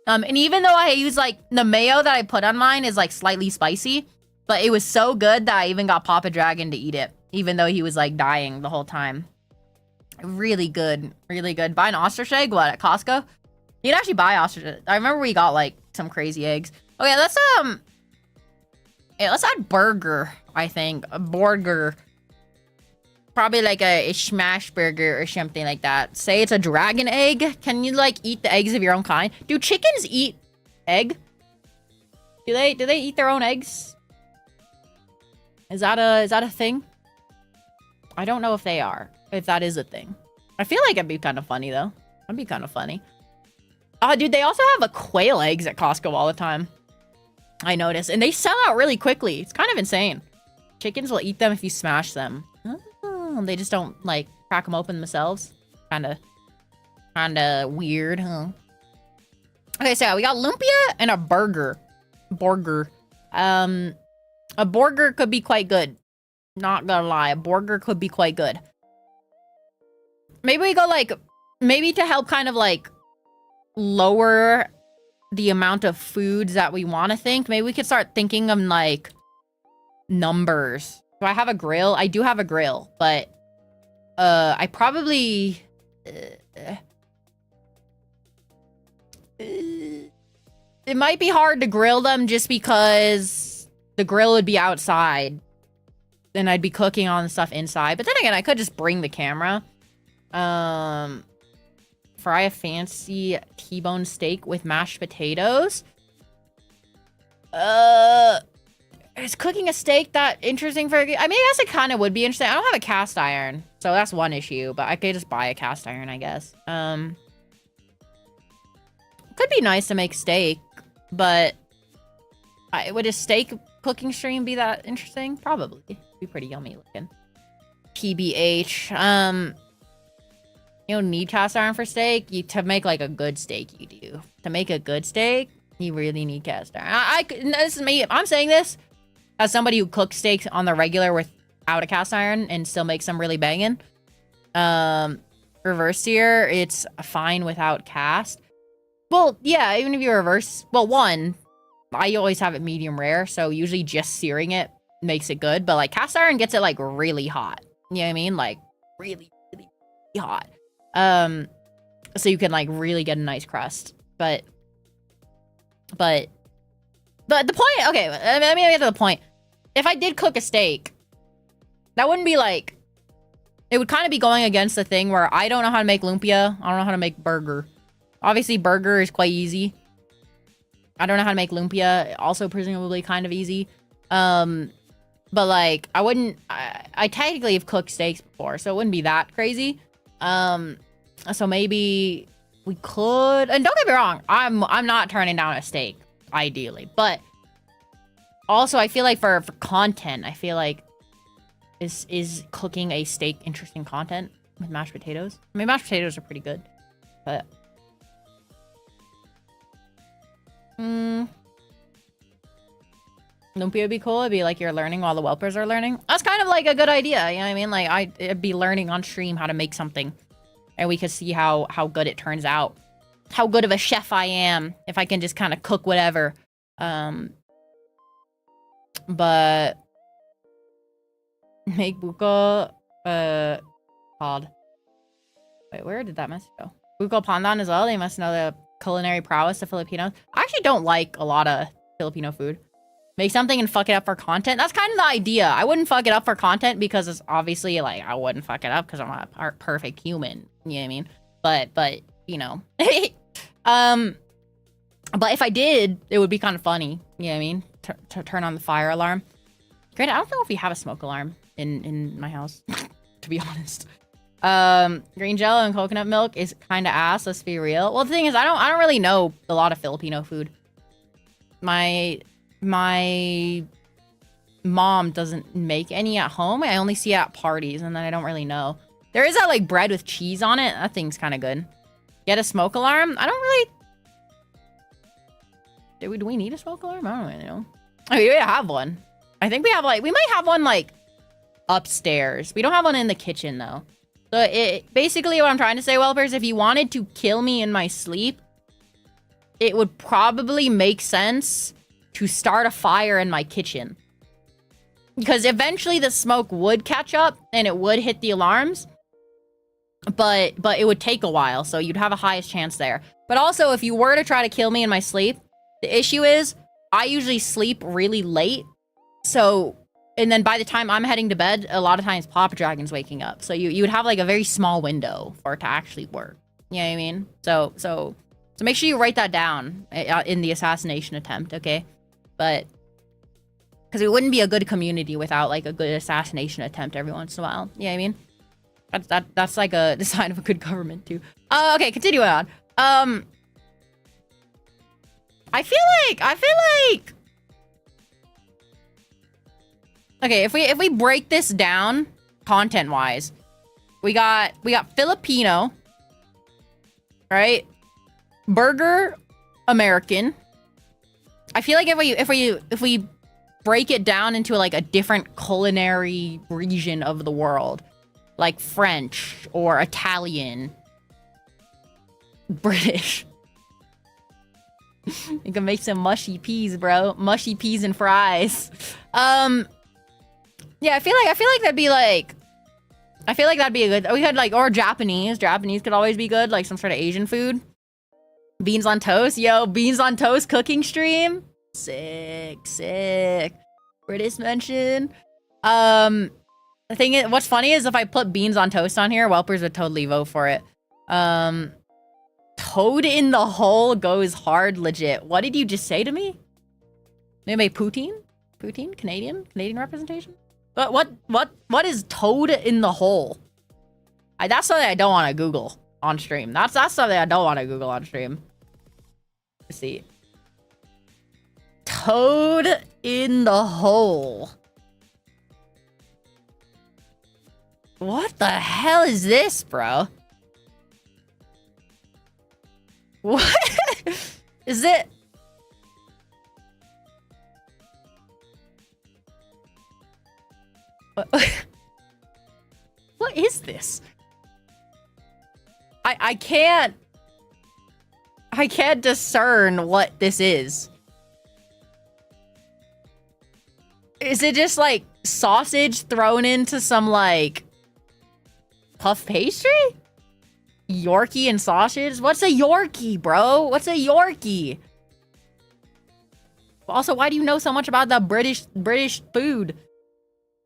And even though I use like the mayo that I put on mine is like slightly spicy, but it was so good that I even got Papa Dragon to eat it, even though he was like dying the whole time. Really good, really good. Buy an ostrich egg, what, at Costco? You can actually buy ostrich. I remember we got like some crazy eggs. Okay, let's add burger. I think a burger, probably like a smash burger or something like that. Say it's a dragon egg. Can you like eat the eggs of your own kind? Do chickens eat egg? Do they eat their own eggs? Is that a thing? I don't know if they are. If that is a thing. I feel like it'd be kind of funny though. That'd be kind of funny. Oh, dude, they also have a quail eggs at Costco all the time. I noticed, and they sell out really quickly. It's kind of insane. Chickens will eat them if you smash them. Oh, they just don't like crack them open themselves. Kinda weird, huh? Okay, so yeah, we got lumpia and a burger. A burger could be quite good. Not gonna lie, a burger could be quite good. Maybe we go like, maybe to help kind of like lower the amount of foods that we want to think, maybe we could start thinking of like numbers. Do I have a grill? I do have a grill, but I probably it might be hard to grill them just because the grill would be outside and I'd be cooking on the stuff inside. But then again, I could just bring the camera. Fry a fancy T-bone steak with mashed potatoes. Is cooking a steak that interesting for... I mean, I guess it kind of would be interesting. I don't have a cast iron, so that's one issue. But I could just buy a cast iron, I guess. Could be nice to make steak, but... would a steak cooking stream be that interesting? Probably. It'd be pretty yummy looking. TBH. You don't need cast iron for steak. To make like a good steak, you do. To make a good steak, you really need cast iron. This is me. I'm saying this as somebody who cooks steaks on the regular without a cast iron and still makes them really banging. Reverse here, it's fine without cast. Well, yeah, even if you reverse... Well, one, I always have it medium rare, so usually just searing it makes it good. But like cast iron gets it like really hot. You know what I mean? Like really, really, really hot. So you can like really get a nice crust. But But the point, okay, let me get to the point. If I did cook a steak, that wouldn't be like, it would kind of be going against the thing where I don't know how to make lumpia. I don't know how to make burger. Obviously, burger is quite easy. I don't know how to make lumpia. Also, presumably kind of easy. But like, I technically have cooked steaks before, so it wouldn't be that crazy. So maybe we could, and don't get me wrong, I'm not turning down a steak, ideally. But also, I feel like for content, I feel like is cooking a steak interesting content with mashed potatoes? I mean, mashed potatoes are pretty good, but lumpia would be cool. It'd be like you're learning while the whelpers are learning. That's kind of like a good idea, you know what I mean? Like, I'd be learning on stream how to make something, and we could see how good it turns out. How good of a chef I am if I can just kind of cook whatever. But make buko pod. Wait, where did that message go? Buko pandan as well. They must know the culinary prowess of Filipinos. I actually don't like a lot of Filipino food. Make something and fuck it up for content. That's kind of the idea. I wouldn't fuck it up for content because it's obviously like I wouldn't fuck it up because I'm a perfect human. You know what I mean? But you know, but if I did, it would be kind of funny. You know what I mean? To turn on the fire alarm. Granted, I don't know if we have a smoke alarm in my house, to be honest. Green jello and coconut milk is kind of ass, let's be real. Well, the thing is, I don't really know a lot of Filipino food. My mom doesn't make any at home. I only see it at parties, and then I don't really know. There is that like bread with cheese on it. That thing's kind of good. Get a smoke alarm? I don't really... Do we need a smoke alarm? I don't really know. I mean, we have one. I think we have like... We might have one like upstairs. We don't have one in the kitchen though. So basically what I'm trying to say, whelpers, if you wanted to kill me in my sleep, it would probably make sense to start a fire in my kitchen. Because eventually the smoke would catch up and it would hit the alarms. But it would take a while, so you'd have a highest chance there. But also, if you were to try to kill me in my sleep, the issue is I usually sleep really late. So, and then by the time I'm heading to bed, a lot of times Papa Dragon's waking up. So you would have like a very small window for it to actually work. You know what I mean? So make sure you write that down in the assassination attempt, okay? But because it wouldn't be a good community without like a good assassination attempt every once in a while. You know what I mean? That's like the sign of a good government too. Okay, continuing on. I feel like okay, if we break this down content wise, we got Filipino, right? Burger, American. I feel like if we break it down into like a different culinary region of the world, like French or Italian, British. You can make some mushy peas, bro. Mushy peas and fries. Yeah, I feel like that'd be like... I feel like that'd be a good... We had like... Or Japanese. Japanese could always be good. Like some sort of Asian food. Beans on toast. Yo, beans on toast cooking stream. Sick. British mention. The thing is... What's funny is if I put beans on toast on here, whelpers would totally vote for it. Toad in the hole goes hard, legit. What did you just say to me? Maybe Poutine? Poutine? Canadian representation? But what is toad in the hole? That's something I don't want to Google on stream. That's something I don't want to Google on stream. Let's see. Toad in the hole. What the hell is this, bro? What? Is it? What is this? I can't discern what this is. Is it just like sausage thrown into some like puff pastry? Yorkie and sausage? What's a Yorkie, bro? What's a Yorkie? Also, why do you know so much about the British food?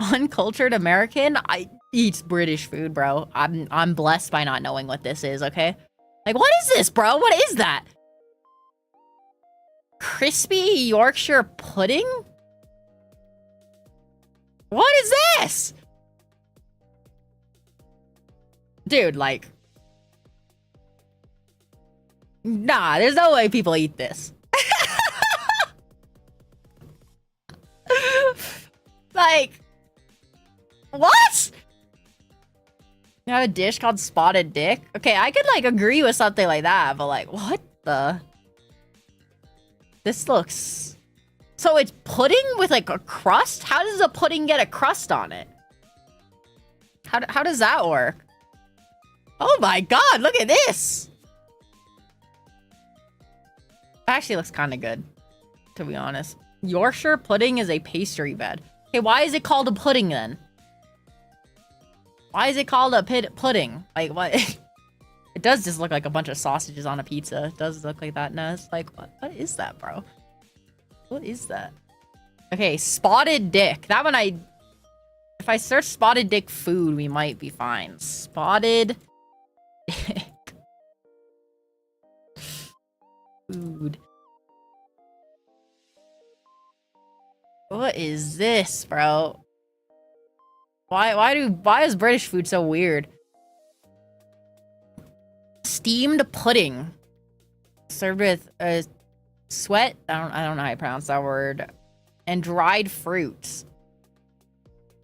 Uncultured American? I eats British food, bro. I'm blessed by not knowing what this is, okay? Like, what is this, bro? What is that? Crispy Yorkshire pudding? What is this? Dude, like... Nah, there's no way people eat this. Like... What? You have a dish called Spotted Dick? Okay, I could, like, agree with something like that, but, like, what the... This looks... So it's pudding with, like, a crust? How does a pudding get a crust on it? How does that work? Oh my god, look at this! Actually looks kind of good, to be honest. Yorkshire pudding is a pastry bed. Okay, why is it called a pudding, then? Why is it called a pudding? Like, what? It does just look like a bunch of sausages on a pizza. It does look like that. No, it's like, what is that, bro? What is that? Okay, Spotted Dick. That one if I search Spotted Dick food, we might be fine. Spotted Dick. Food. What is this, bro? Why is British food so weird? Steamed pudding. Served with sweat. I don't know how to pronounce that word. And dried fruits.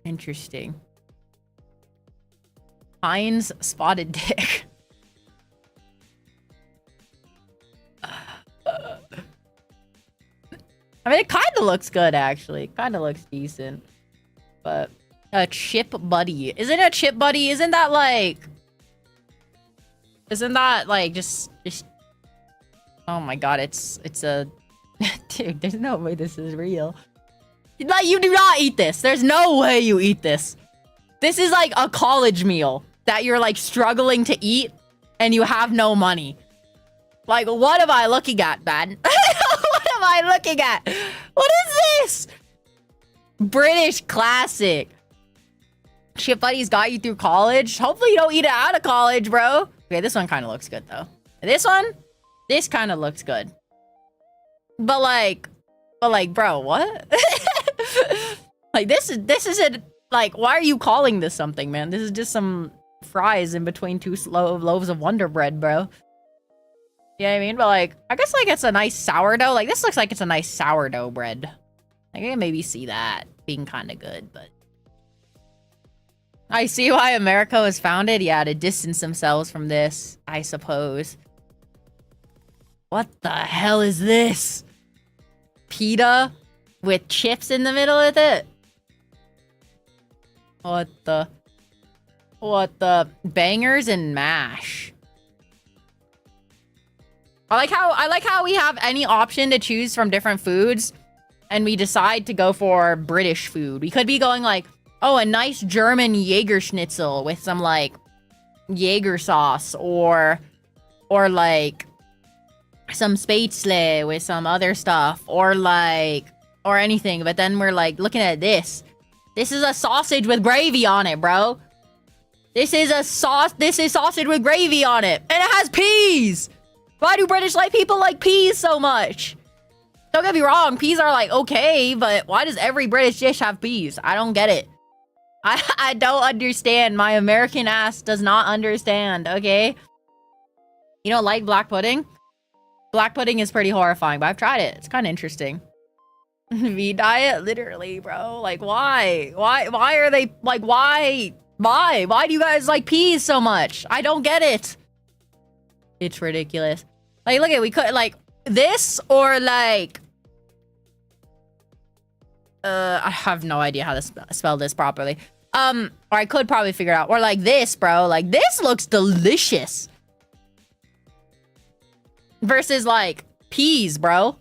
Interesting. Heinz Spotted Dick. I mean, it kind of looks good, actually. It kind of looks decent. But a chip buddy. Isn't a chip buddy? Isn't that like just oh my god, it's a dude, there's no way this is real. Like, you do not eat this. There's no way you eat this. This is like a college meal that you're like struggling to eat and you have no money. Like, what am I looking at, man? What am I looking at? What is this? British classic. Chip buddies got you through college. Hopefully you don't eat it out of college, bro. Okay, this one kind of looks good, though. This kind of looks good. But like, bro, what? Like, this isn't, like, why are you calling this something, man? This is just some fries in between two loaves of Wonder Bread, bro. You know what I mean? But, like, I guess, like, it's a nice sourdough. Like, this looks like it's a nice sourdough bread. Like, I can maybe see that being kind of good, but... I see why America was founded. Yeah, to distance themselves from this, I suppose. What the hell is this? Pita with chips in the middle of it? What the bangers and mash? I like how we have any option to choose from different foods and we decide to go for British food. We could be going like, oh, a nice German Jaeger schnitzel with some like Jaeger sauce or like some spätzle with some other stuff or anything. But then we're like looking at this. This is a sausage with gravy on it, bro. This is sausage with gravy on it. And it has peas. Why do British people like peas so much? Don't get me wrong, peas are like okay, but why does every British dish have peas? I don't get it. I don't understand. My American ass does not understand, okay? You don't like black pudding? Black pudding is pretty horrifying, but I've tried it. It's kind of interesting. V diet? Literally, bro. Like, why? Why are they, like, why? Why do you guys like peas so much? I don't get it. It's ridiculous. Like, look at, we could, like, this or, like... I have no idea how to spell this properly. Or I could probably figure it out. Or like this, bro. Like, this looks delicious. Versus, like, peas, bro.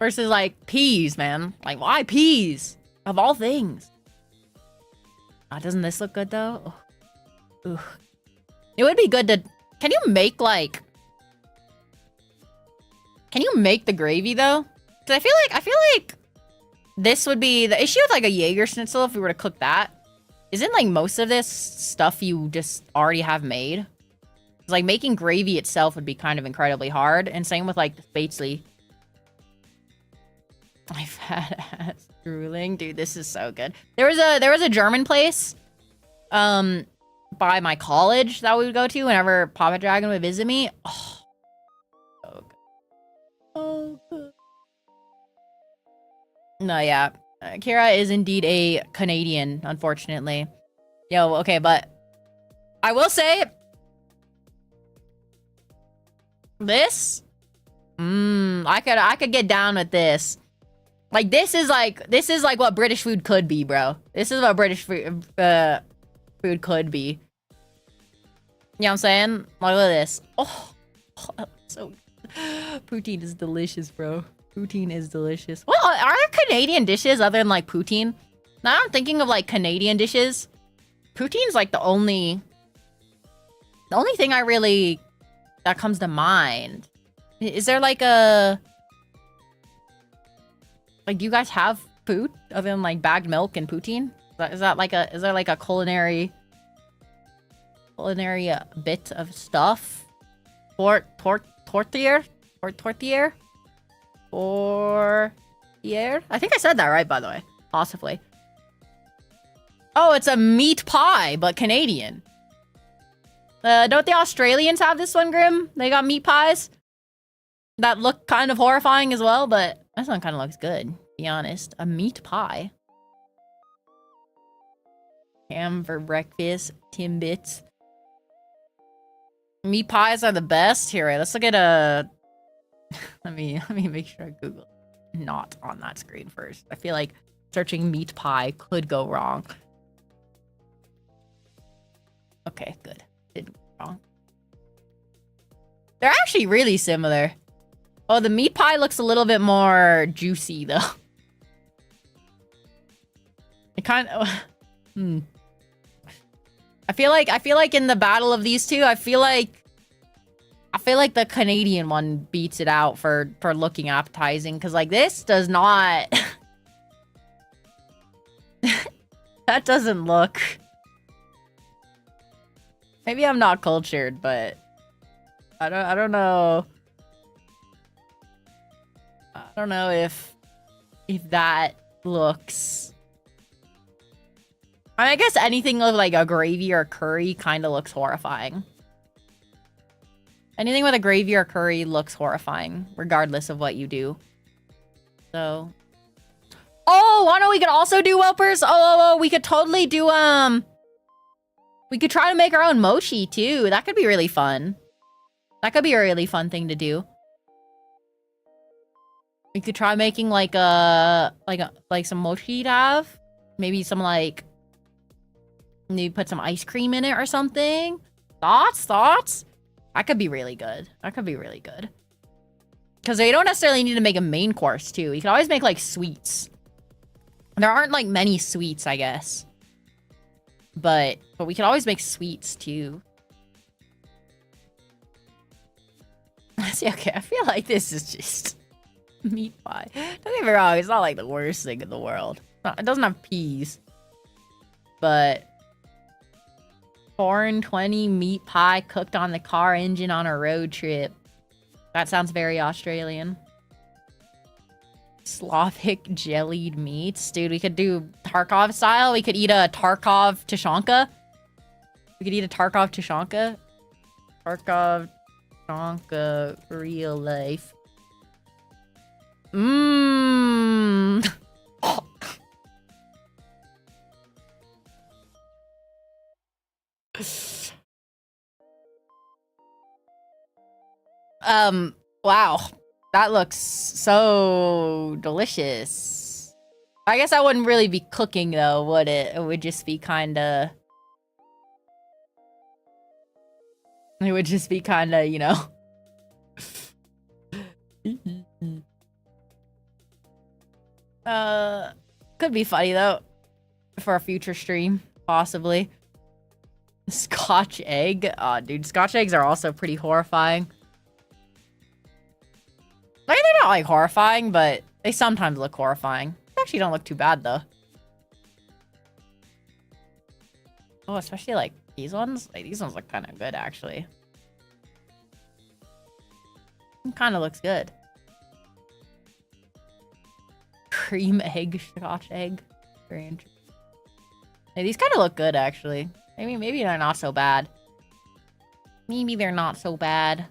Versus, like, peas, man. Like, why peas? Of all things. Doesn't this look good, though? Oh. Ooh. It would be good to... Can you make, like... Can you make the gravy, though? 'Cause I feel like this would be the issue with like a Jaeger schnitzel if we were to cook that. Isn't like most of this stuff you just already have made? Like making gravy itself would be kind of incredibly hard, and same with like the spätzle. I've had ass drooling, dude. This is so good. There was a German place, by my college that we would go to whenever Papa Dragon would visit me. Oh, so good. Oh, good. No, yeah. Kira is indeed a Canadian, unfortunately. Yo, okay, but I will say this. I could get down with this. Like this is like what British food could be, bro. This is what British food could be. You know what I'm saying? Like, look at this. Oh, so poutine is delicious, bro. Poutine is delicious. Well, are there Canadian dishes other than like poutine? Now I'm thinking of like Canadian dishes. Poutine's like the only thing I really that comes to mind. Is there like a do you guys have food other than like bagged milk and poutine? Is there like a culinary bit of stuff? Tortillere? I think I said that right, by the way. Possibly. Oh, it's a meat pie, but Canadian. Don't the Australians have this one, Grim? They got meat pies that look kind of horrifying as well, but this one kind of looks good, to be honest. A meat pie. Ham for breakfast. Timbits. Meat pies are the best. Here, let's look at a... let me make sure I Google not on that screen first. I feel like searching meat pie could go wrong. Okay, good. Didn't go wrong. They're actually really similar. Oh, the meat pie looks a little bit more juicy though. It kind of I feel like in the battle of these two, I feel like the Canadian one beats it out for looking appetizing, because like this does not that doesn't look. Maybe I'm not cultured, but I don't know. I don't know if that looks. I mean, I guess anything with like a gravy or curry kind of looks horrifying. Anything with a gravy or curry looks horrifying, regardless of what you do. So, oh, I know we could also do whelpers. Oh, we could totally do we could try to make our own mochi too. That could be really fun. That could be a really fun thing to do. We could try making like some mochi to have. Maybe some like, maybe put some ice cream in it or something. Thoughts? That could be really good. That could be really good. Because they don't necessarily need to make a main course too. You can always make like sweets. There aren't like many sweets, I guess. But we can always make sweets too. See, okay, I feel like this is just meat pie. Don't get me wrong, it's not like the worst thing in the world. It doesn't have peas. But 420 meat pie cooked on the car engine on a road trip. That sounds very Australian. Slavic jellied meats. Dude, we could do Tarkov style. We could eat a Tarkov Tushonka. We could eat a Tarkov Tushonka. Tarkov Tushonka real life. Mmm. Wow. That looks so delicious. I guess I wouldn't really be cooking though, would it? It would just be kinda... It would just be kinda, you know... Could be funny though. For a future stream, possibly. Scotch egg? Oh, dude, Scotch eggs are also pretty horrifying. Like, they're not, like, horrifying, but They sometimes look horrifying. They actually don't look too bad, though. Oh, especially, like, these ones. Like, these ones look kind of good, actually. It kind of looks good. Cream egg, Scotch egg. Very interesting. Hey, these kind of look good, actually. Maybe they're not so bad. Maybe they're not so bad.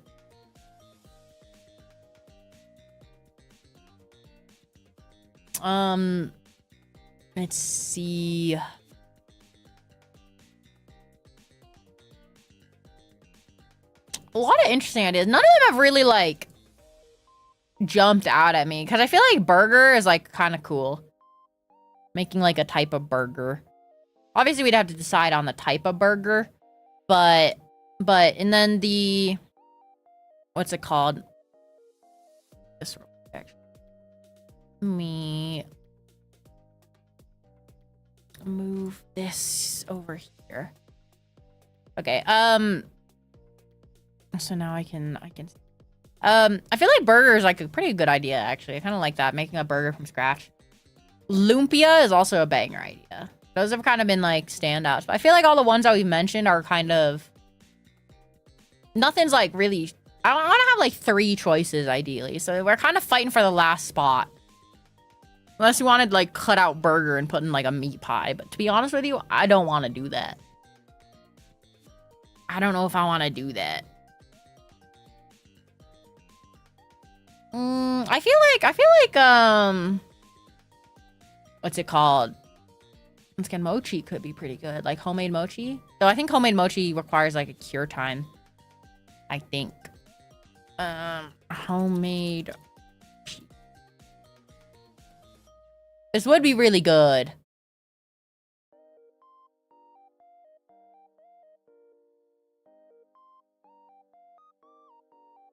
Let's see. A lot of interesting ideas. None of them have really, like, jumped out at me. Because I feel like burger is, like, kind of cool. Making, like, a type of burger. Obviously, we'd have to decide on the type of burger. But, and then the... What's it called? This one, actually. Let me move this over here. Okay, so now I can I feel like burger is like a pretty good idea, actually. I kind of like that, making a burger from scratch. Lumpia is also a banger idea. Those have kind of been like standouts, but I feel like all the ones that we mentioned are kind of, nothing's like really, I want to have like 3 choices ideally, so we're kind of fighting for the last spot. Unless you wanted like cut out burger and put in like a meat pie, but to be honest with you, I don't want to do that. I don't know if I want to do that. I feel like, what's it called? Once again, mochi could be pretty good. Like homemade mochi. So I think homemade mochi requires like a cure time. I think. Homemade mochi. This would be really good.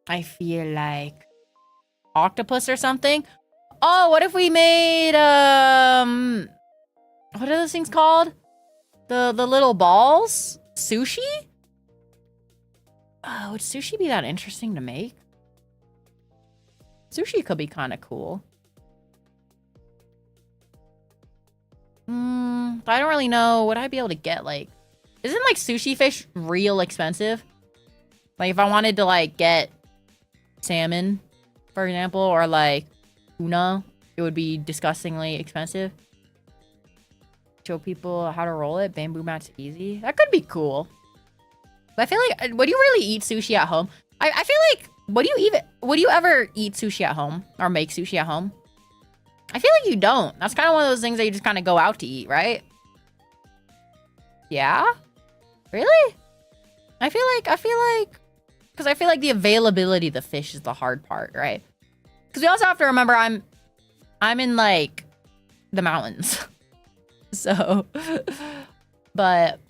I feel like octopus or something. Oh, what if we made what are those things called? The little balls? Sushi? Would sushi be that interesting to make? Sushi could be kind of cool. But I don't really know. Would I be able to get like, isn't like sushi fish real expensive? Like if I wanted to like get salmon, for example, or like tuna, it would be disgustingly expensive. Show people how to roll it. Bamboo mat's easy. That could be cool. But I feel like, would you really eat sushi at home? I feel like, would you ever eat sushi at home or make sushi at home? I feel like you don't. That's kind of one of those things that you just kind of go out to eat, right? Yeah? Really? I feel like, because I feel like the availability of the fish is the hard part, right? Because we also have to remember I'm in like the mountains. So, but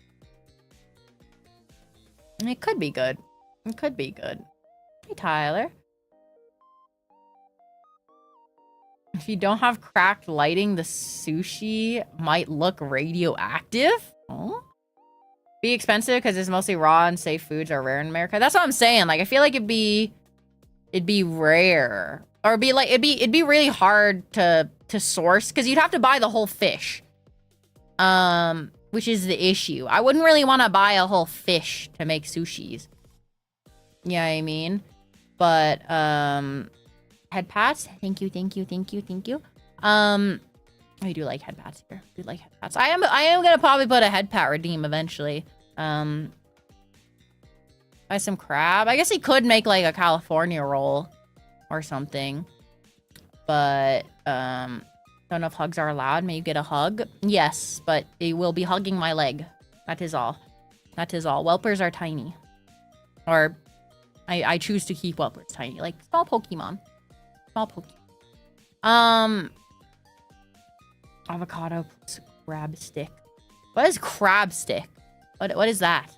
it could be good. It could be good. Hey, Tyler. If you don't have cracked lighting, the sushi might look radioactive. Oh? Be expensive because it's mostly raw and safe foods are rare in America. That's what I'm saying. Like, I feel like it'd be rare, or it'd be really hard to source because you'd have to buy the whole fish. Which is the issue. I wouldn't really want to buy a whole fish to make sushis. Yeah, I mean, but head pats. Thank you. I do like head pats here. I do like head pats. I am gonna probably put a head pat redeem eventually. Buy some crab. I guess he could make like a California roll or something. But don't know if hugs are allowed. May you get a hug? Yes, but they will be hugging my leg. That is all. That is all. Whelpers are tiny. Or I choose to keep whelpers tiny. Like small Pokemon. Small Pokemon. Avocado plus crab stick. What is crab stick? What is that?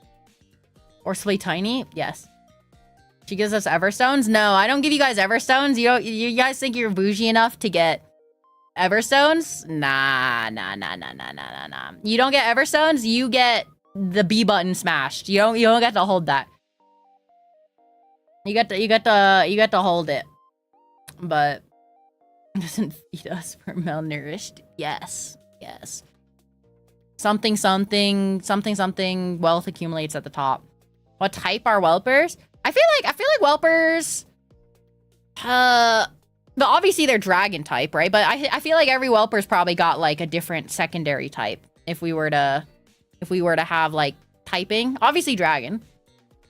Or Slay Tiny? Yes. She gives us Everstones? No, I don't give you guys Everstones. You guys think you're bougie enough to get Everstones? Nah. You don't get Everstones, you get the B button smashed. You don't get to hold that. You get to hold it. But Doesn't feed us. We're malnourished. Yes. Yes. Something, something, something, something. Wealth accumulates at the top. What type are whelpers? I feel like whelpers. But obviously they're dragon type, right? But I feel like every whelper's probably got like a different secondary type. If we were to have like typing, obviously dragon,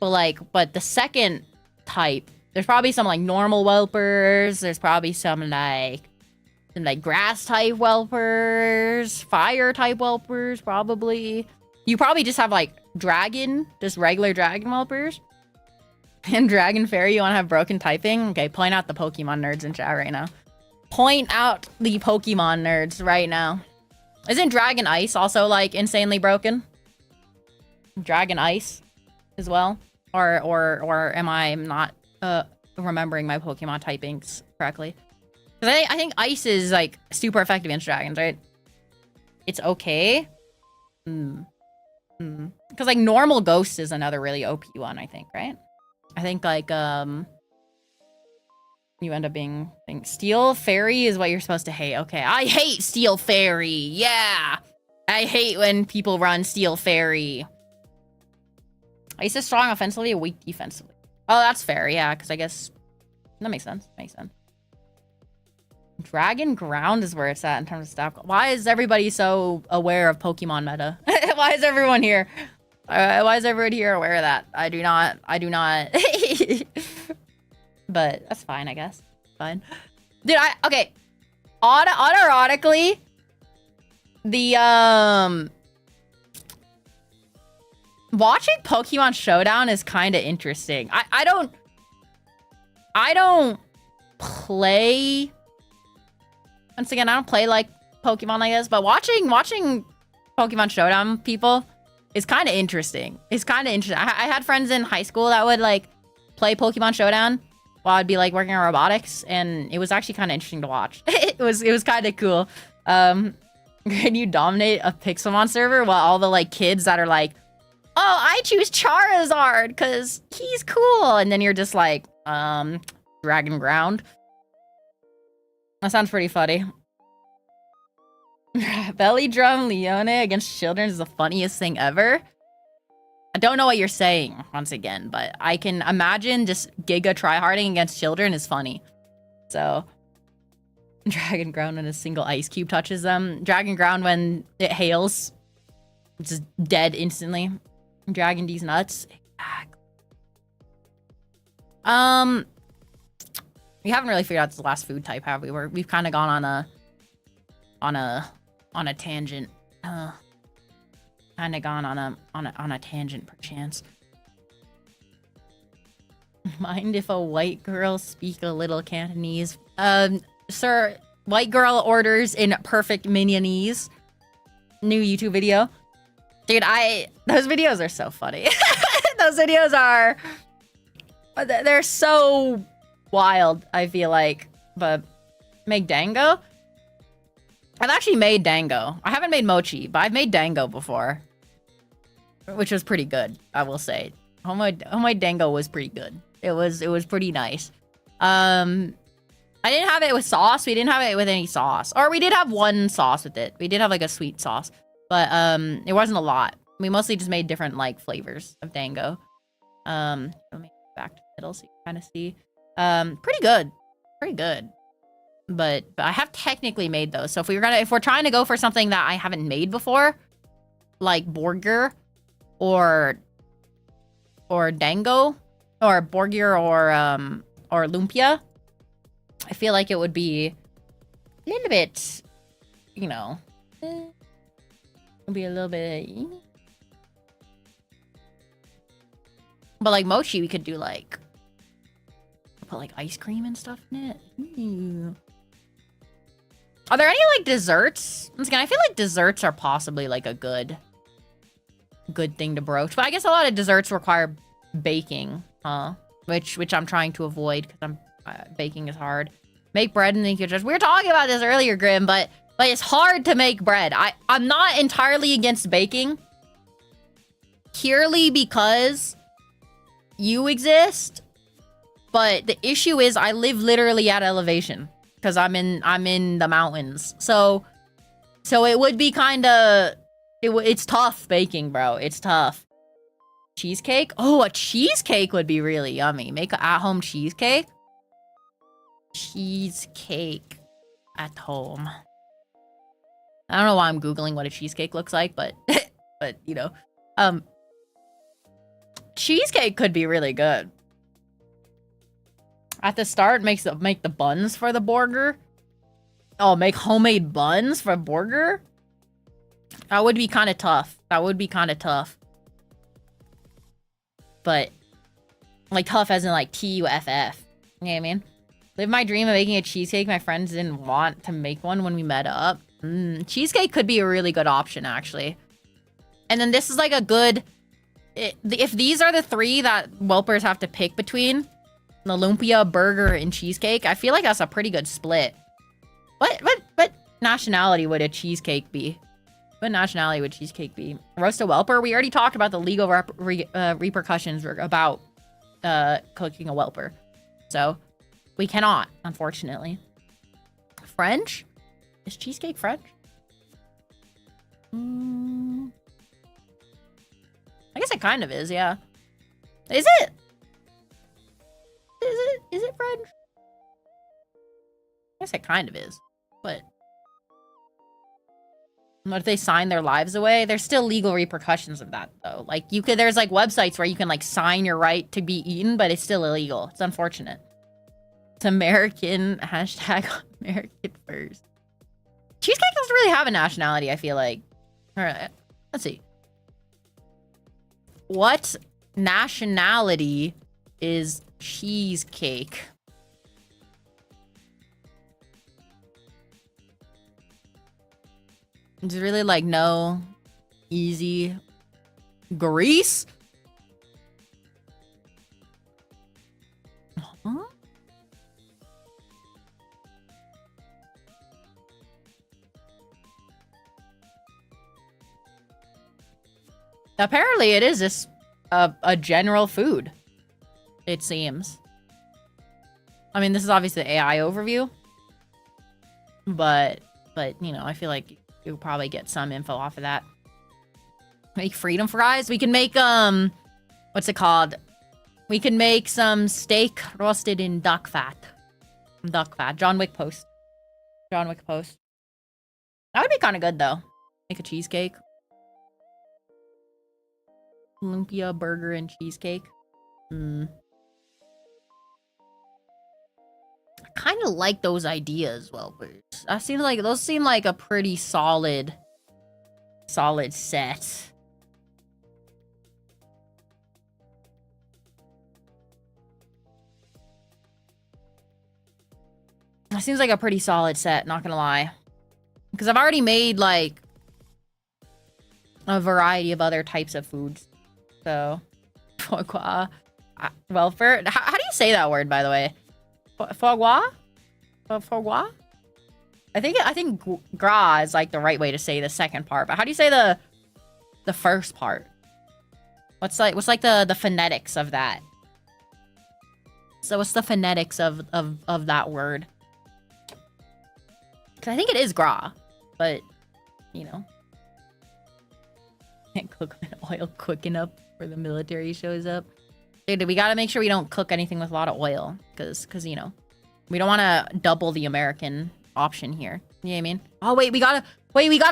but the second type, there's probably some like normal whelpers. There's probably some like grass type whelpers, fire type whelpers, probably. You probably just have like dragon, just regular dragon whelpers. And dragon fairy, you want to have broken typing? Okay, point out the Pokemon nerds in chat right now. Point out the Pokemon nerds right now. Isn't dragon ice also like insanely broken? Dragon ice as well? Or am I not remembering my Pokemon typings correctly? Because I think ice is like super effective against dragons, right? It's okay. Because like normal ghost is another really OP one, I think, right? I think like you end up being steel fairy is what you're supposed to hate. Okay, I hate steel fairy. Yeah, I hate when people run steel fairy. Ice is strong offensively, weak defensively. Oh, that's fair. Yeah, because I guess that makes sense. Dragon ground is where it's at in terms of stat. Why is everybody so aware of Pokemon meta? Why is everyone here? Why is everyone here aware of that? I do not. But that's fine, I guess. Fine. Dude, okay. Unironically, the watching Pokemon Showdown is kind of interesting. I don't play. Once again, I don't play like Pokemon, I guess, but watching Pokemon Showdown people is kind of interesting. It's kind of interesting. I had friends in high school that would like play Pokemon Showdown while I'd be like working on robotics, and it was actually kind of interesting to watch. it was kind of cool. Can you dominate a Pixelmon server while all the like kids that are like, oh, I choose Charizard because he's cool, and then you're just like, Dragon Ground. That sounds pretty funny. Belly Drum Leone against children is the funniest thing ever. I don't know what you're saying, once again, but I can imagine just Giga tryharding against children is funny. So, Dragon Ground when a single ice cube touches them. Dragon Ground when it hails. It's just dead instantly. Dragon D's nuts. We haven't really figured out this last food type, have we? We've kind of gone on a tangent. Kind of gone on a tangent, perchance. Mind if a white girl speak a little Cantonese? Sir, white girl orders in perfect Minionese. New YouTube video. Dude, those videos are so funny. Those videos are... They're so wild, I feel like. But make dango? I've actually made dango. I haven't made mochi, but I've made dango before. Which was pretty good, I will say. Homemade dango was pretty good. It was pretty nice. I didn't have it with sauce. We didn't have it with any sauce. Or we did have one sauce with it. We did have like a sweet sauce. But it wasn't a lot. We mostly just made different like flavors of dango. Let me go back to the middle so you can kind of see. Pretty good. Pretty good. But I have technically made those. So if we're trying to go for something that I haven't made before, like burger or dango or burger or lumpia, I feel like it would be a little bit, you know, it'd be a little bit. But like mochi, we could do like put like ice cream and stuff in it. Ooh. Are there any like desserts? Once again, I feel like desserts are possibly like a good thing to broach. But I guess a lot of desserts require baking, which I'm trying to avoid because baking is hard. Make bread and then you just... We were talking about this earlier, Grim, but it's hard to make bread. I'm not entirely against baking. Purely because you exist. But the issue is I live literally at elevation. because I'm in the mountains. So it would be kind of it's tough baking, bro. It's tough. Cheesecake? Oh, a cheesecake would be really yummy. Make an at-home cheesecake. Cheesecake at home. I don't know why I'm googling what a cheesecake looks like, but but you know, cheesecake could be really good. At the start, make the buns for the burger. Oh, make homemade buns for a burger? That would be kind of tough. That would be kind of tough. But, like, tough as in, like, T-U-F-F. You know what I mean? Live my dream of making a cheesecake. My friends didn't want to make one when we met up. Cheesecake could be a really good option, actually. And then this is, like, a good... If these are the three that whelpers have to pick between, the lumpia, burger, and cheesecake, I feel like that's a pretty good split. What nationality would a cheesecake be? What nationality would cheesecake be? Roast a whelper? We already talked about the legal repercussions about cooking a whelper. So, we cannot, unfortunately. French? Is cheesecake French? I guess it kind of is, yeah. Is it? Is it French? I guess it kind of is, but... What if they sign their lives away? There's still legal repercussions of that, though. Like, there's, like, websites where you can, like, sign your right to be eaten, but it's still illegal. It's unfortunate. It's American, hashtag American first. Cheesecake doesn't really have a nationality, I feel like. Alright, let's see. What nationality is cheesecake? It's really like no easy. Greece? Huh? Apparently it is just a general food, it seems. I mean, this is obviously the AI overview, but you know, I feel like you'll probably get some info off of that. Make freedom fries. We can make what's it called? We can make some steak roasted in duck fat. Duck fat. John Wick post. John Wick post. That would be kind of good though. Make a cheesecake. Lumpia, burger, and cheesecake. I kind of like those ideas, whelpers. Those seem like a pretty solid set. That seems like a pretty solid set, not gonna lie. Because I've already made, like, a variety of other types of foods. So, foie gras, whelper. How do you say that word, by the way? Foie gras? Foie gras? I think gras is like the right way to say the second part. But how do you say the first part? What's like the phonetics of that? So what's the phonetics of that word? Cause I think it is gras, but you know, can't cook them in oil quick enough where the military shows up. Dude, we gotta make sure we don't cook anything with a lot of oil, cause you know, we don't want to double the American option here. You know what I mean? Oh wait, we gotta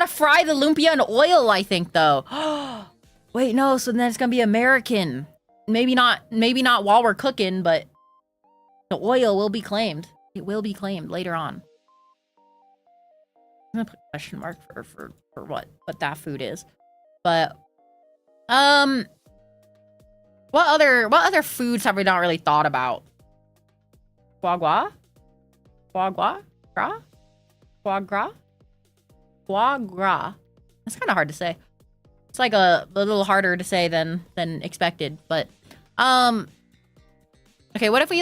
fry the lumpia in oil, I think though. Wait, no, so then it's gonna be American. Maybe not while we're cooking, but the oil will be claimed. It will be claimed later on. I'm gonna put a question mark for what that food is. But what other foods have we not really thought about? Foie gras? Foie gras? Gras? Foie gras? Foie gras. That's kind of hard to say. It's like a little harder to say than expected, but okay, what if we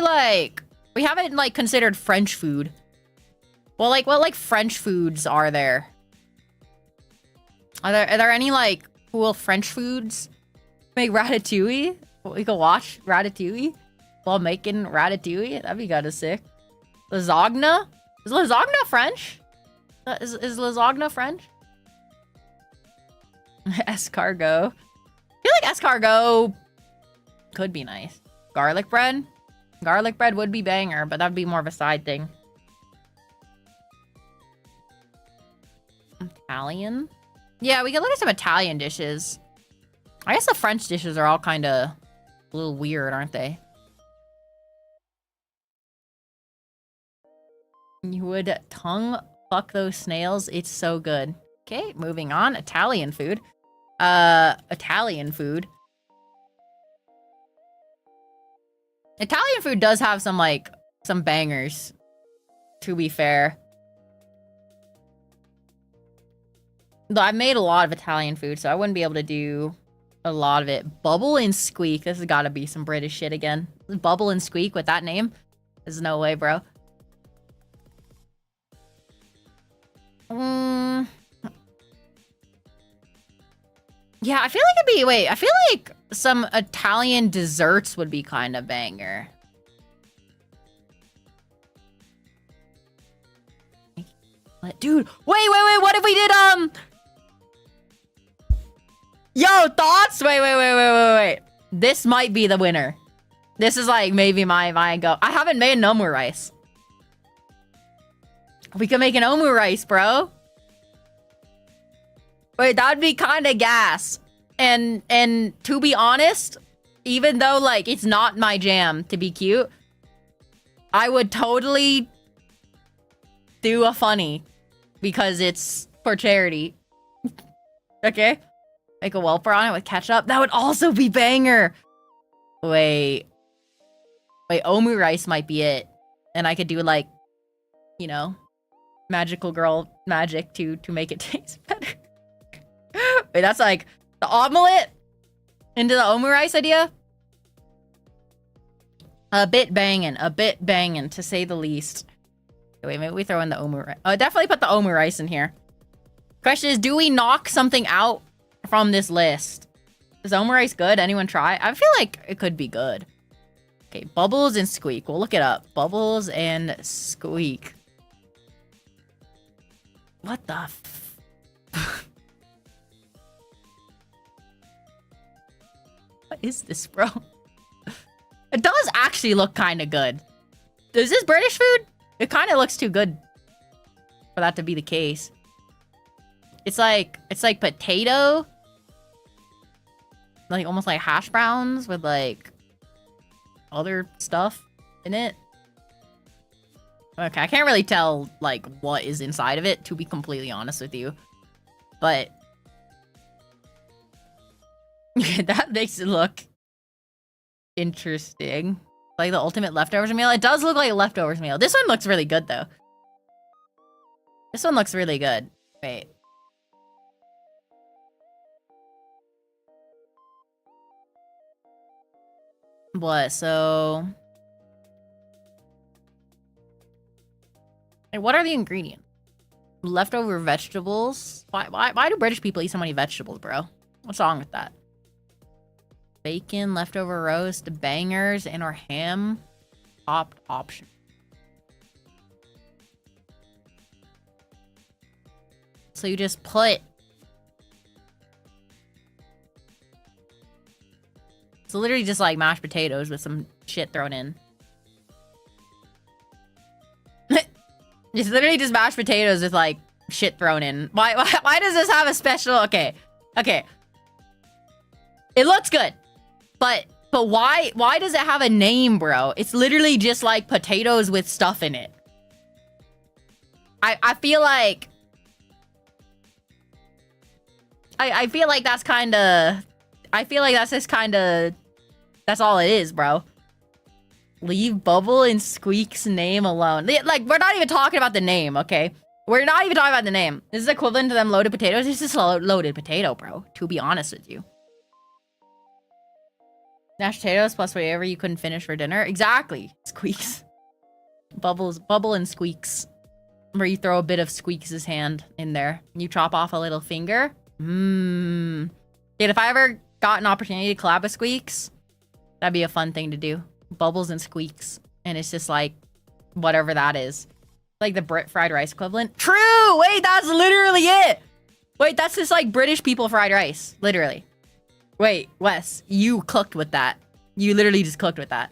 haven't like considered French food? Well, like what like French foods are there? Are there any like cool French foods? Make ratatouille? We could watch ratatouille while making ratatouille. That'd be kind of sick. Lasagna? Is lasagna French? Is lasagna French? Escargot. I feel like escargot could be nice. Garlic bread? Garlic bread would be banger, but that'd be more of a side thing. Italian? Yeah, we can look at some Italian dishes. I guess the French dishes are all kind of a little weird, aren't they? You would tongue fuck those snails. It's so good. Okay, moving on. Italian food. Italian food. Italian food does have some, like, some bangers, to be fair. Though I've made a lot of Italian food, so I wouldn't be able to do a lot of it. Bubble and Squeak. This has got to be some British shit again. Bubble and Squeak with that name? There's no way, bro. Yeah, I feel like it'd be... Wait, I feel like some Italian desserts would be kind of banger. Dude, wait, what if we did, Yo, thoughts? Wait. This might be the winner. This is like maybe my go. I haven't made an omu rice. We can make an omu rice, bro. Wait, that'd be kind of gas. And to be honest, even though like it's not my jam to be cute, I would totally do a funny because it's for charity. Okay? Make a whelper on it with ketchup. That would also be banger. Wait, omu rice might be it. And I could do like, you know, magical girl magic to make it taste better. Wait, that's like the omelet into the omu rice idea? A bit banging to say the least. Wait, maybe we throw in the omu rice. Oh, definitely put the omu rice in here. Question is, do we knock something out from this list? Is omu rice good? Anyone try? I feel like it could be good. Okay, Bubbles and Squeak. We'll look it up. Bubbles and Squeak. What the f... What is this, bro? It does actually look kind of good. Is this British food? It kind of looks too good for that to be the case. It's like potato, like almost like hash browns with like other stuff in it. Okay, I can't really tell like what is inside of it, to be completely honest with you, but that makes it look interesting. Like the ultimate leftovers meal. It does look like a leftovers meal. This one looks really good though. This one looks really good. Wait. What? So... Hey, what are the ingredients? Leftover vegetables? Why do British people eat so many vegetables, bro? What's wrong with that? Bacon, leftover roast, bangers, and or ham. Option. So you just put... It's literally just like mashed potatoes with some shit thrown in. It's literally just mashed potatoes with like shit thrown in. Why does this have a special... Okay. It looks good. But why does it have a name, bro? It's literally just like potatoes with stuff in it. I feel like... I feel like that's kind of... I feel like that's just kind of... That's all it is, bro. Leave Bubble and Squeak's name alone. Like, we're not even talking about the name, okay? We're not even talking about the name. This is equivalent to them loaded potatoes. This is a loaded potato, bro. To be honest with you. Mashed potatoes plus whatever you couldn't finish for dinner. Exactly. Squeaks. Bubble and Squeaks. Where you throw a bit of Squeaks' hand in there. You chop off a little finger. Dude, if I ever got an opportunity to collab with Squeaks, that'd be a fun thing to do. Bubbles and Squeaks. And it's just like, whatever that is. Like the Brit fried rice equivalent. True! Wait, that's literally it! Wait, that's just like British people fried rice. Literally. Wait, Wes, you cooked with that. You literally just cooked with that.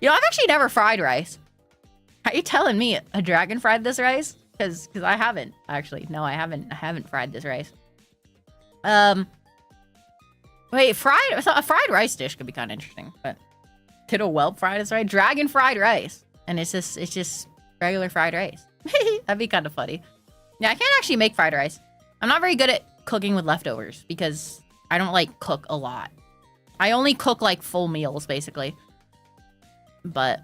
You know, I've actually never fried rice. Are you telling me a dragon fried this rice? Because I haven't, actually. No, I haven't fried this rice. Wait, a fried rice dish could be kind of interesting, but could a whelp fry this rice? Dragon fried rice. And it's just regular fried rice. That'd be kind of funny. Yeah, I can't actually make fried rice. I'm not very good at cooking with leftovers because I don't like cook a lot. I only cook like full meals basically. But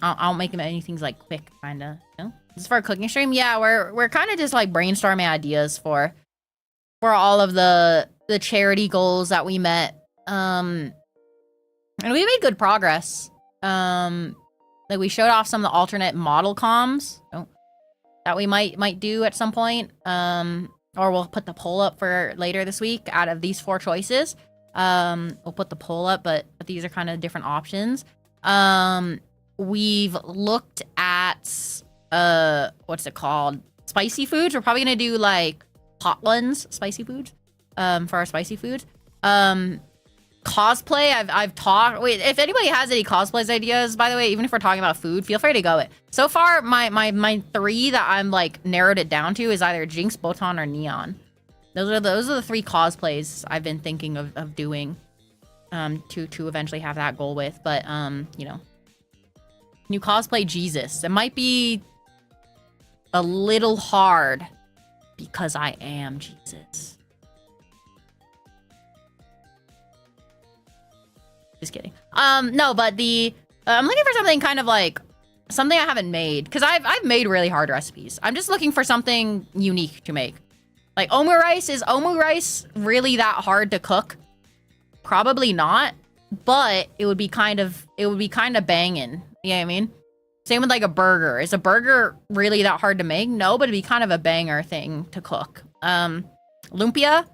I'll make anything like quick kind of, you know? This is for a cooking stream. Yeah, we're kind of just like brainstorming ideas for all of the charity goals that we met. And we made good progress. Like we showed off some of the alternate model comms that we might do at some point. Or we'll put the poll up for later this week out of these 4 choices. We'll put the poll up, but these are kind of different options. We've looked at what's it called? Spicy foods. We're probably gonna do like hot ones, spicy foods. For our spicy foods. Cosplay, I've talked. Wait, if anybody has any cosplays ideas, by the way, even if we're talking about food, feel free to go. So far, my 3 that I'm like narrowed it down to is either Jinx, Botan, or Neon. Those are the 3 cosplays I've been thinking of doing. To eventually have that goal with, but you know, new cosplay Jesus. It might be a little hard because I am Jesus. Just kidding. No, but I'm looking for something kind of like something I haven't made because I've made really hard recipes. I'm just looking for something unique to make. Like omu rice. Is omu rice really that hard to cook? Probably not, but it would be kind of banging. You know what I mean? Same with like a burger. Is a burger really that hard to make? No, but it'd be kind of a banger thing to cook. Lumpia,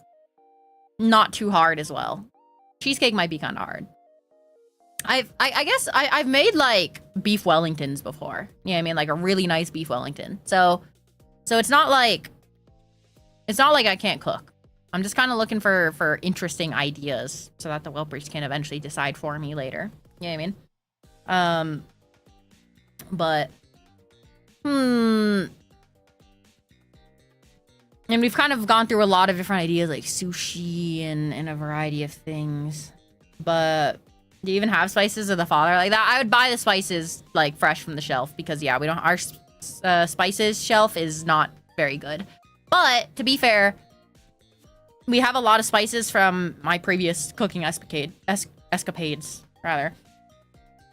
not too hard as well. Cheesecake might be kind of hard. I guess I've made like beef Wellingtons before. You know what I mean? Like a really nice beef Wellington. So it's not like I can't cook. I'm just kind of looking for interesting ideas so that the whelpers can eventually decide for me later. You know what I mean? But and we've kind of gone through a lot of different ideas like sushi and a variety of things. But do you even have spices of the father like that? I would buy the spices like fresh from the shelf because yeah, our spices shelf is not very good. But to be fair, we have a lot of spices from my previous cooking escapades, rather.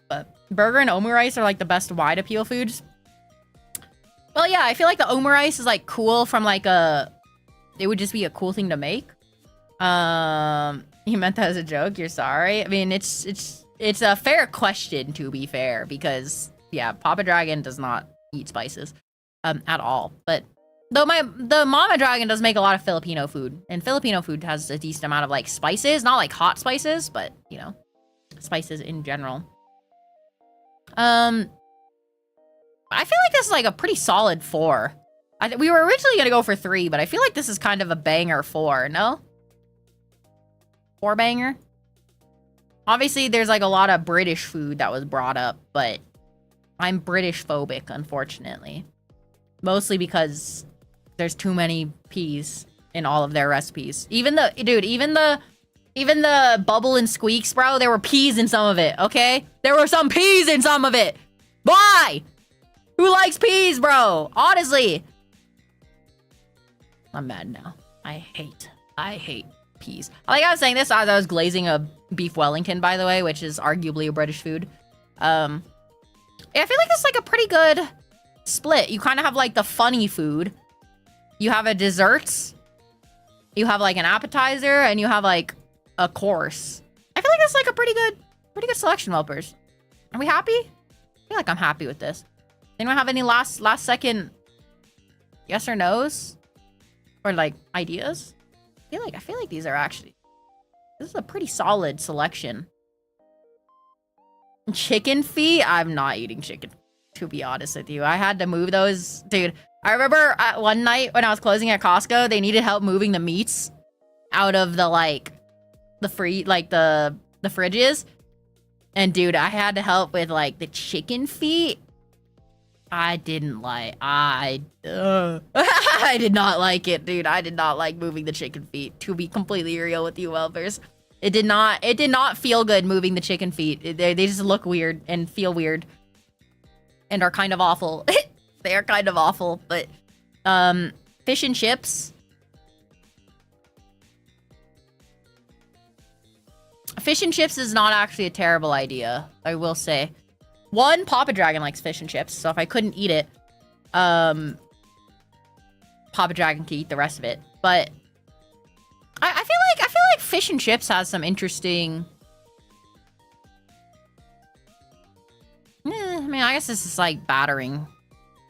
But burger and omu rice are like the best wide appeal foods. Well, yeah, I feel like the omu rice is like cool from like it would just be a cool thing to make. You meant that as a joke. You're sorry. I mean, it's a fair question to be fair because yeah, Papa Dragon does not eat spices at all. But though the Mama Dragon does make a lot of Filipino food, and Filipino food has a decent amount of like spices, not like hot spices, but you know, spices in general. I feel like this is like a pretty solid 4. We were originally gonna go for 3, but I feel like this is kind of a banger 4. No, 4 banger. Obviously, there's like a lot of British food that was brought up, but I'm British phobic, unfortunately, mostly because there's too many peas in all of their recipes. Even the bubble and squeaks, bro, there were peas in some of it, okay? There were some peas in some of it. Why? Who likes peas, bro? Honestly. I'm mad now. I hate peas. Like I was saying this as I was glazing a beef Wellington, by the way, which is arguably a British food. Yeah, I feel like this is like a pretty good split. You kind of have like the funny food. You have a desserts. You have like an appetizer, and you have like a course. I feel like that's like a pretty good selection, whelpers. Are we happy? I feel like I'm happy with this. Anyone have any last second yes or no's? Or like ideas? I feel like these are actually, this is a pretty solid selection. Chicken feet? I'm not eating chicken. to be honest with you. I had to move those. Dude, I remember one night when I was closing at Costco, they needed help moving the meats out of the, like, the fridges. And, dude, I had to help with, like, the chicken feet. I didn't like... I did not like it, dude. I did not like moving the chicken feet, to be completely real with you, whelpers. It did not feel good moving the chicken feet. They just look weird and feel weird. And are kind of awful. They are kind of awful, but... fish and chips. Fish and chips is not actually a terrible idea, I will say. One, Papa Dragon likes fish and chips, so if I couldn't eat it, Papa Dragon could eat the rest of it. But I feel like fish and chips has some interesting... I mean, I guess this is like battering.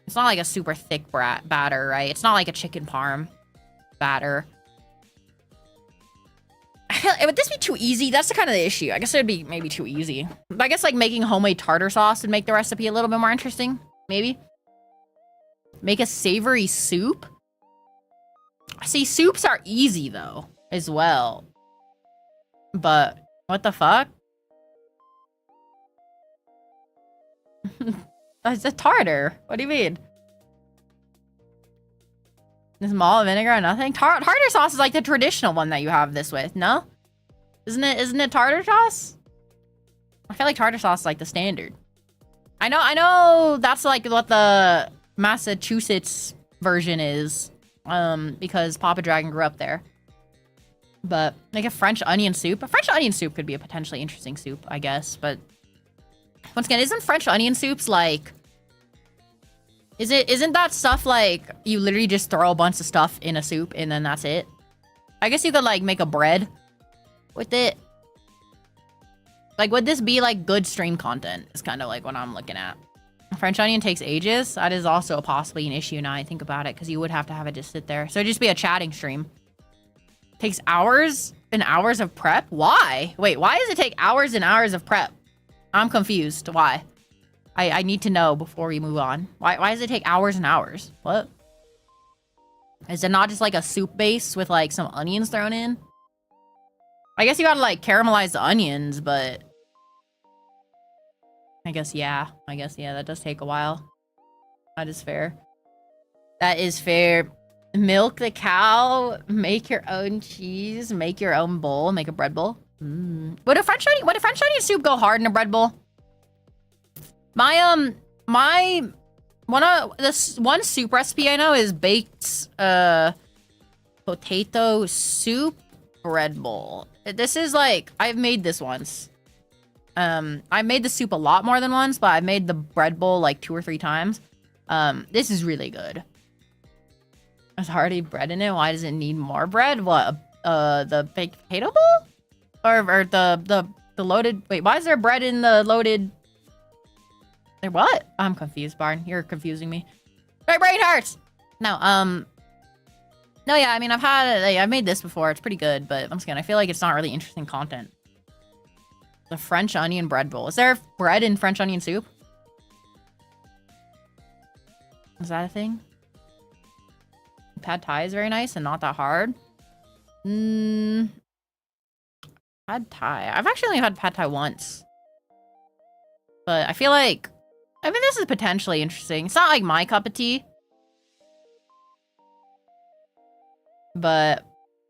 It's not like a super thick batter, right? It's not like a chicken parm batter. Would this be too easy? That's the kind of the issue. I guess it would be maybe too easy. But I guess like making homemade tartar sauce would make the recipe a little bit more interesting. Maybe. Make a savory soup? See, soups are easy though, as well. But what the fuck? It's a tartar. What do you mean? This malt vinegar or nothing? Tartar sauce is like the traditional one that you have this with, no? Isn't it tartar sauce? I feel like tartar sauce is like the standard. I know that's like what the Massachusetts version is. Because Papa Dragon grew up there. But like a French onion soup. A French onion soup could be a potentially interesting soup, I guess, but once again, isn't French onion soups like... Isn't that stuff like you literally just throw a bunch of stuff in a soup and then that's it? I guess you could like make a bread with it. Like, would this be like good stream content? Is kind of like what I'm looking at. French onion takes ages. That is also possibly an issue now I think about it, because you would have to have it just sit there. So it'd just be a chatting stream. Takes hours and hours of prep? Why? Wait, why does it take hours and hours of prep? I'm confused. Why? I need to know before we move on. Why does it take hours and hours? What? Is it not just like a soup base with like some onions thrown in? I guess you gotta like caramelize the onions, but... I guess yeah, that does take a while. That is fair. That is fair. Milk the cow, make your own cheese, make your own bowl, make a bread bowl. Would a French onion soup go hard in a bread bowl? My one soup recipe I know is baked potato soup bread bowl. This is like, I've made this once. I made the soup a lot more than once, but I've made the bread bowl like 2 or 3 times. This is really good. There's already bread in it. Why does it need more bread? What? The baked potato bowl? Or the loaded... Wait, why is there bread in the loaded... There what? I'm confused, Barn. You're confusing me. My brain hurts! No, no, yeah, I mean, I've made this before. It's pretty good, but once again, I feel like it's not really interesting content. The French onion bread bowl. Is there bread in French onion soup? Is that a thing? Pad Thai is very nice and not that hard. Pad Thai. I've actually only had Pad Thai once. But I feel like... I mean, this is potentially interesting. It's not like my cup of tea. But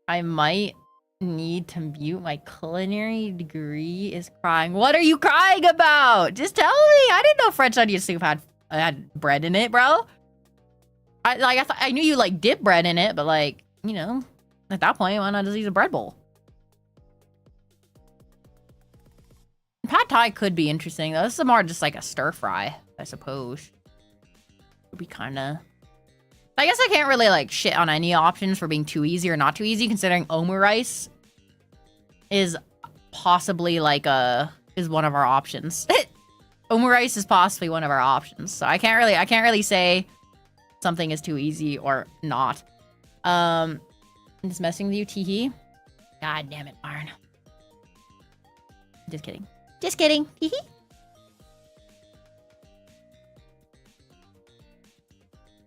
I might need to mute. My culinary degree is crying. What are you crying about? Just tell me. I didn't know French onion soup had bread in it, bro. I knew you like dip bread in it, but like, you know, at that point, why not just use a bread bowl? Pad Thai could be interesting though. This is more just like a stir fry, I suppose. Would be kind of... I guess I can't really like shit on any options for being too easy or not too easy, considering omu rice is possibly like is one of our options. Omu rice is possibly one of our options, so I can't really say something is too easy or not. I'm just messing with you, teehee. God damn it, Barn. Just kidding. Just kidding. Teehee.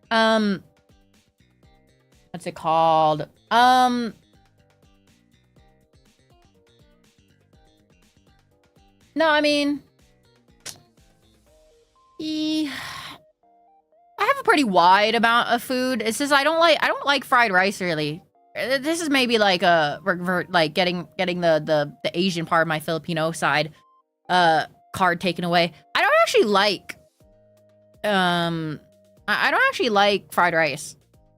What's it called? No, I mean, I have a pretty wide amount of food. It's just I don't like fried rice really. This is maybe like a like getting the Asian part of my Filipino side card taken away. I don't actually like I don't actually like fried rice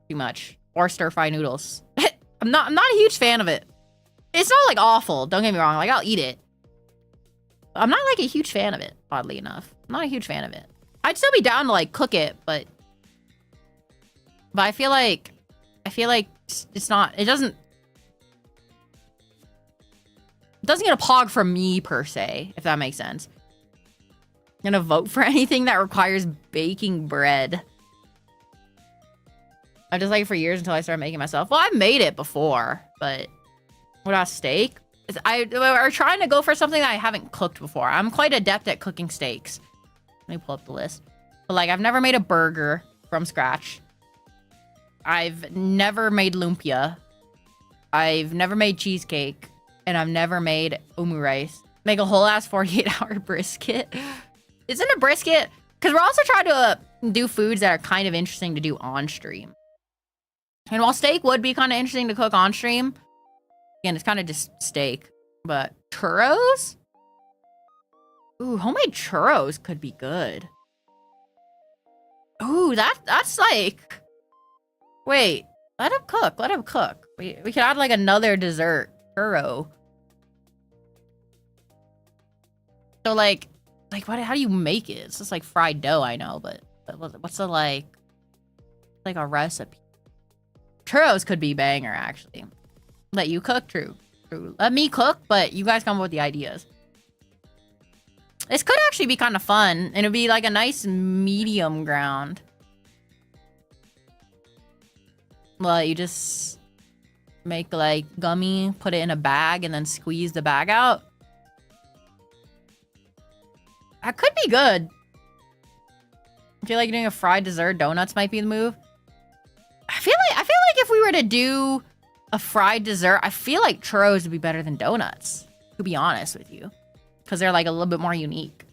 too much or stir fry noodles. I'm not a huge fan of it. It's not like awful, don't get me wrong, like I'll eat it. I'm not like a huge fan of it, oddly enough. I'm not a huge fan of it. I'd still be down to like cook it, but I feel like it's not, it doesn't get a pog from me per se, if that makes sense. I'm gonna vote for anything that requires baking bread. I've just liked it for years until I started making it myself. Well, I've made it before, but what about steak? We're trying to go for something that I haven't cooked before. I'm quite adept at cooking steaks. Let me pull up the list. But like, I've never made a burger from scratch. I've never made lumpia. I've never made cheesecake. And I've never made omurice. Make a whole ass 48-hour brisket. Isn't a brisket? Because we're also trying to do foods that are kind of interesting to do on stream. And while steak would be kind of interesting to cook on stream, again, it's kind of just steak. But churros? Ooh, homemade churros could be good. Ooh, that's like... Wait, let him cook. Let him cook. We could add like another dessert. Churro. So like what? How do you make it? It's just like fried dough, I know, but what's the like a recipe? Churros could be banger, actually. Let you cook, true. Let me cook, but you guys come up with the ideas. This could actually be kind of fun, and it'd be like a nice medium ground. Well, you just make like gummy, put it in a bag, and then squeeze the bag out. That could be good. I feel like doing a fried dessert, donuts might be the move. I feel like if we were to do a fried dessert, I feel like churros would be better than donuts, to be honest with you. Because they're like a little bit more unique.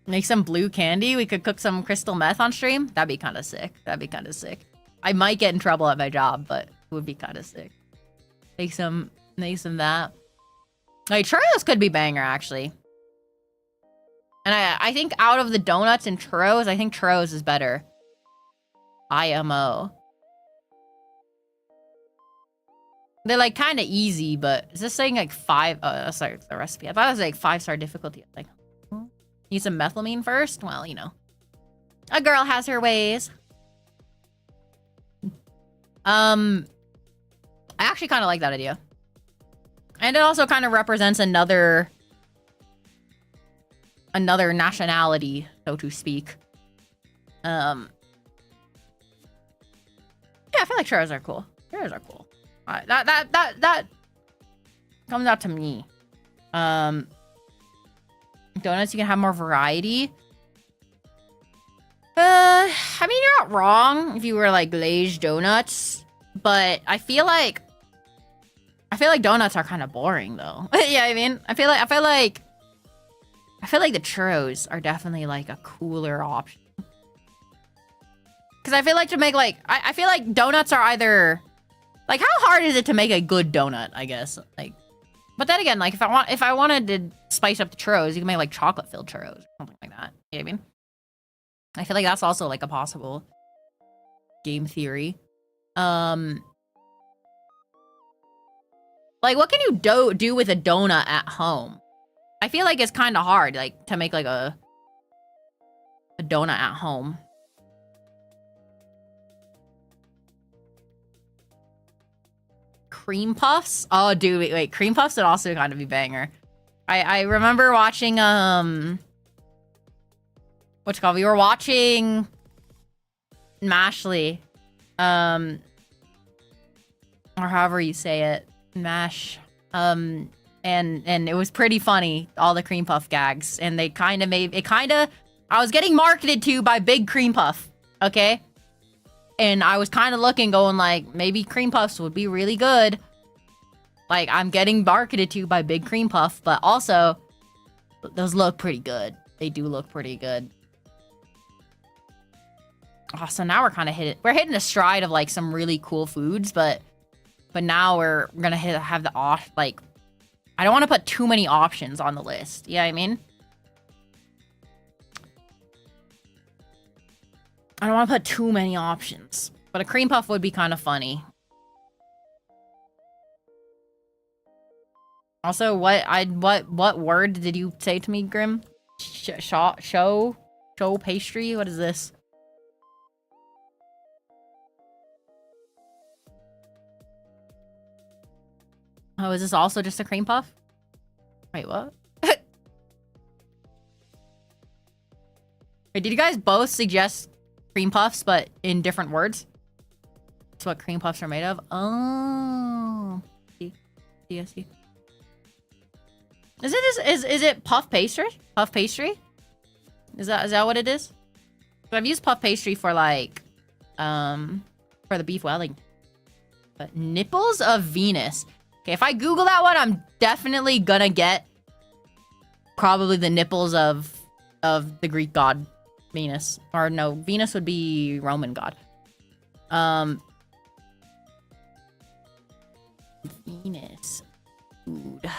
Make some blue candy. We could cook some crystal meth on stream. That'd be kind of sick. That'd be kind of sick. I might get in trouble at my job, but it would be kind of sick. Make some that. Like, churros could be banger, actually. And I think out of the donuts and churros, I think churros is better. IMO. They're like kind of easy, but is this saying like 5? Oh, sorry, the recipe. I thought it was like 5-star difficulty. Like, use some methylamine first? Well, you know. A girl has her ways. I actually kind of like that idea. And it also kind of represents another nationality, so to speak. Yeah, I feel like churros are cool. Churros are cool. That comes out to me. Donuts, you can have more variety. I mean, you're not wrong if you were like glazed donuts, but I feel like donuts are kind of boring though. Yeah, I mean, I feel like the churros are definitely like a cooler option. Because I feel like to make like I feel like donuts are either like, how hard is it to make a good donut, I guess? Like, but then again, like if I wanted to spice up the churros, you can make like chocolate filled churros or something like that. You know what I mean? I feel like that's also like a possible game theory. Like, what can you do with a donut at home? I feel like it's kind of hard, like, to make like a donut at home. Cream puffs? Oh, dude, wait, cream puffs would also kind of be banger. I remember watching, what's it called? We were watching Mashley, or however you say it, Mash, and it was pretty funny, all the cream puff gags, and they kind of made it I was getting marketed to by Big Cream Puff. Okay? And I was kind of looking, going like, maybe cream puffs would be really good. Like, I'm getting marketed to by Big Cream Puff, but also, those look pretty good. They do look pretty good. Oh, so now we're kind of hitting a stride of like some really cool foods, but now we're gonna have the like, I don't want to put too many options on the list. You know what I mean? I don't want to put too many options, but a cream puff would be kind of funny. Also, what word did you say to me, Grim? Show pastry? What is this? Oh, is this also just a cream puff? Wait, what? Wait, did you guys both suggest cream puffs, but in different words? That's what cream puffs are made of? Oh. See? Is it puff pastry? Puff pastry? Is that what it is? I've used puff pastry for like, for the beef Wellington. But nipples of Venus. Okay, if I Google that one, I'm definitely gonna get probably the nipples of the Greek god Venus. Or no, Venus would be Roman god. Venus food.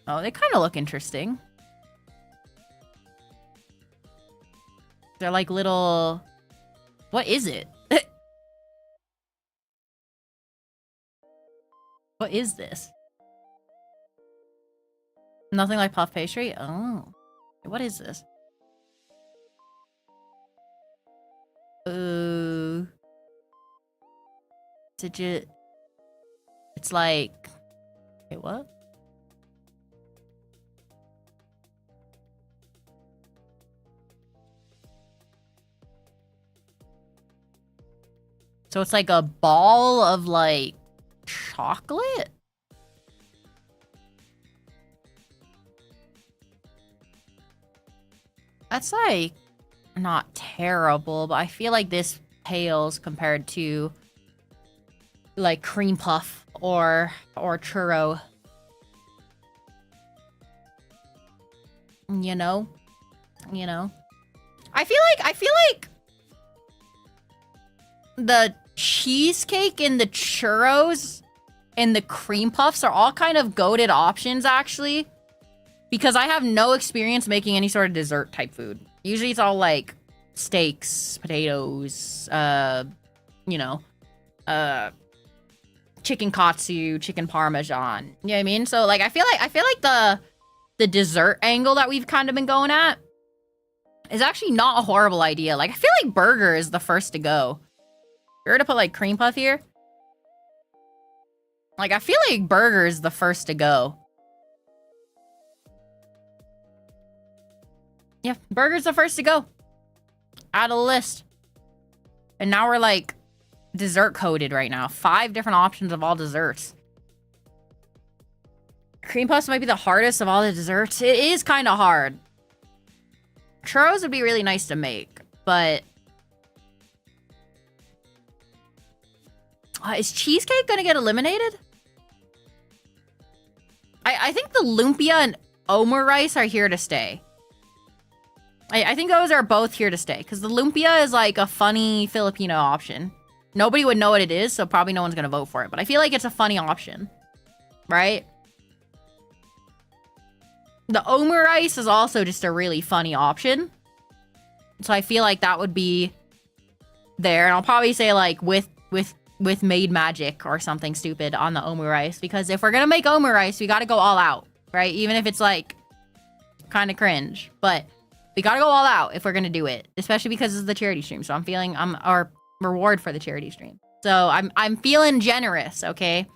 Oh, they kind of look interesting. They're like little... What is it? What is this? Nothing like puff pastry? Oh. What is this? It's like... Wait, what? So it's like a ball of like chocolate? That's like not terrible, but I feel like this pales compared to like cream puff or churro. You know? I feel like the cheesecake and the churros and the cream puffs are all kind of goated options, actually. Because I have no experience making any sort of dessert type food. Usually it's all like steaks, potatoes, chicken katsu, chicken parmesan. You know what I mean? So like I feel like the dessert angle that we've kind of been going at is actually not a horrible idea. Like I feel like burger is the first to go. If we were to put like cream puff here, like I feel like burger is the first to go. Yeah, burger's the first to go. Add a list. And now we're like dessert coded right now. 5 different options of all desserts. Cream puffs might be the hardest of all the desserts. It is kind of hard. Churros would be really nice to make, but... is cheesecake gonna get eliminated? I think the lumpia and omurice are here to stay. I think those are both here to stay, because the lumpia is like a funny Filipino option. Nobody would know what it is, so probably no one's gonna vote for it, but I feel like it's a funny option. Right? The omurice is also just a really funny option. So I feel like that would be there. And I'll probably say like with made magic or something stupid on the omurice. Because if we're going to make omurice, we got to go all out. Right? Even if it's like kind of cringe. But we got to go all out if we're going to do it. Especially because it's the charity stream. So I'm feeling our reward for the charity stream. So I'm feeling generous. Okay?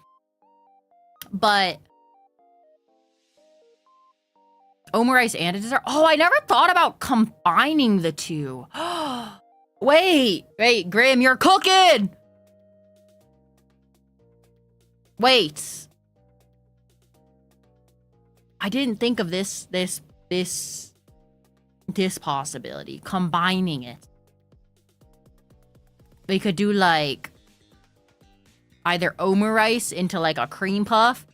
But... omurice and a dessert. Oh, I never thought about combining the two. Wait, Graham, you're cooking. Wait. I didn't think of this this possibility, combining it. We could do like either omurice into like a cream puff,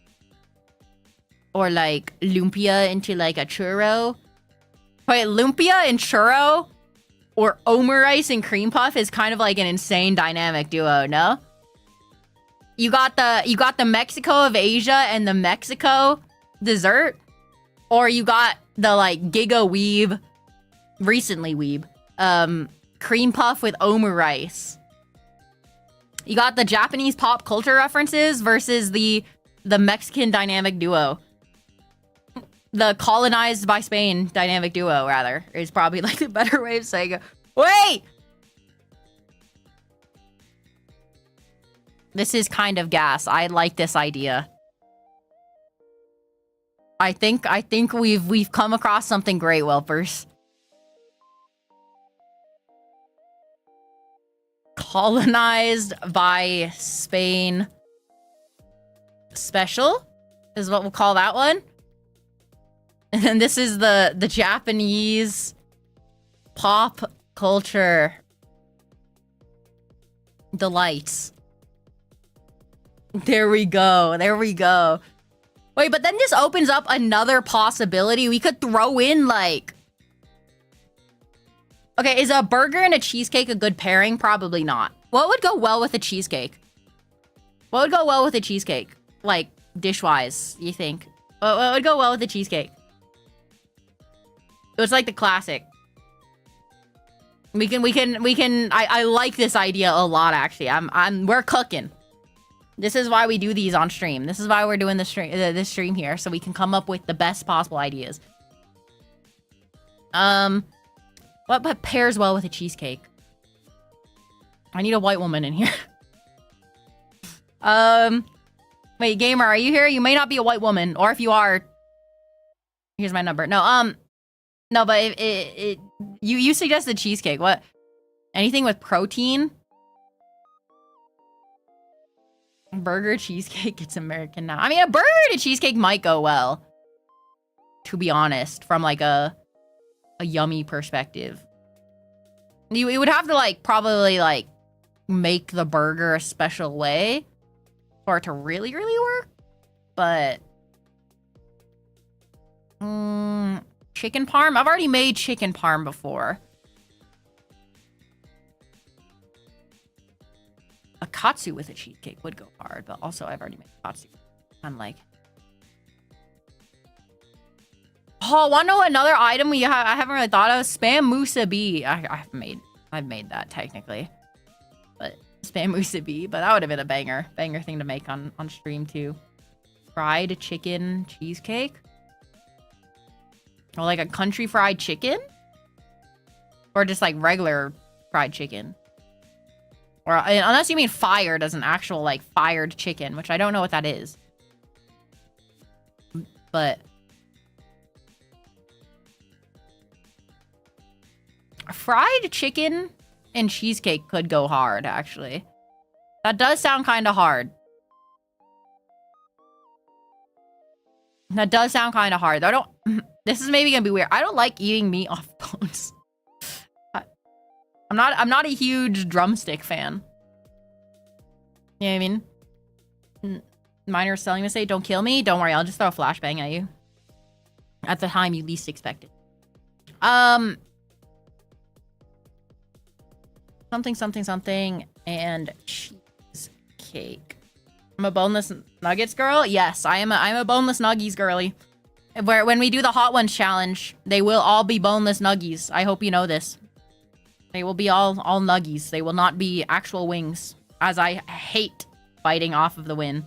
or like lumpia into like a churro. Wait, lumpia and churro or omurice and cream puff is kind of like an insane dynamic duo, no? You got the Mexico of Asia and the Mexico dessert, or you got the like Giga Weeb, recently Weeb, cream puff with omurice. You got the Japanese pop culture references versus the Mexican dynamic duo. The colonized by Spain dynamic duo, rather, is probably like the better way of saying it. Wait! This is kind of gas. I like this idea. I think we've come across something great, whelpers. Colonized by Spain special is what we'll call that one. And then this is the Japanese pop culture delights. There we go. There we go. Wait, but then this opens up another possibility. We could throw in like... Okay, is a burger and a cheesecake a good pairing? Probably not. What would go well with a cheesecake? What would go well with a cheesecake? Like, dish-wise, you think? What would go well with a cheesecake? It's like the classic. I like this idea a lot, actually. We're cooking. This is why we do these on stream. This is why we're doing this stream here, so we can come up with the best possible ideas. What pairs well with a cheesecake? I need a white woman in here. Wait, gamer, are you here? You may not be a white woman, or if you are, here's my number. No, no, but you suggested cheesecake. What? Anything with protein? Burger, cheesecake, it's American now. I mean, a burger and a cheesecake might go well, to be honest, from like a yummy perspective. You would have to like probably like make the burger a special way for it to really, really work. But chicken parm? I've already made chicken parm before. A katsu with a cheesecake would go hard, but also I've already made katsu. I'm like, oh, want to know another item I haven't really thought of? Spam musubi. I've made that technically, but spam musubi. But that would have been a banger thing to make on stream too. Fried chicken cheesecake, or like a country fried chicken, or just like regular fried chicken. Or unless you mean fired as an actual like fired chicken, which I don't know what that is. But fried chicken and cheesecake could go hard, actually. That does sound kind of hard. That does sound kind of hard. I don't... This is maybe gonna be weird. I don't like eating meat off bones. I'm not a huge drumstick fan. You know what I mean? Miner selling to say, don't kill me. Don't worry, I'll just throw a flashbang at you. At the time you least expect it. Something, and cheesecake. I'm a boneless nuggets girl? Yes, I'm a boneless nuggies girly. When we do the Hot Ones challenge, they will all be boneless nuggies. I hope you know this. They will be all nuggies. They will not be actual wings, as I hate biting off of the wing.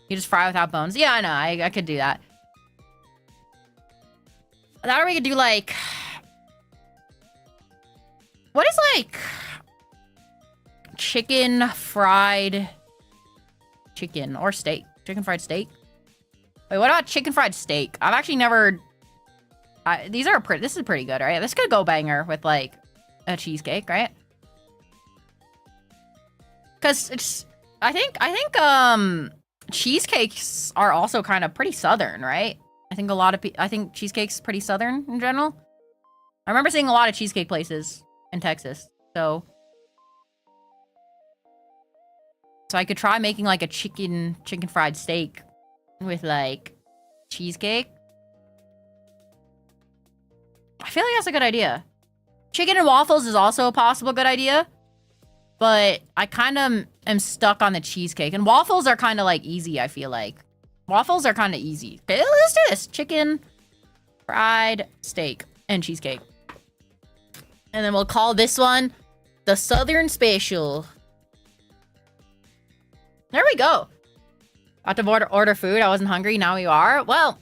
You just fry without bones. Yeah, I know. I could do that. That or we could do like... What is like... chicken fried... chicken or steak? Chicken fried steak? Wait, what about chicken fried steak? I've actually never... This is pretty good, right? This could go banger with like... a cheesecake, right? Because it's... I think cheesecakes are also kind of pretty southern, right? I think I think cheesecake's pretty southern in general. I remember seeing a lot of cheesecake places in Texas, so I could try making like a chicken fried steak with like cheesecake. I feel like that's a good idea. Chicken and waffles is also a possible good idea, but I kind of am stuck on the cheesecake. And waffles are kind of like easy, I feel like. Waffles are kind of easy. Okay, let's do this. Chicken, fried steak, and cheesecake. And then we'll call this one the Southern Special. There we go. About to order food. I wasn't hungry. Now we are. Well,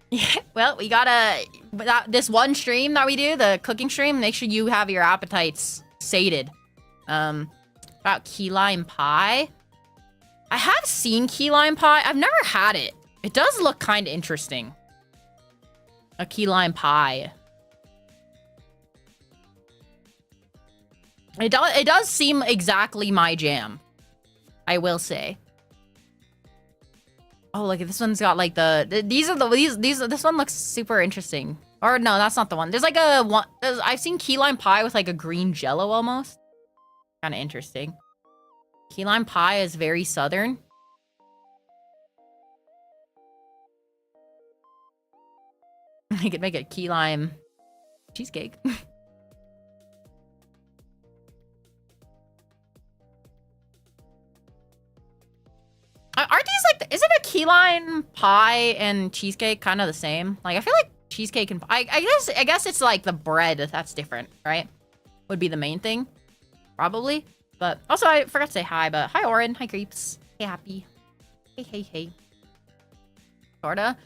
yeah, well, we gotta... this one stream that we do, the cooking stream, make sure you have your appetites sated. About key lime pie. I have seen key lime pie. I've never had it. It does look kind of interesting. A key lime pie. It does seem exactly my jam, I will say. Oh, look, this one's got like this one looks super interesting. Or no, that's not the one. There's like I've seen key lime pie with like a green jello almost. Kind of interesting. Key lime pie is very southern. I could make a key lime cheesecake. Aren't these like, isn't a key lime pie and cheesecake kind of the same? Like, I feel like cheesecake and pie, I guess it's like the bread that's different, right? Would be the main thing, probably. But also, I forgot to say hi, but hi, Oren. Hi, Creeps. Hey, Happy. Hey. Sorta.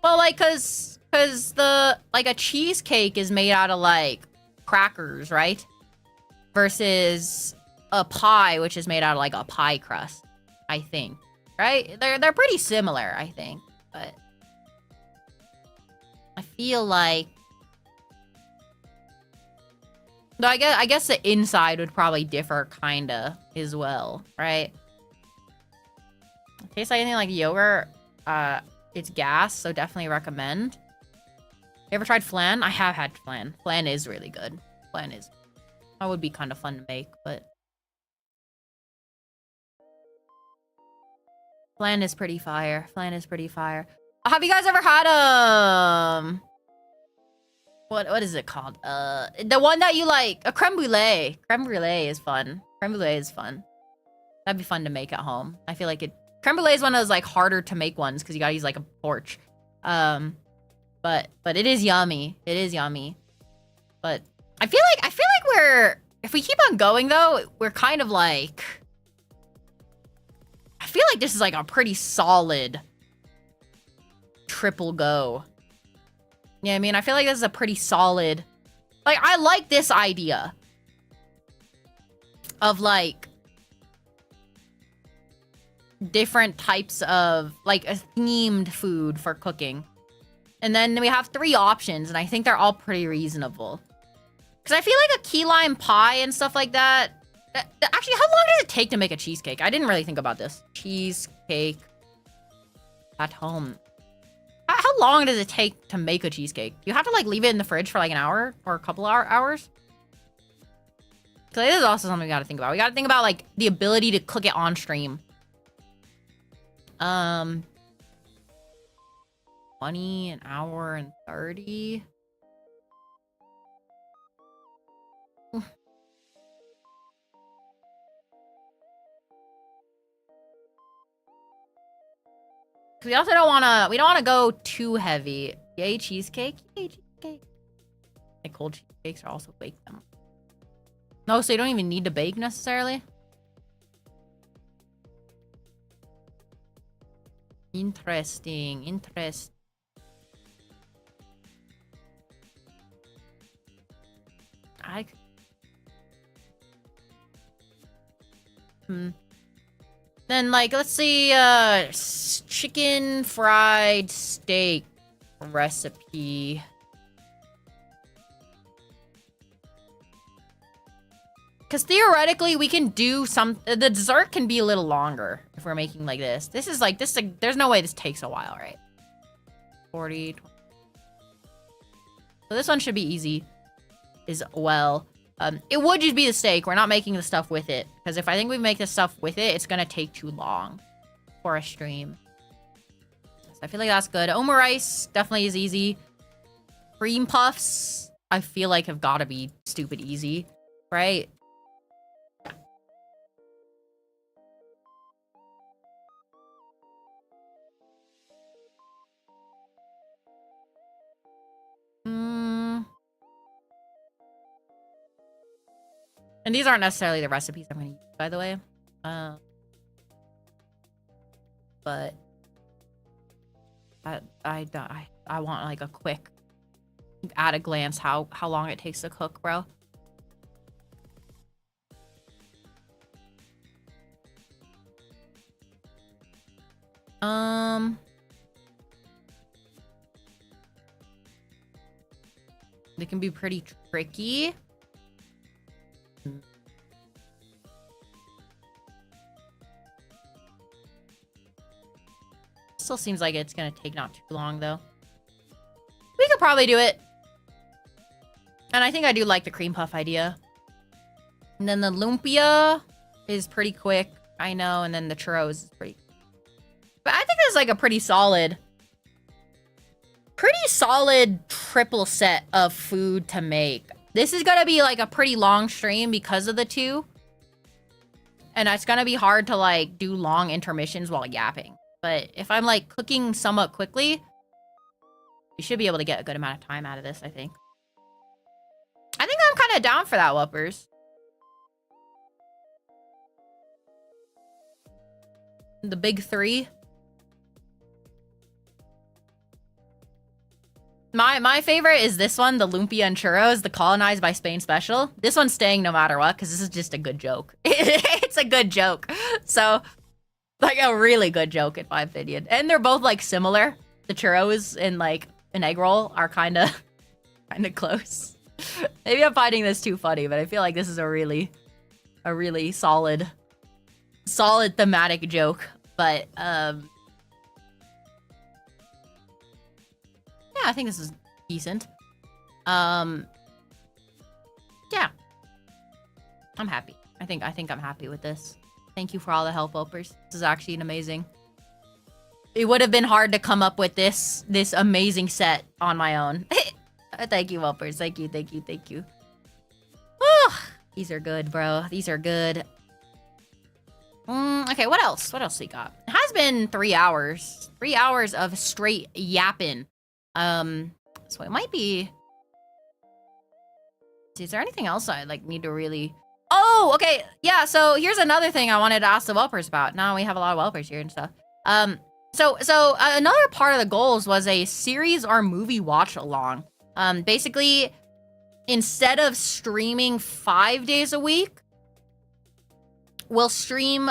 Well, like, cause like, a cheesecake is made out of, like, crackers, right? Versus a pie, which is made out of, like, a pie crust, I think. Right? They're pretty similar, I think. But I feel like... No, I guess the inside would probably differ, kinda, as well, right? It tastes like anything like yogurt. It's gas, so definitely recommend. You ever tried flan? I have had flan. Flan is really good. That would be kind of fun to make, but... Flan is pretty fire. Have you guys ever had, what is it called? The one that you like, a creme brulee. Creme brulee is fun. That'd be fun to make at home. I feel like creme brulee is one of those like harder to make ones because you gotta use like a torch. But it is yummy. But I feel like if we keep on going though, we're kind of like, I feel like this is like a pretty solid triple go. Yeah, I mean, I feel like this is a pretty solid... Like, I like this idea of, like, different types of, like, a themed food for cooking. And then we have 3 options, and I think they're all pretty reasonable. Because I feel like a key lime pie and stuff like that... Actually, how long does it take to make a cheesecake? I didn't really think about this. Cheesecake at home. How long does it take to make a cheesecake? You have to, like, leave it in the fridge for, like, an hour or a couple hours? So this is also something we gotta think about. We gotta think about, like, the ability to cook it on stream. 20, an hour, and 30. We also don't wanna go too heavy. Yay, cheesecake. Like, cold cheesecakes are also baked them. No, so you don't even need to bake necessarily. Interesting. Then, like, let's see, chicken fried steak recipe. Because theoretically, we can do the dessert can be a little longer if we're making like this. There's no way this takes a while, right? 40. 20. So this one should be easy as well. It would just be the steak. We're not making the stuff with it. Because if I think we make the stuff with it, it's going to take too long for a stream. So I feel like that's good. Omurice definitely is easy. Cream puffs, I feel like have got to be stupid easy, right? And these aren't necessarily the recipes I'm going to use, by the way. But I want like a quick, at a glance, how long it takes to cook, bro. They can be pretty tricky. Still seems like it's gonna take not too long, though. We could probably do it. And I think I do like the cream puff idea. And then the lumpia is pretty quick, I know, and then the churros is pretty... But I think it's like a pretty solid triple set of food to make. This is gonna be like a pretty long stream because of the two. And it's gonna be hard to like do long intermissions while yapping. But if I'm like cooking somewhat quickly, you should be able to get a good amount of time out of this, I think. I think I'm kind of down for that, whelpers. The big three. My favorite is this one, the lumpia and churros, the colonized by Spain special. This one's staying no matter what, because this is just a good joke. It's a good joke. So, like a really good joke in my opinion. And they're both like similar. The churros and like an egg roll are kind of close. Maybe I'm finding this too funny, but I feel like this is a really solid thematic joke. But yeah, I think this is decent. Yeah. I'm happy. I think I'm happy with this. Thank you for all the help, whelpers. This is actually an amazing. It would have been hard to come up with this amazing set on my own. Thank you, whelpers. Thank you. These are good, bro. These are good. Okay, what else? What else we got? It has been 3 hours. 3 hours of straight yapping. So it might be... Is there anything else I like need to really... Oh, okay. Yeah, so here's another thing I wanted to ask the whelpers about. Now we have a lot of whelpers here and stuff. So another part of the goals was a series or movie watch along. Basically, instead of streaming 5 days a week, we'll stream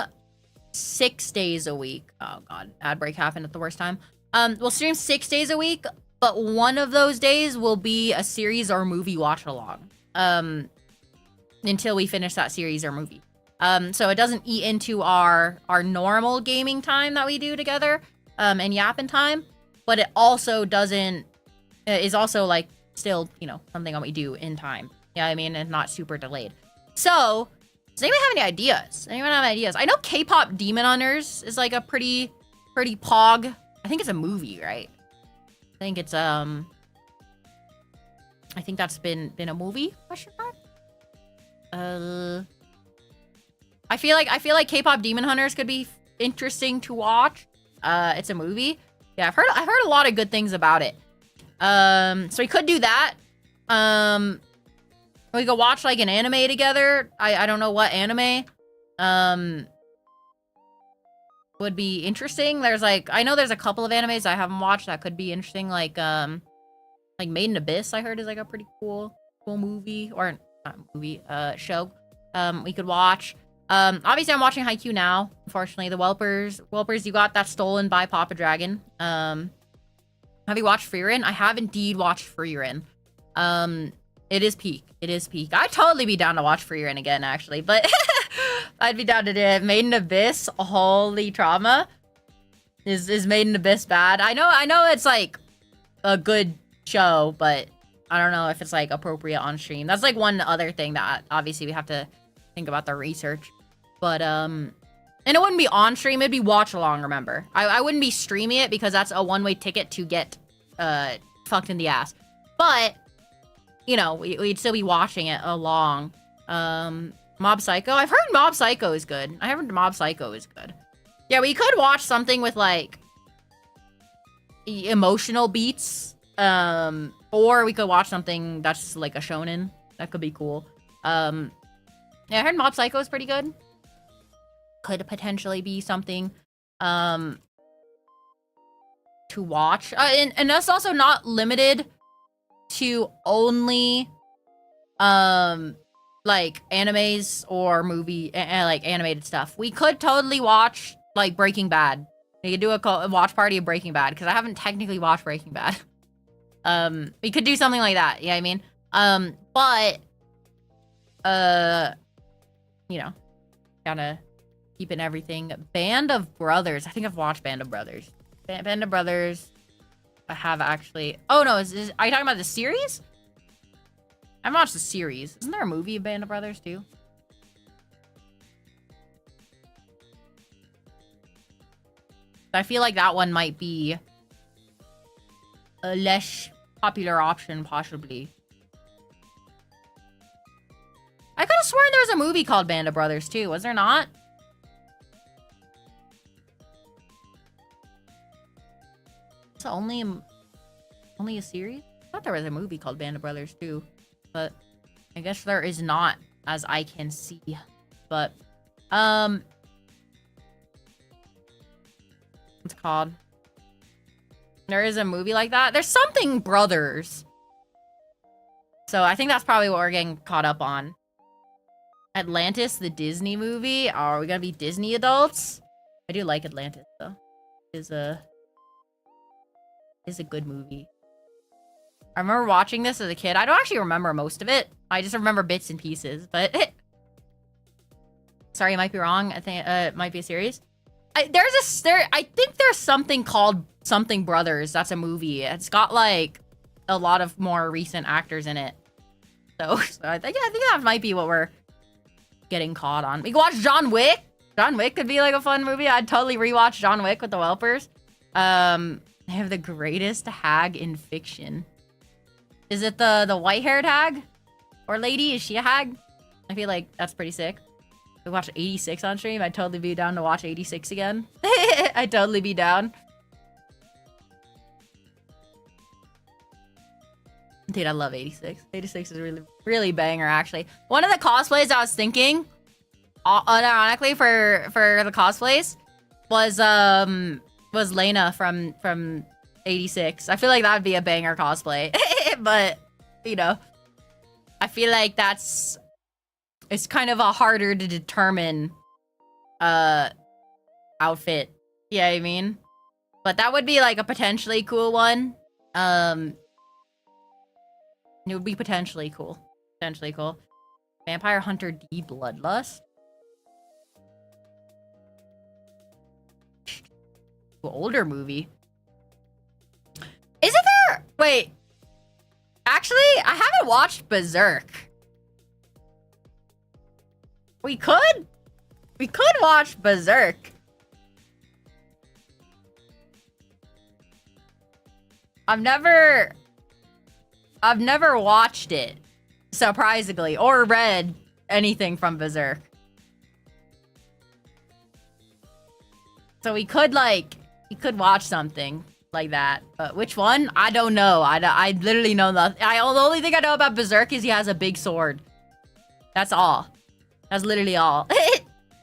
6 days a week. Oh god, ad break happened at the worst time. We'll stream 6 days a week, but one of those days will be a series or movie watch along. Until we finish that series or movie. So it doesn't eat into our normal gaming time that we do together, and yapping time, but it also doesn't, is also like still, you know, something that we do in time. Yeah, I mean, and not super delayed. So, does anyone have any ideas? Anyone have ideas? I know K-pop Demon Hunters is like a pretty pog. I think it's a movie, right? I think it's I think that's been a movie, question mark? I feel like K-pop Demon Hunters could be interesting to watch. It's a movie. Yeah, I've heard a lot of good things about it. So we could do that. We could watch like an anime together. I don't know what anime would be interesting. There's like, I know there's a couple of animes I haven't watched that could be interesting, like Made in Abyss, I heard is like a pretty cool movie, or not movie, show. We could watch. Obviously I'm watching Haikyuu now. Unfortunately, the whelpers, you got that stolen by Papa Dragon. Have you watched Frieren? I have indeed watched Frieren. It is peak. I'd totally be down to watch Frieren again, actually, but I'd be down to do it. Made in Abyss, holy trauma. Is Made in Abyss bad? I know it's like a good show, but I don't know if it's like appropriate on stream. That's like one other thing that obviously we have to think about the research. But and it wouldn't be on stream, it'd be watch along, remember. I wouldn't be streaming it because that's a one-way ticket to get fucked in the ass. But you know, we'd still be watching it along. Mob Psycho? I've heard Mob Psycho is good. I heard Mob Psycho is good. Yeah, we could watch something with like emotional beats. Or we could watch something that's like a shonen. That could be cool. Yeah, I heard Mob Psycho is pretty good. Could potentially be something to watch. And that's also not limited to only like animes or movie like animated stuff. We could totally watch like Breaking Bad. We could do a watch party of Breaking Bad because I haven't technically watched Breaking Bad. We could do something like that. Yeah, I mean, but you know, gotta keeping everything. Band of Brothers. I think I've watched Band of Brothers. Band of Brothers. I have actually. Oh no, are you talking about the series? I've watched the series. Isn't there a movie of Band of Brothers too? I feel like that one might be a less popular option, possibly. I could have sworn there was a movie called Band of Brothers too. Was there not? It's only a series? I thought there was a movie called Band of Brothers too. But I guess there is not, as I can see. But, what's it called? There is a movie like that. There's something Brothers. So I think that's probably what we're getting caught up on. Atlantis, the Disney movie. Oh, are we gonna be Disney adults? I do like Atlantis though. Is a good movie. I remember watching this as a kid. I don't actually remember most of it. I just remember bits and pieces, but sorry, I might be wrong. I think it might be a series. I think there's something called Something Brothers. That's a movie. It's got like a lot of more recent actors in it. So I think that might be what we're getting caught on. We can watch John Wick. John Wick could be like a fun movie. I'd totally rewatch John Wick with the whelpers. They have the greatest hag in fiction. Is it the white-haired hag? Or lady? Is she a hag? I feel like that's pretty sick. We watched 86 on stream. I'd totally be down to watch 86 again. I'd totally be down. Dude, I love 86. 86 is really, really banger, actually. One of the cosplays I was thinking, unironically, for the cosplays, was Lena from 86. I feel like that would be a banger cosplay. But, you know, I feel like it's kind of a harder to determine outfit. Yeah, I mean, but that would be like a potentially cool one. It would be potentially cool. Potentially cool. Vampire Hunter D Bloodlust. Older movie. Isn't there? Wait. Actually, I haven't watched Berserk. We could watch Berserk. I've never watched it, surprisingly, or read anything from Berserk. So we could watch something like that. But which one? I don't know. I literally know nothing. The only thing I know about Berserk is he has a big sword. That's all. That's literally all.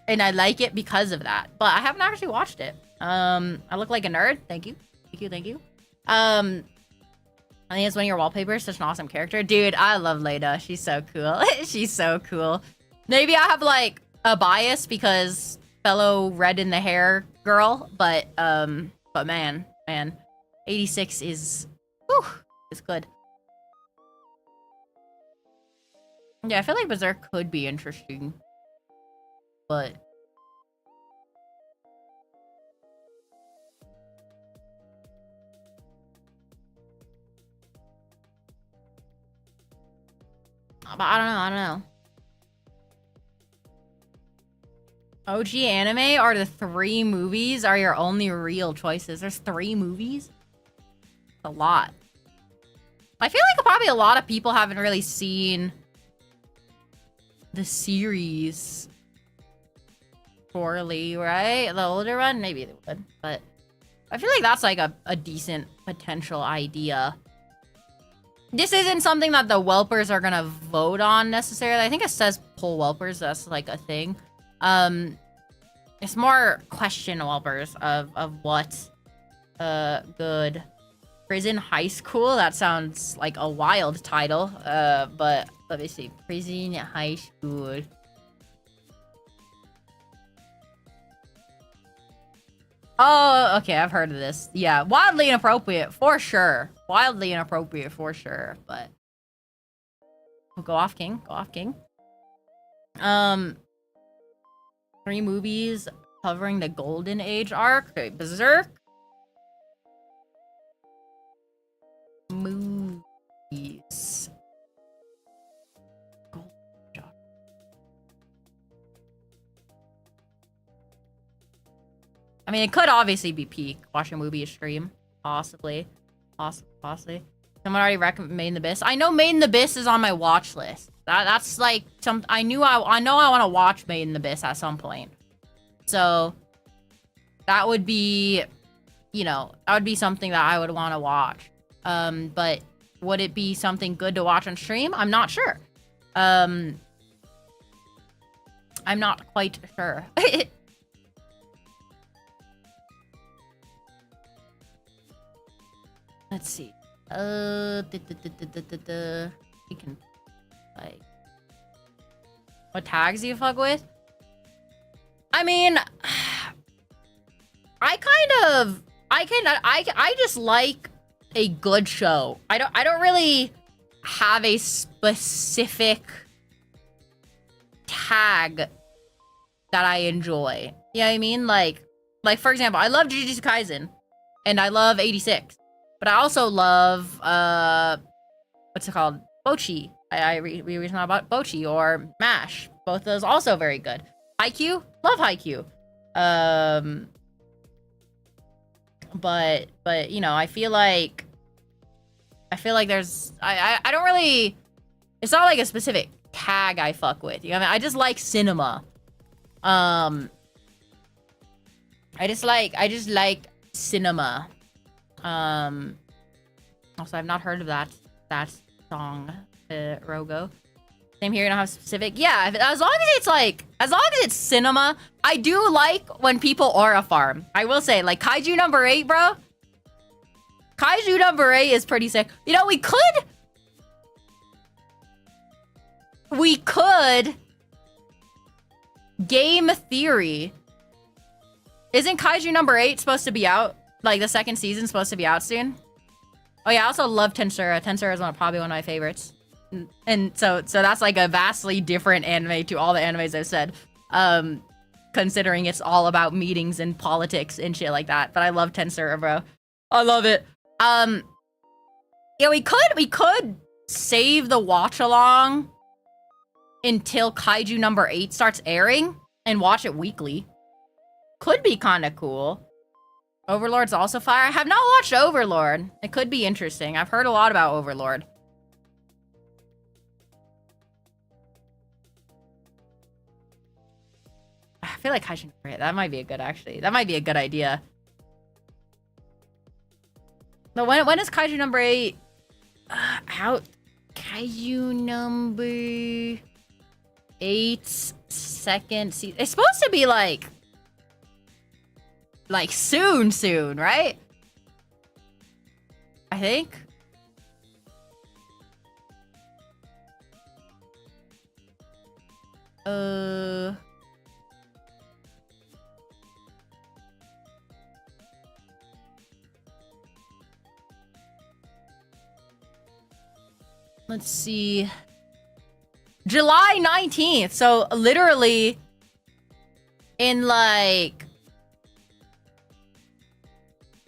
And I like it because of that. But I haven't actually watched it. I look like a nerd. Thank you. Thank you. I think it's one of your wallpapers. Such an awesome character. Dude, I love Leda. She's so cool. She's so cool. Maybe I have like a bias because fellow red in the hair girl, but man, 86 is, whew, it's good. Yeah, I feel like Berserk could be interesting, but But I don't know. OG anime are the 3 movies are your only real choices. There's 3 movies? A lot. I feel like probably a lot of people haven't really seen the series poorly, right? The older one? Maybe they would, but I feel like that's like a decent potential idea. This isn't something that the whelpers are gonna vote on necessarily. I think it says pull whelpers. That's like a thing. It's more question whelpers of what good prison high school. That sounds like a wild title. But let me see. Prison high school. Oh, okay, I've heard of this. Yeah, wildly inappropriate, for sure. Wildly inappropriate, for sure, but... We'll go off, King. Go off, King. 3 movies covering the Golden Age arc. Okay, Berserk. Movies. I mean, it could obviously be peak. Watch a movie, a stream. Possibly. Possibly. Someone already recommended Made in the Abyss. I know Made in the Abyss is on my watch list. That's like some... I know I want to watch Made in the Abyss at some point. So, that would be... You know, that would be something that I would want to watch. But would it be something good to watch on stream? I'm not sure. I'm not quite sure. Let's see. We can, like... What tags do you fuck with? I mean... I just like a good show. I don't really have a specific tag that I enjoy. You know what I mean? Like for example, I love Jujutsu Kaisen. And I love 86. But I also love, what's it called? Bochi. We recently about Bochi or MASH. Both of those also very good. Haikyuu? Love Haikyuu. But, you know, I feel like there's, I don't really, it's not like a specific tag I fuck with. You know what I mean? I just like cinema. I just like cinema. Also, I've not heard of that song, Rogo. Same here, you don't have specific. Yeah, as long as it's cinema, I do like when people aura farm. I will say, like, Kaiju number 8, bro. Kaiju number 8 is pretty sick. You know, we could game theory. Isn't Kaiju number 8 supposed to be out? Like, the 2nd season's supposed to be out soon? Oh yeah, I also love Tensura. Tensura is probably one of my favorites. And so that's like a vastly different anime to all the animes I've said. Considering it's all about meetings and politics and shit like that. But I love Tensura, bro. I love it. Yeah, we could save the watch along until Kaiju number 8 starts airing and watch it weekly. Could be kind of cool. Overlord's also fire. I have not watched Overlord. It could be interesting. I've heard a lot about Overlord. I feel like Kaiju number 8. That might be a good, actually. That might be a good idea. But when is Kaiju number 8 out? Kaiju number 8 second season. It's supposed to be like soon, right? I think. Let's see. July 19th. So literally in like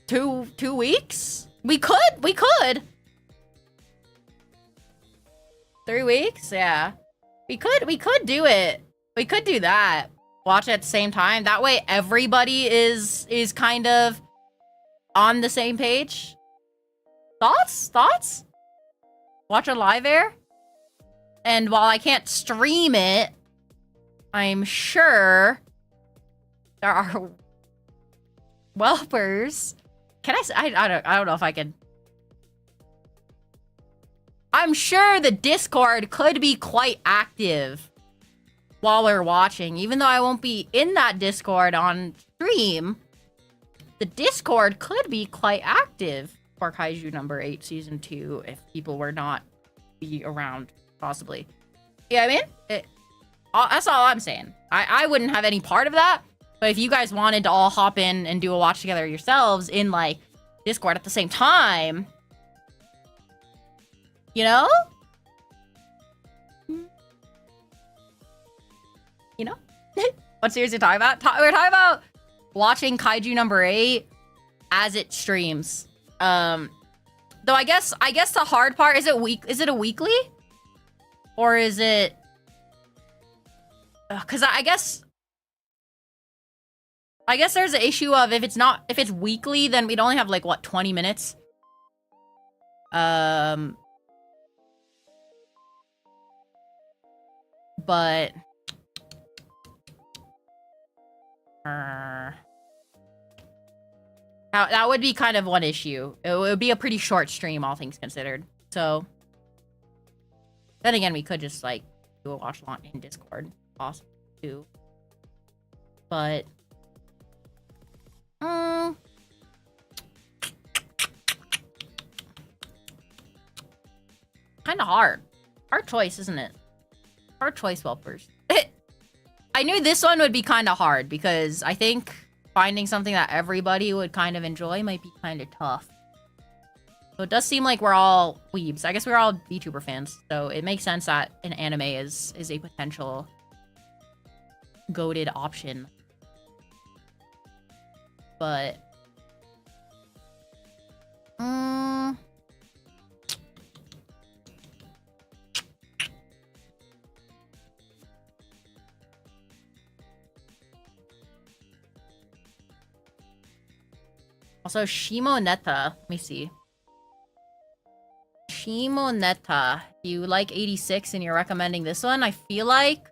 two weeks? We could. 3 weeks? Yeah. We could do it. We could do that. Watch it at the same time. That way everybody is kind of on the same page. Thoughts? Thoughts? Watch a live air? And while I can't stream it, I'm sure there are whelpers. Can I don't know if I can. I'm sure the Discord could be quite active while we're watching, even though I won't be in that Discord on stream. The Discord could be quite active for Kaiju number 8 season 2 if people were not be around, possibly. Yeah, I mean, that's all I'm saying. I wouldn't have any part of that, but if you guys wanted to all hop in and do a watch together yourselves in, like, Discord at the same time, you know? You know? What series are you talking about? We're talking about watching Kaiju number 8 as it streams. Though I guess the hard part, is it a weekly? Or is it... Cause I guess there's an issue of if it's weekly, then we'd only have like, what, 20 minutes? But... that would be kind of one issue. It would be a pretty short stream, all things considered. So... Then again, we could just, like, do a watch along in Discord. Possible, too. But... kind of hard. Hard choice, isn't it? Hard choice, whelpers. I knew this one would be kind of hard because I think finding something that everybody would kind of enjoy might be kind of tough. So it does seem like we're all weebs. I guess we're all VTuber fans, so it makes sense that an anime is a potential goated option. But... Also, Shimoneta. Let me see. Shimoneta. You like 86 and you're recommending this one? I feel like...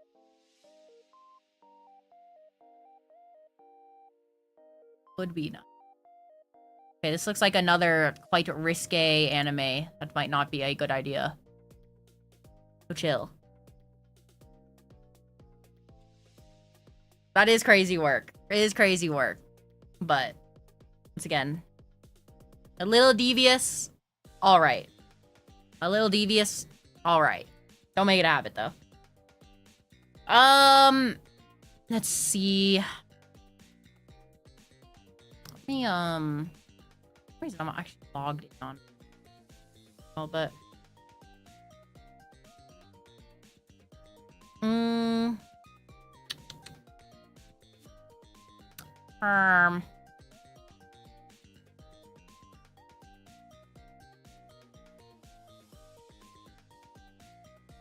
Would be not. Okay, this looks like another quite risque anime. That might not be a good idea. So chill. That is crazy work. It is crazy work. But... Once again, a little devious, all right. A little devious, all right. Don't make it a habit, though. Let's see. Let me, for some reason I'm actually logged in on. Oh, but.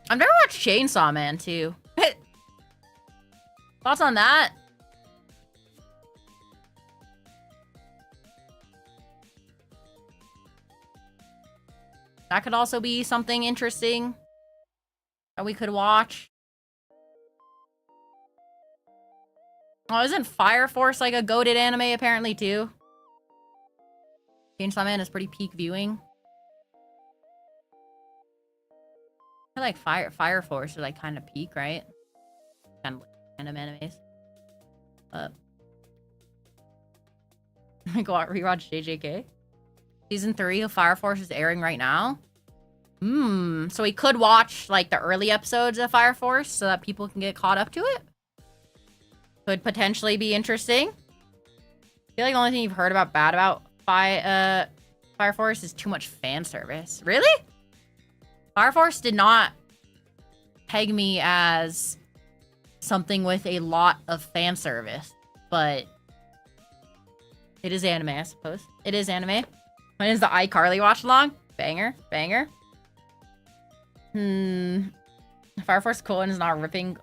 I've never watched Chainsaw Man, too. Thoughts on that? That could also be something interesting that we could watch. Oh, isn't Fire Force like a goated anime apparently, too? Chainsaw Man is pretty peak viewing. I feel like Fire Force is like kind of peak, right? Kind of like random animes. Go out rewatch JJK. Season 3 of Fire Force is airing right now. So we could watch like the early episodes of Fire Force so that people can get caught up to it. Could potentially be interesting. I feel like the only thing you've heard about bad about Fire Force is too much fan service. Really? Fire Force did not peg me as something with a lot of fan service, but it is anime, I suppose. It is anime. When is the iCarly watch along? Banger, banger. Fire Force Colon is not ripping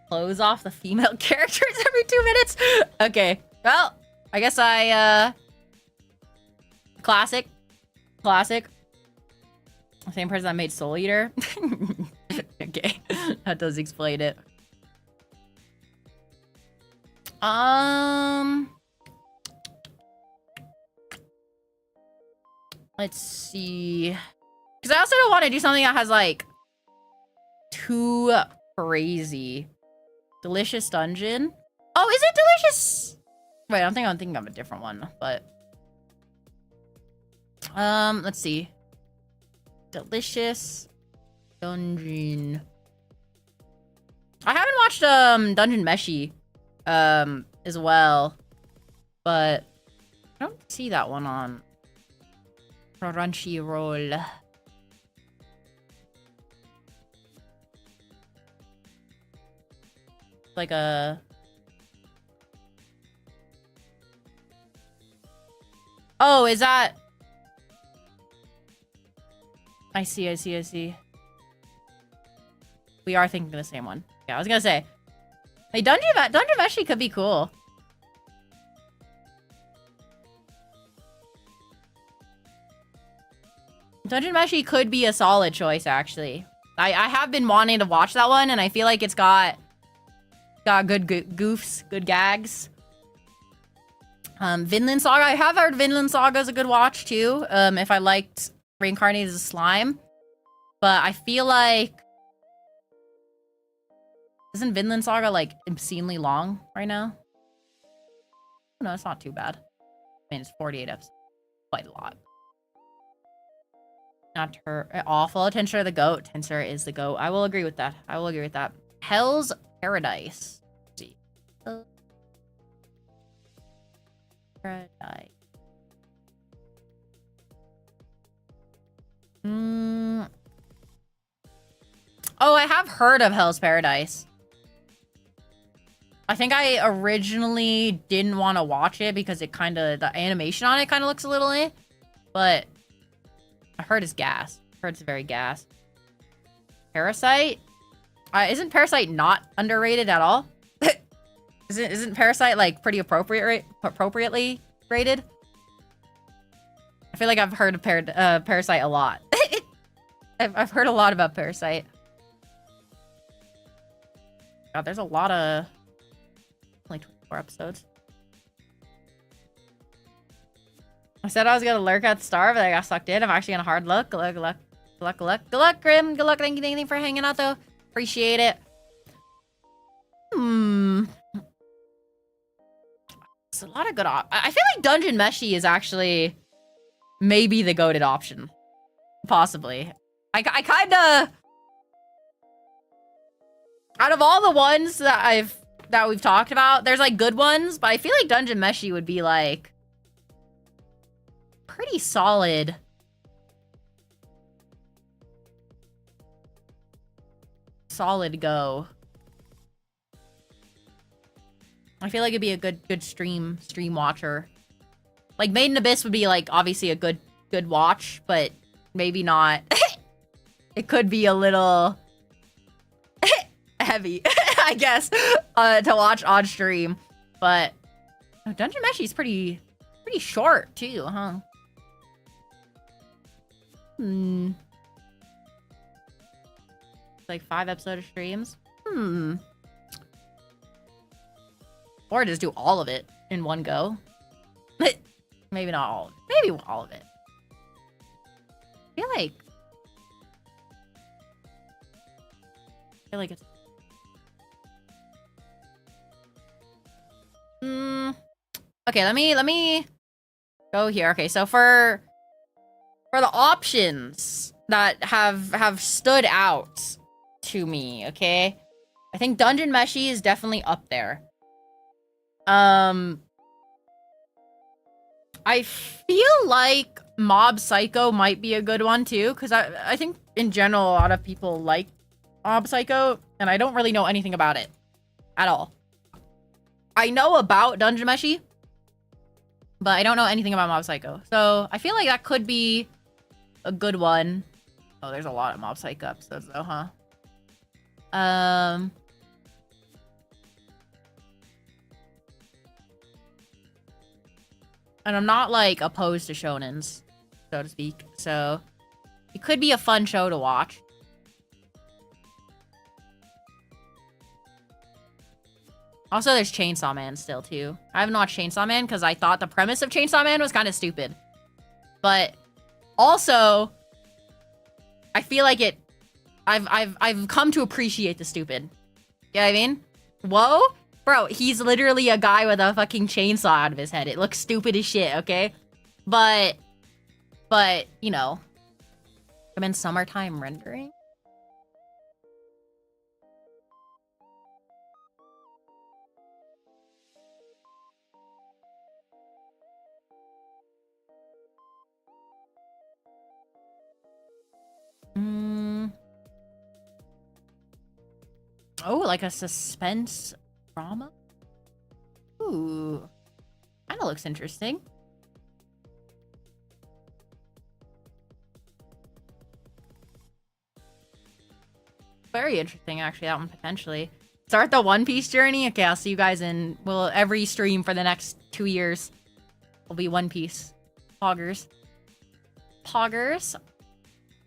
clothes off the female characters every 2 minutes. Okay. Well, I guess classic. Same person that made Soul Eater. Okay. That does explain it. Let's see. Because I also don't want to do something that has, like, too crazy. Delicious Dungeon. Oh, is it Delicious? Wait, I think I'm thinking of a different one, but... let's see. Delicious Dungeon. I haven't watched, Dungeon Meshi, as well. But I don't see that one on Crunchyroll. Like a... Oh, is that... I see. We are thinking of the same one. Yeah, I was gonna say. Hey, Dungeon Meshi could be cool. Dungeon Meshi could be a solid choice, actually. I have been wanting to watch that one, and I feel like it's got good goofs, good gags. Vinland Saga. I have heard Vinland Saga is a good watch, too. If I liked Reincarnated as a Slime. But I feel like... Isn't Vinland Saga, like, obscenely long right now? No, it's not too bad. I mean, it's 48 episodes. Quite a lot. Not her. Awful. Tensor the goat. Tensor is the goat. I will agree with that. Hell's Paradise. Let's see. Paradise. Oh, I have heard of Hell's Paradise. I think I originally didn't want to watch it because it kind of... The animation on it kind of looks a little eh. But I heard it's gas. I heard it's very gas. Parasite? Isn't Parasite not underrated at all? Isn't Parasite, like, pretty appropriately rated? I feel like I've heard of Parasite a lot. I've heard a lot about Parasite. God, there's a lot of... Only 24 episodes. I said I was gonna lurk at the star, but I got sucked in. I'm actually gonna hard look. Good luck, Grim. Good luck. Thank you for hanging out, though. Appreciate it. It's a lot of good I feel like Dungeon Meshi is actually maybe the goated option. Possibly. I kind of... Out of all the ones that we've talked about, there's like good ones, but I feel like Dungeon Meshi would be like pretty solid. Solid go. I feel like it'd be a good stream watcher. Like Made in Abyss would be like obviously a good watch, but maybe not. It could be a little heavy, I guess, to watch on stream. But Dungeon Meshi is pretty short too, huh? Like 5 episode streams. Or just do all of it in one go. Maybe not all. Maybe all of it. I feel like it's... Okay, let me go here. Okay, so for the options that have stood out to me, okay? I think Dungeon Meshi is definitely up there. I feel like Mob Psycho might be a good one too, because I think in general a lot of people like Mob Psycho, and I don't really know anything about it at all. I know about Dungeon Meshi, but I don't know anything about Mob Psycho. So I feel like that could be a good one. Oh, there's a lot of Mob Psycho episodes though, huh? And I'm not like opposed to shonens, so to speak. So it could be a fun show to watch. Also, there's Chainsaw Man still too. I haven't watched Chainsaw Man because I thought the premise of Chainsaw Man was kind of stupid. But also, I feel like it. I've come to appreciate the stupid. You know what I mean? Whoa, bro, he's literally a guy with a fucking chainsaw out of his head. It looks stupid as shit. Okay, but you know, I'm in summertime rendering. Oh, like a suspense drama? Ooh. Kinda looks interesting. Very interesting, actually, that one potentially. Start the One Piece journey? Okay, I'll see you guys in, well, every stream for the next 2 years will be One Piece. Poggers. Poggers?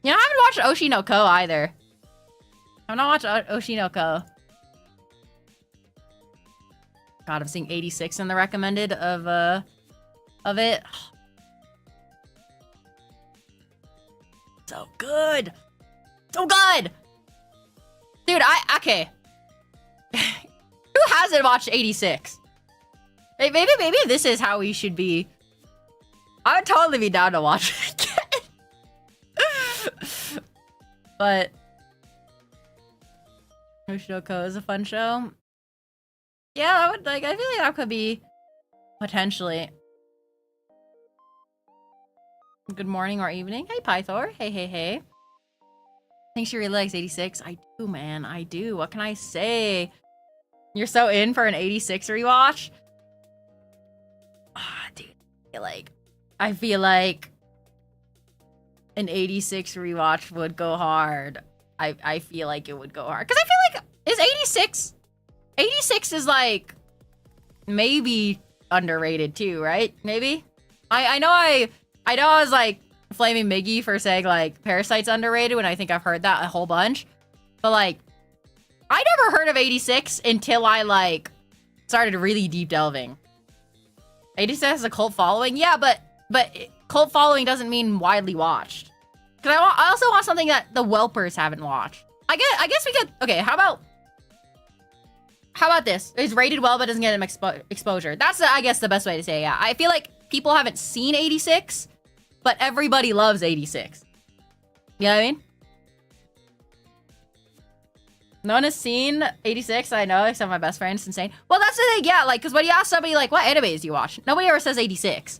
Yeah, I haven't watched Oshi no Ko either. I've not watched Oshi no Ko. God, I'm seeing 86 in the recommended of it. So good. So good. Dude, okay. Who hasn't watched 86? Maybe this is how we should be. I would totally be down to watch it again. But Oshinoko is a fun show. Yeah, I would like. I feel like that could be potentially. Good morning or evening. Hey, Pythor. Hey, hey, hey. Think she really likes 86. I do, man. I do. What can I say? You're so in for an 86 rewatch. Ah, dude. I feel like an 86 rewatch would go hard. I feel like it would go hard because I feel like is 86. 86 is like maybe underrated too, right? Maybe. I know I was like flaming Miggy for saying like Parasite's underrated when I think I've heard that a whole bunch. But like I never heard of 86 until I like started really deep delving. 86 has a cult following? Yeah, but cult following doesn't mean widely watched. Cause I also want something that the whelpers haven't watched. I guess we could. Okay, how about this? It's rated well, but doesn't get him exposure. That's I guess the best way to say it. Yeah. I feel like people haven't seen 86, but everybody loves 86. You know what I mean? No one has seen 86. I know, except my best friend. It's insane. Well, that's the thing. Yeah, like, because when you ask somebody like, what animes do you watch? Nobody ever says 86.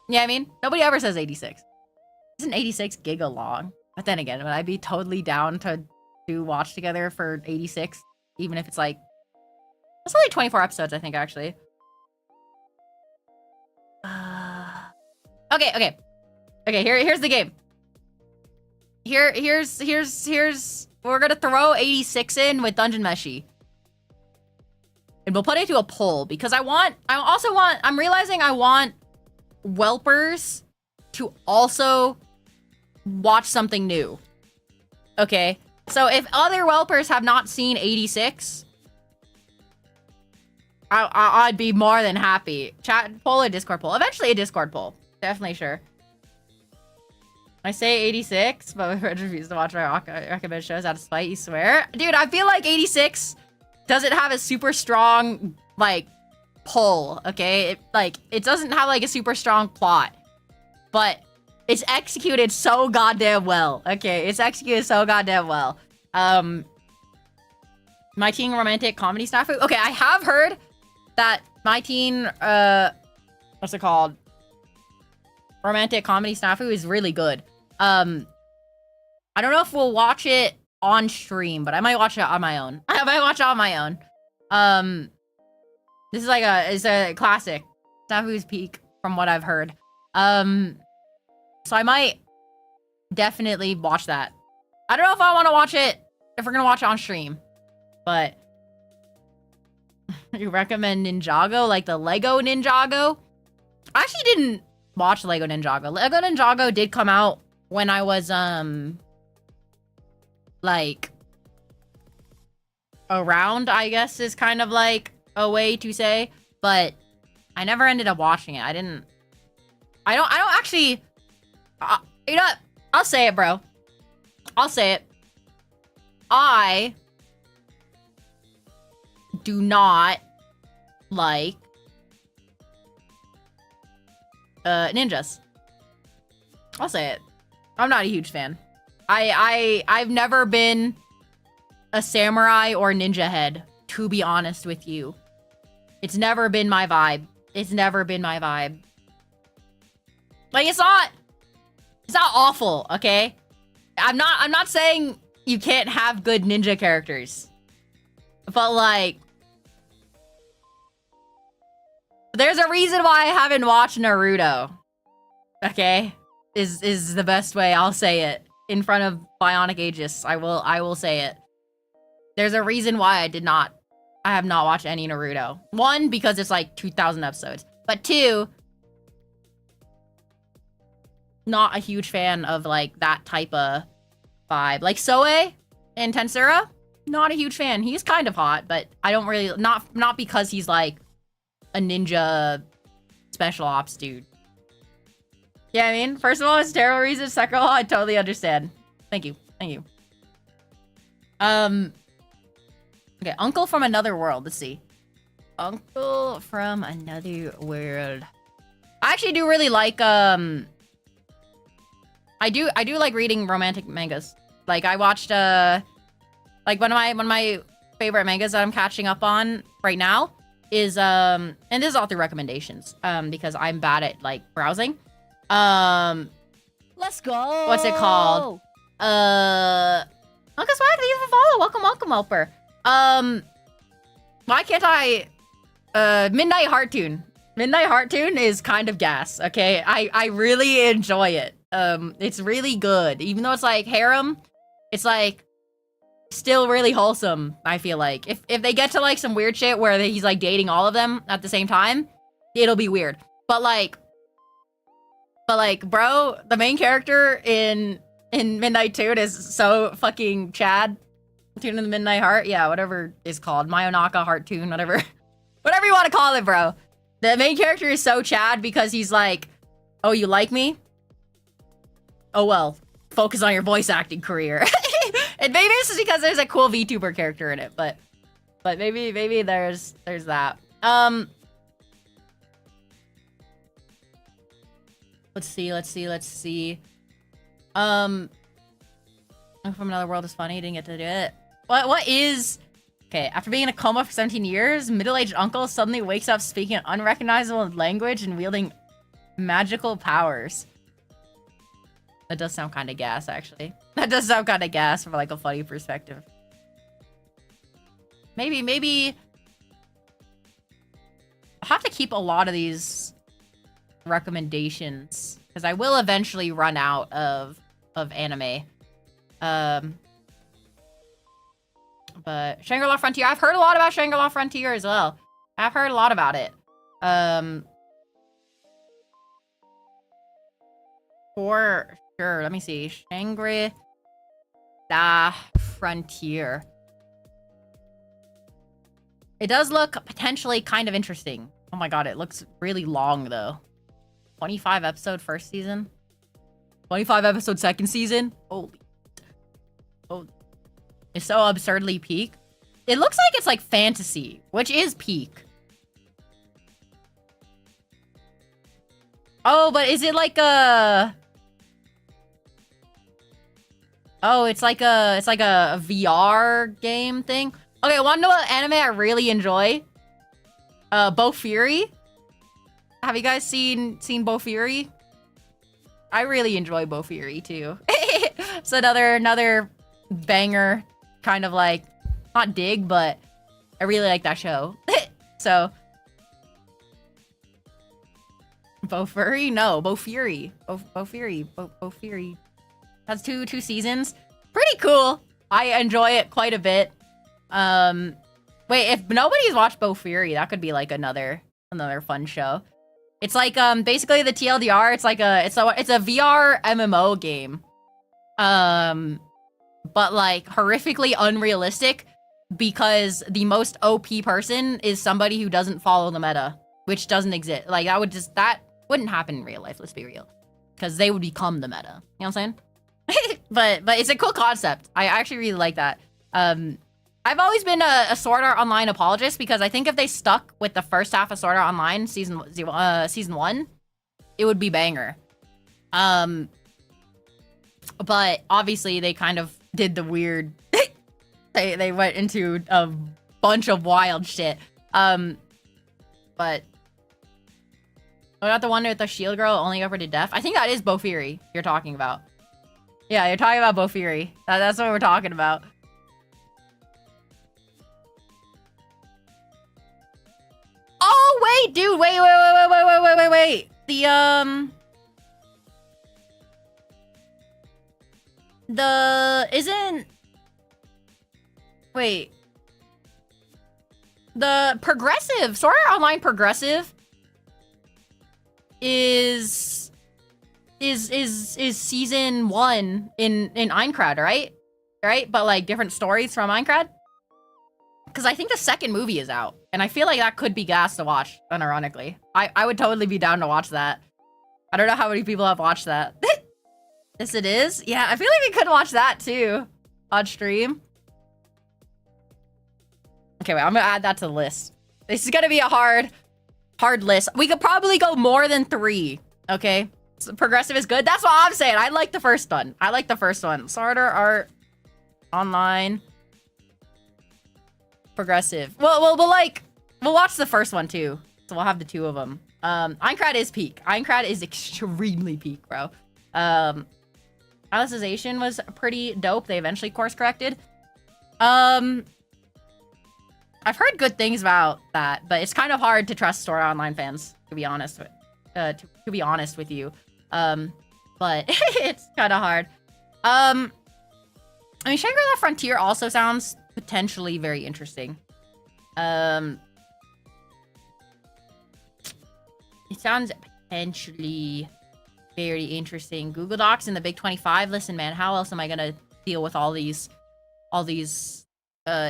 You know what I mean? Nobody ever says 86. Isn't 86 giga long? But then again, would I be totally down to do watch together for 86? Even if it's like... It's only 24 episodes, I think, actually. Okay. Here's the game. Here's... We're gonna throw 86 in with Dungeon Meshi. And we'll put it to a poll, because I'm realizing I want whelpers to also watch something new. Okay? So if other whelpers have not seen 86, I'd be more than happy. Chat poll or Discord poll. Eventually a Discord poll. Definitely sure. I say 86, but I refuse to watch my recommended shows out of spite, you swear? Dude, I feel like 86 doesn't have a super strong, like, pull, okay? It doesn't have, like, a super strong plot. But it's executed so goddamn well, okay? It's executed so goddamn well. My Teen Romantic Comedy Snafu? Okay, I have heard that My Teen, what's it called? Romantic Comedy Snafu is really good. I don't know if we'll watch it on stream, but I might watch it on my own. I might watch it on my own. This is like it's a classic. Snafu's Peak, from what I've heard. So I might definitely watch that I don't know if I want to watch it, if we're gonna watch it on stream, but you recommend Ninjago, like the Lego Ninjago? I actually didn't watch Lego Ninjago. Lego Ninjago did come out when I was, like, around, I guess is kind of like a way to say, but I never ended up watching it. I don't actually, you know what? I'll say it, bro. I'll say it. I do not like ninjas. I'll say it. I'm not a huge fan. I've never been a samurai or ninja head, to be honest with you. It's never been my vibe. It's never been my vibe. Like, it's not awful, okay? I'm not saying you can't have good ninja characters. But like, there's a reason why I haven't watched Naruto. Okay? Is the best way I'll say it. In front of Bionic Aegis. I will say it. There's a reason why I have not watched any Naruto. One, because it's like 2,000 episodes. But two, not a huge fan of like that type of vibe. Like Soe and Tensura, not a huge fan. He's kind of hot, but I don't really, not because he's like a ninja special ops dude. Yeah, I mean, first of all, it's terrible reasons. Second of all, I totally understand. Thank you. Thank you. Okay, Uncle from Another World. Let's see. Uncle from Another World. I actually do really like, I do like reading romantic mangas. Like, I watched, like, one of my favorite mangas that I'm catching up on right now is, and this is all through recommendations, because I'm bad at, like, browsing. Let's go. What's it called? Uncle Swag, thank you for follow. Welcome, Helper. Why can't I? Midnight Hearttoon. Midnight Hearttoon is kind of gas. Okay, I really enjoy it. It's really good, even though it's like harem. It's like still really wholesome. I feel like if they get to like some weird shit where he's like dating all of them at the same time, it'll be weird. But like, bro, the main character in Midnight Toon is so fucking Chad. Tune in the Midnight Heart, yeah, whatever it's called, Mayonaka Heart Tune, whatever you want to call it, bro. The main character is so Chad because he's like, oh, you like me? Oh well, focus on your voice acting career. And maybe this is because there's a cool VTuber character in it, but maybe there's that. Let's see. From Another World is funny. Didn't get to do it. What is... Okay, after being in a coma for 17 years, middle-aged uncle suddenly wakes up speaking an unrecognizable language and wielding magical powers. That does sound kind of gas, actually. That does sound kind of gas from, like, a funny perspective. Maybe... I'll have to keep a lot of these recommendations, because I will eventually run out of anime. But Shangri-La Frontier, I've heard a lot about Shangri-La Frontier as well. I've heard a lot about it. For sure, let me see. Shangri-La Frontier. It does look potentially kind of interesting. Oh my god, it looks really long though. 25 episode first season. 25 episode second season. Holy. Oh. It's so absurdly peak. It looks like it's like fantasy, which is peak. Oh, but is it like a... Oh, it's like a VR game thing. Okay, wanna know what anime I really enjoy? Bo Fury. Have you guys seen Bo Fury? I really enjoy Bo Fury too. It's another banger, kind of like, not dig, but I really like that show. So Bo Fury? No, Bo Fury. Bo Fury. Bo Fury. That's two seasons. pretty cool. I enjoy it quite a bit. Wait, if nobody's watched Bo Fury, that could be like another fun show. It's like basically the TLDR. It's like it's a VR MMO game, but like horrifically unrealistic because the most OP person is somebody who doesn't follow the meta, which doesn't exist. Like that wouldn't happen in real life. Let's be real, because they would become the meta. You know what I'm saying? but it's a cool concept. I actually really like that. I've always been a Sword Art Online apologist because I think if they stuck with the first half of Sword Art Online season 1, it would be banger. But obviously they kind of did the weird. they went into a bunch of wild shit. But I got the one with the shield girl only over to death. I think that is Bo Fury you're talking about. Yeah, you're talking about Bo Fury. That's what we're talking about. Oh, wait, dude. Wait. Wait. The progressive, Sword Art Online progressive is season 1 in Aincrad, right? Right? But like different stories from Aincrad? Because I think the second movie is out, and I feel like that could be gas to watch, unironically. I would totally be down to watch that. I don't know how many people have watched that. Yes, it is? Yeah, I feel like we could watch that, too, on stream. Okay, wait, I'm gonna add that to the list. This is gonna be a hard list. We could probably go more than 3, okay? So progressive is good. That's what I'm saying. I like the first one. Sword Art Online. Progressive. Well, we'll watch the first one too. So we'll have the 2 of them. Aincrad is peak. Aincrad is extremely peak, bro. Alicization was pretty dope. They eventually course corrected. I've heard good things about that, but it's kind of hard to trust Sword Art Online fans, to be honest with you. But it's kind of hard. I mean, Shangri-La Frontier also sounds potentially very interesting. It sounds potentially very interesting. Google Docs and the Big 25. Listen, man, how else am I gonna deal with all these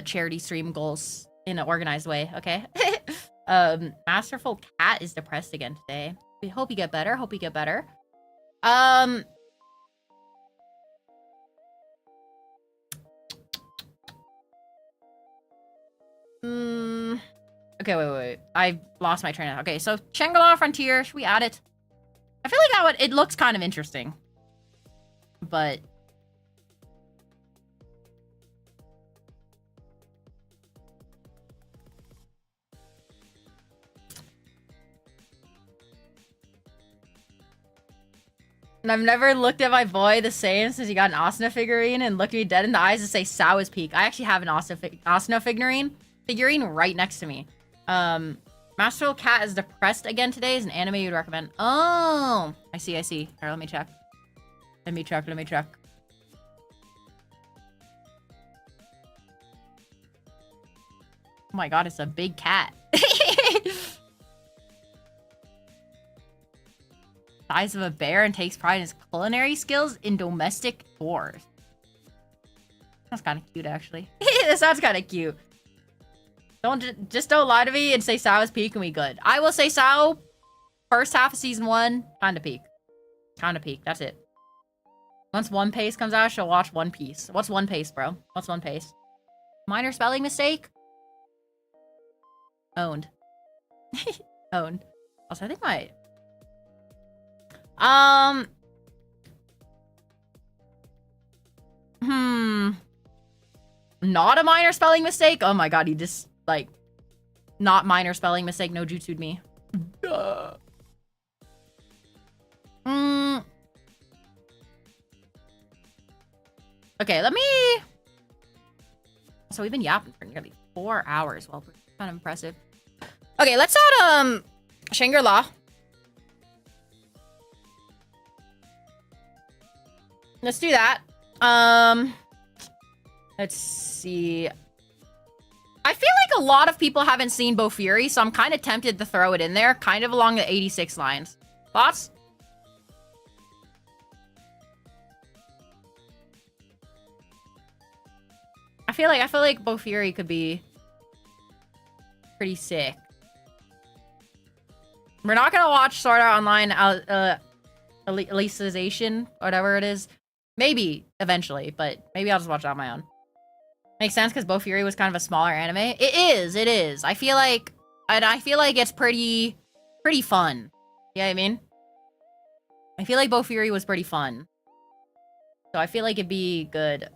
charity stream goals in an organized way? Okay. Masterful Cat is depressed again today. We hope you get better. Okay, wait. I lost my train of thought. Okay, so Shangri-La Frontier, should we add it? I feel like it looks kind of interesting. But and I've never looked at my boy the same since he got an Asuna figurine and looked me dead in the eyes and say Sao is peak. I actually have an Asuna figurine right next to me. Masterful Cat is depressed again today is an anime you'd recommend. Oh, I see. Alright, let me check. Oh my god, it's a big cat. Size of a bear and takes pride in his culinary skills in domestic chores. That's kind of cute, actually. That sounds kind of cute. Just don't lie to me and say Sao is peak and we good. I will say Sao, first half of season 1, kind of peak. That's it. Once One Piece comes out, she'll watch One Piece. What's One Piece, bro? What's One Piece? Minor spelling mistake? Owned. Owned. Also, I think my... Not a minor spelling mistake? Oh my god, he just, like... Not minor spelling mistake, no jutsu'd me. Okay, let me... So we've been yapping for nearly 4 hours. Well, kind of impressive. Okay, let's add, Shangri-La. Let's do that. Let's see. I feel like a lot of people haven't seen Bo Fury, so I'm kind of tempted to throw it in there, kind of along the 86 lines. Thoughts? I feel like Bo Fury could be pretty sick. We're not gonna watch Sword Art Online Alicization, whatever it is. Maybe eventually, but maybe I'll just watch it on my own. Makes sense because Bo Fury was kind of a smaller anime. It is. I feel like it's pretty fun. You know what I mean? I feel like Bo Fury was pretty fun. So I feel like it'd be good.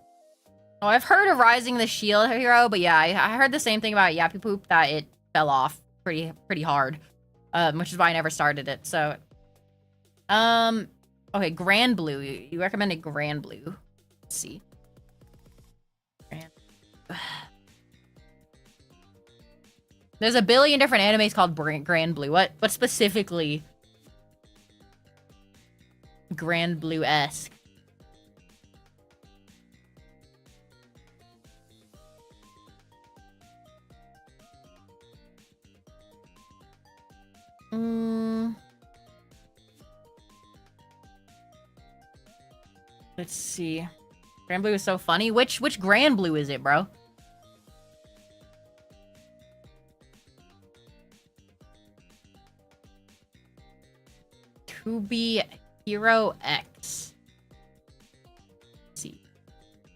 Oh, I've heard of Rising the Shield Hero, but yeah, I heard the same thing about Yappy Poop, that it fell off pretty hard. Which is why I never started it, so... Okay, Grand Blue. You recommended Grand Blue. Let's see. There's a billion different animes called Grand Blue. What specifically Grand Blue-esque? Let's see. Grand Blue is so funny. Which Grand Blue is it, bro? To be Hero X. Let's see.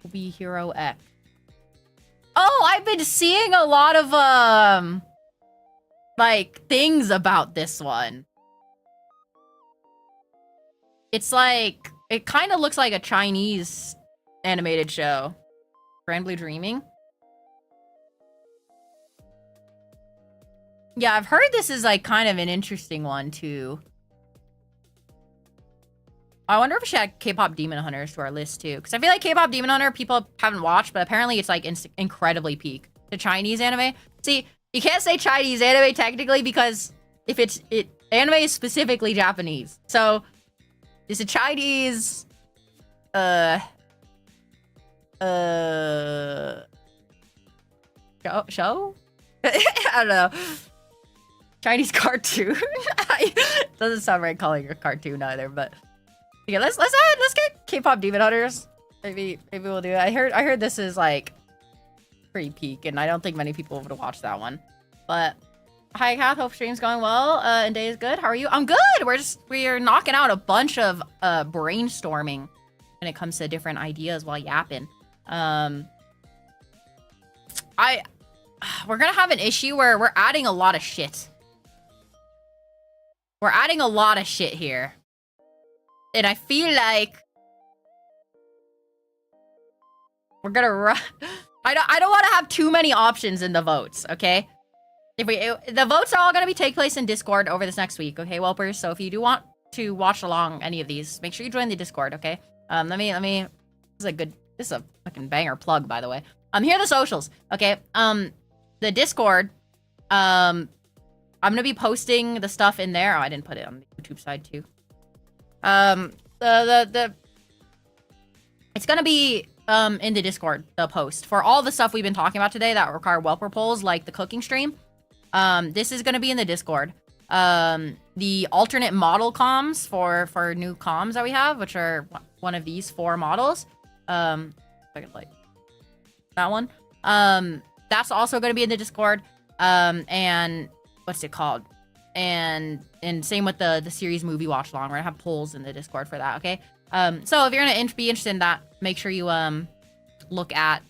To be Hero X. Oh, I've been seeing a lot of like things about this one. It's like, it kind of looks like a Chinese animated show. Grand Blue Dreaming. Yeah, I've heard this is like kind of an interesting one too. I wonder if we should add K-pop Demon Hunters to our list too, because I feel like K-pop Demon Hunter people haven't watched, but apparently it's like incredibly peak. The Chinese anime. See, you can't say Chinese anime technically because if anime is specifically Japanese. So it's a Chinese show? I don't know. Chinese cartoon. Doesn't sound right calling it a cartoon either, but yeah, let's get K-pop Demon Hunters. Maybe we'll do it. I heard this is like pretty peak, and I don't think many people would watch that one. But hi Kath, hope stream's going well. And day is good. How are you? I'm good. We're knocking out a bunch of brainstorming when it comes to different ideas while yapping. We're gonna have an issue where we're adding a lot of shit. We're adding a lot of shit here. And I feel like we're gonna run. I don't want to have too many options in the votes, okay? The votes are all gonna take place in Discord over this next week, okay, whelpers? So if you do want to watch along any of these, make sure you join the Discord, okay? Let me. This is a fucking banger plug, by the way. Here are the socials, okay? The Discord. I'm gonna be posting the stuff in there. Oh, I didn't put it on the YouTube side too. It's gonna be in the Discord, the post for all the stuff we've been talking about today that require whelper polls, like the cooking stream. This is gonna be in the Discord. The alternate model comms for new comms that we have, which are one of these 4 models. I can like that one. That's also gonna be in the Discord. And what's it called? And same with the series movie watch along. We're gonna have polls in the Discord for that, okay? So if you're gonna be interested in that, make sure you look at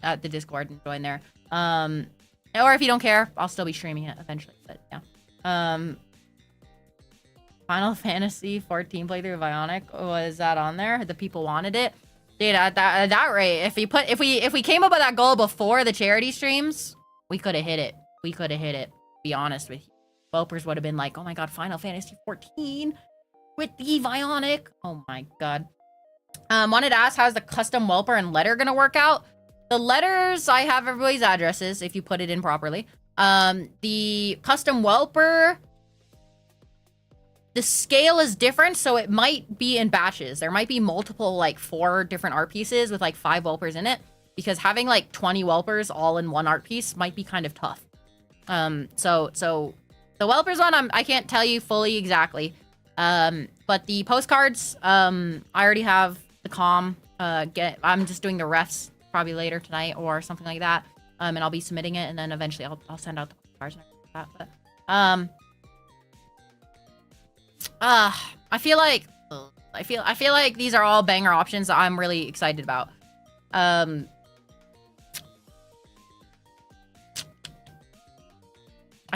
the Discord and join there. Or if you don't care, I'll still be streaming it eventually. But yeah. Final Fantasy 14 playthrough of Bionic, was that on there? The people wanted it. Dude, at that rate, if we came up with that goal before the charity streams, we could have hit it. We could have hit it. Be honest with you. Whelpers would have been like, oh my god, Final Fantasy 14 with the Bionic. Oh my god. Wanted to ask, how's the custom whelper and letter gonna work out? The letters, I have everybody's addresses if you put it in properly. The custom whelper, the scale is different, so it might be in batches. There might be multiple, like 4 different art pieces with like 5 whelpers in it. because having like 20 whelpers all in one art piece might be kind of tough. So the whelpers one, I can't tell you fully exactly. But the postcards, I already have the comm. I'm just doing the refs probably later tonight or something like that. And I'll be submitting it, and then eventually I'll send out the postcards and everything like that. But I feel like these are all banger options that I'm really excited about. I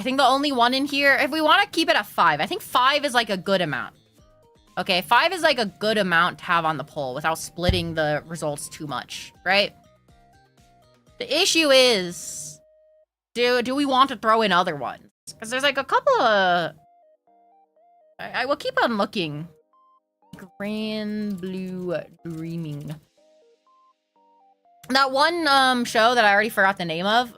think the only one in here, if we want to keep it at 5, I think 5 is like a good amount. Okay, 5 is like a good amount to have on the poll without splitting the results too much, right? The issue is, do we want to throw in other ones? Because there's like a couple of... I will keep on looking. Grand Blue Dreaming. That one show that I already forgot the name of,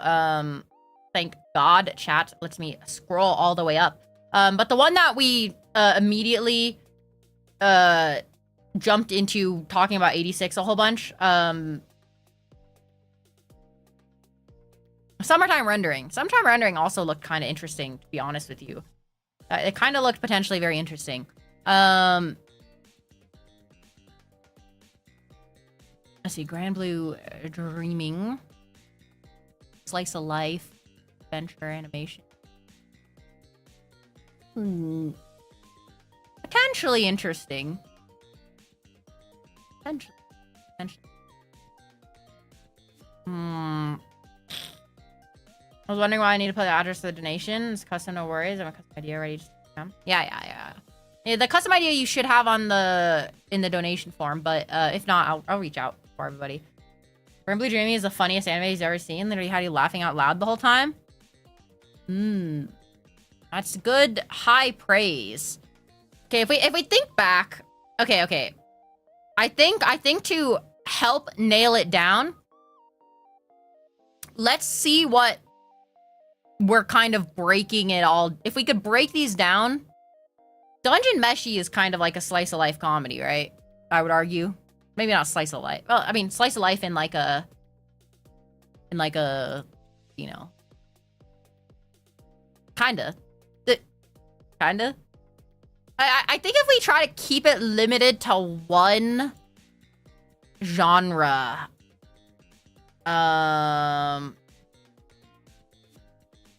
thank God chat lets me scroll all the way up. But the one that we immediately jumped into talking about 86 a whole bunch, Summertime Rendering. Summertime Rendering also looked kind of interesting, to be honest with you. It kind of looked potentially very interesting. Let's see, Grand Blue Dreaming. Slice of Life. Adventure animation. Potentially interesting. Potentially. I was wondering why I need to put the address of the donation. It's custom, no worries. I have a custom idea ready to come. Yeah, the custom idea you should have on in the donation form, but if not, I'll reach out for everybody. Grand Blue Dreaming is the funniest anime he's ever seen. Literally had you laughing out loud the whole time. That's good high praise. Okay, if we think back, okay. I think to help nail it down, let's see what we're kind of breaking it all. If we could break these down, Dungeon Meshi is kind of like a slice of life comedy, right? I would argue. Maybe not slice of life. Well, I mean, slice of life in like a, you know, kinda. I think if we try to keep it limited to one genre, I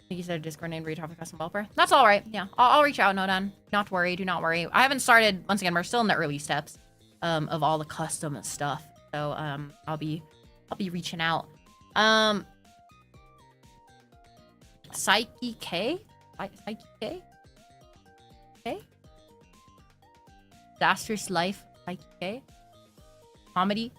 think you said Discord name read topic custom helper. That's all right. Yeah, I'll reach out. No, done. Not to worry. Do not worry. I haven't started. Once again, we're still in the early steps of all the custom stuff. So I'll be reaching out. Psyche K. Psyche K. Okay. Disastrous Life. Psyche K. Comedy.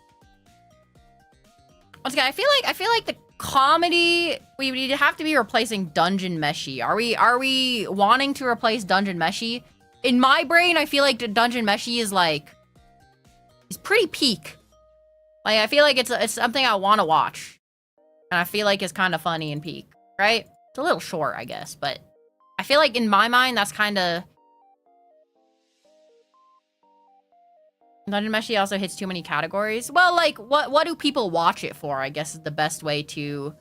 Once again, I feel like the comedy, we would have to be replacing Dungeon Meshi. Are we wanting to replace Dungeon Meshi? In my brain, I feel like Dungeon Meshi is pretty peak. Like, I feel like it's something I want to watch, and I feel like it's kind of funny and peak, right? It's a little short, I guess, but I feel like in my mind that's kind of... Dungeon Meshi also hits too many categories. Well, like, what do people watch it for, I guess is the best way to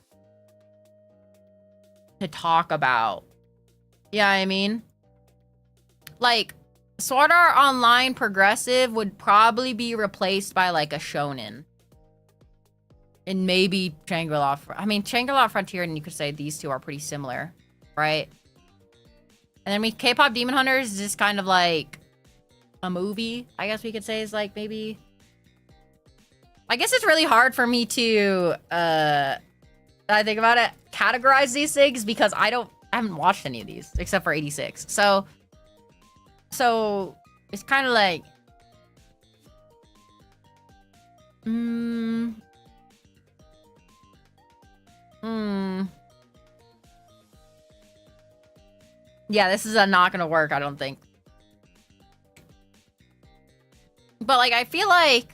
talk about. Yeah, I mean, like, Sword Art Online Progressive would probably be replaced by, like, a shonen. And maybe Shangri-La. I mean, Shangri-La Frontier, and you could say these two are pretty similar, right? And then K-Pop Demon Hunters is just kind of like a movie, I guess we could say, is like maybe... I guess it's really hard for me to, I think about it, categorize these things because I haven't watched any of these except for 86. So it's kind of like... Yeah, this is not gonna work, I don't think. But, like, I feel like...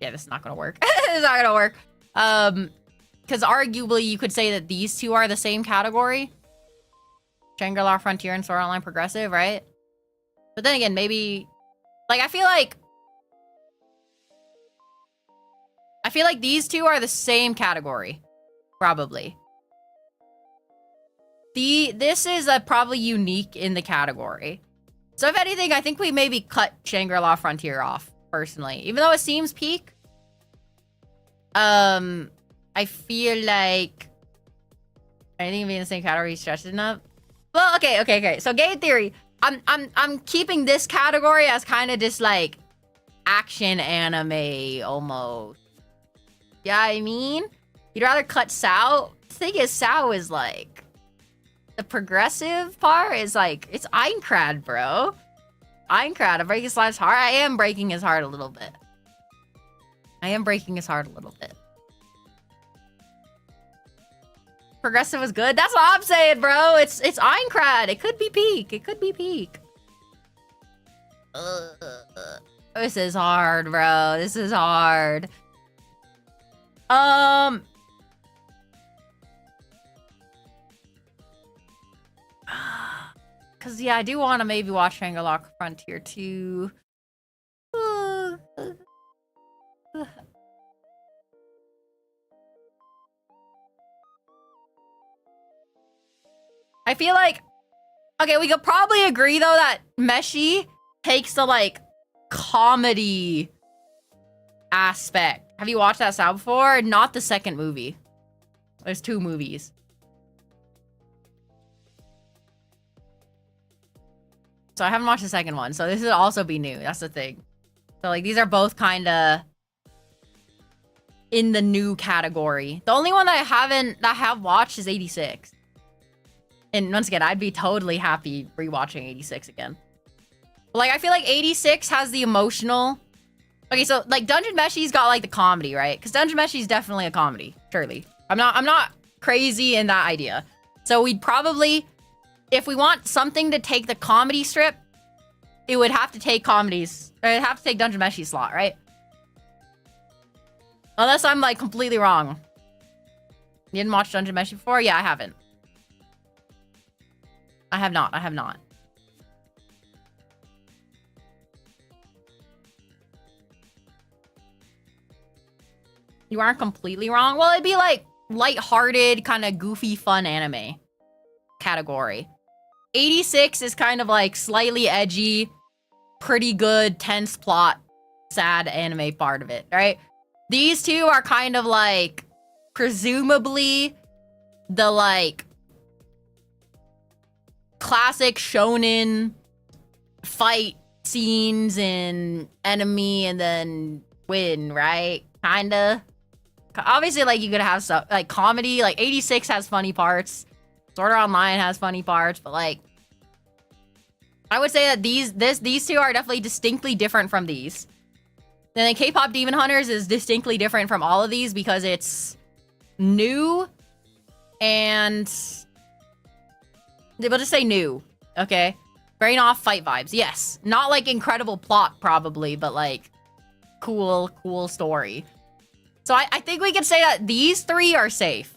Yeah, this is not gonna work. It's not gonna work. Because arguably, you could say that these two are the same category. Shangri-La Frontier and Sword Art Online Progressive, right? But then again, maybe... Like, I feel feel like these two are the same category. Probably. This is probably unique in the category. So if anything, I think we maybe cut Shangri-La Frontier off, personally. Even though it seems peak. I feel like anything being in the same category stretches enough. Well, okay. So game theory. I'm keeping this category as kind of just like action anime almost. Yeah, I mean, you'd rather cut Sao. The thing is, Sao is like the progressive part is like it's Aincrad, bro. Aincrad, I'm breaking his heart. I am breaking his heart a little bit. Progressive was good. That's what I'm saying, bro. It's Aincrad. It could be peak. This is hard, bro. This is hard. Cause yeah, I do want to maybe watch Shangri-La Frontier 2. I feel like, okay, we could probably agree though that Meshi takes the like comedy aspect. Have you watched that Sao before? Not the second movie. There's 2 movies. So I haven't watched the second one. So this would also be new. That's the thing. So like these are both kind of in the new category. The only one that I have watched is 86. And once again, I'd be totally happy rewatching 86 again. But like I feel like 86 has the emotional. Okay, so like Dungeon Meshi's got like the comedy, right? Because Dungeon Meshi's definitely a comedy, surely. I'm not crazy in that idea. So we'd probably, if we want something to take the comedy strip, it would have to take comedies. Or it'd have to take Dungeon Meshi's slot, right? Unless I'm like completely wrong. You didn't watch Dungeon Meshi before? Yeah, I haven't. I have not. You aren't completely wrong. Well, it'd be like lighthearted, kind of goofy, fun anime category. 86 is kind of like slightly edgy, pretty good, tense plot, sad anime part of it, right? These two are kind of like, presumably, the like classic shonen fight scenes in enemy and then win, right? Kinda. Obviously, like, you could have stuff like comedy. Like 86 has funny parts. Sword Art Online has funny parts, but like, I would say that these two are definitely distinctly different from these. Then the K-pop Demon Hunters is distinctly different from all of these because it's new and we'll just say new, okay? Brain off fight vibes, yes. Not like incredible plot probably, but like cool story. So I think we can say that these 3 are safe.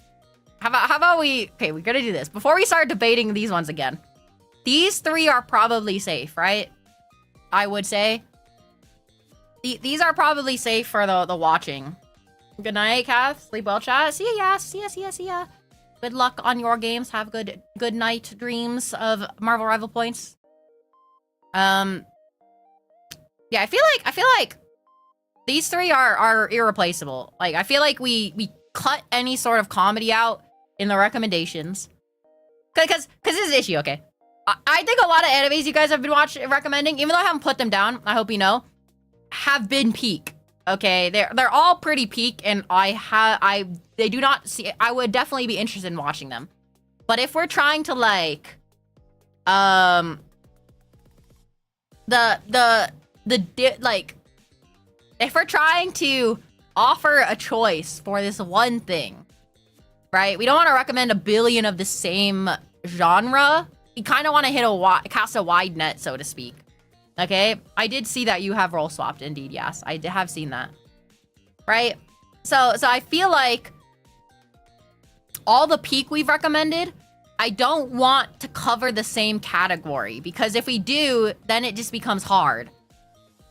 How about we, okay, we're gonna do this. Before we start debating these ones again, these 3 are probably safe, right? I would say. These are probably safe for the watching. Good night, Kath. Sleep well, chat. See ya, see ya. Good luck on your games. Have good night dreams of Marvel Rival points. Yeah, I feel like these 3 are irreplaceable. Like, I feel like we cut any sort of comedy out in the recommendations. Cause this is the issue, okay? I think a lot of animes you guys have been recommending, even though I haven't put them down, I hope you know, have been peak. Okay, they're all pretty peak, and they do not see. I would definitely be interested in watching them, but if we're trying to like, if we're trying to offer a choice for this one thing, right? We don't want to recommend a billion of the same genre. We kind of want to cast a wide net, so to speak. Okay, I did see that you have role swapped. Indeed, yes, I have seen that. Right, so I feel like all the peak we've recommended, I don't want to cover the same category because if we do, then it just becomes hard.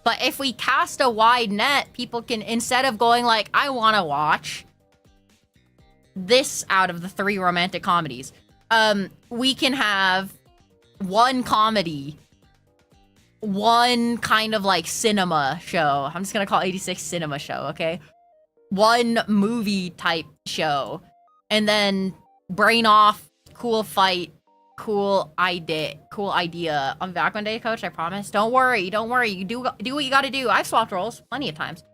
But if we cast a wide net, people can, instead of going like, I want to watch this out of the 3 romantic comedies, we can have one comedy, one kind of like cinema show. I'm just gonna call 86 cinema show, okay? One movie type show, and then brain off, cool fight, cool idea. I'm back one day, coach, I promise. Don't worry. You do what you gotta do. I've swapped roles plenty of times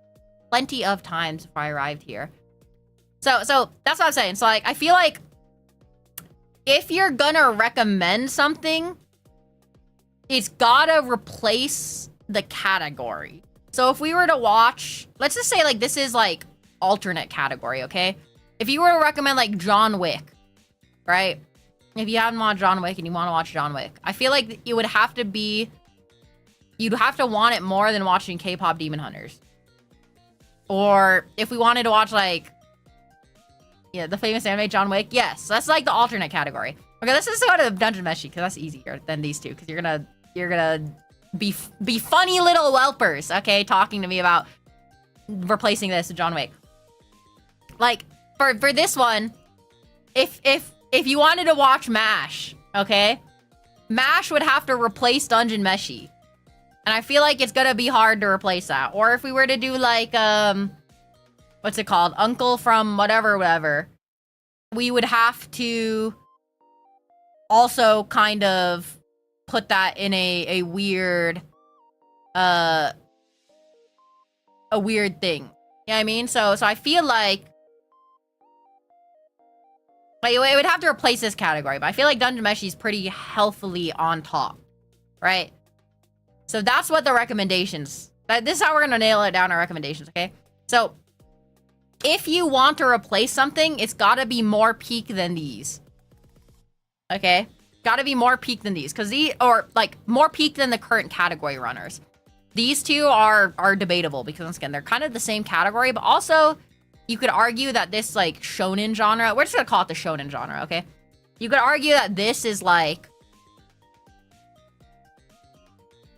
before I arrived here. So that's what I'm saying. So like, I feel like if you're gonna recommend something, it's gotta replace the category. So if we were to watch, let's just say like this is like alternate category, okay? If you were to recommend like John Wick, right? If you haven't watched John Wick and you want to watch John Wick, I feel like it would have to be, you'd have to want it more than watching K-pop Demon Hunters. Or if we wanted to watch like, yeah, the famous anime John Wick, yes, that's like the alternate category. Okay, let's just go to Dungeon Meshi because that's easier than these two, because you're gonna be funny little whelpers, okay, talking to me about replacing this with John Wick. Like for this one, if you wanted to watch MASH, okay, MASH would have to replace Dungeon Meshi, and I feel like it's gonna be hard to replace that. Or if we were to do like what's it called, Uncle from whatever, we would have to also kind of put that in a weird thing. You know what I mean? So I feel like it would have to replace this category, but I feel like Dungeon Meshi is pretty healthily on top, right? So that's what the recommendations, this is how we're gonna nail it down, our recommendations, okay? So if you want to replace something, it's gotta be more peak than these. Okay? Gotta be more peak than these, because or like more peak than the current category runners. These two are debatable because once again, they're kind of the same category, but also you could argue that this like shonen genre, we're just gonna call it the shonen genre, okay? You could argue that this is like,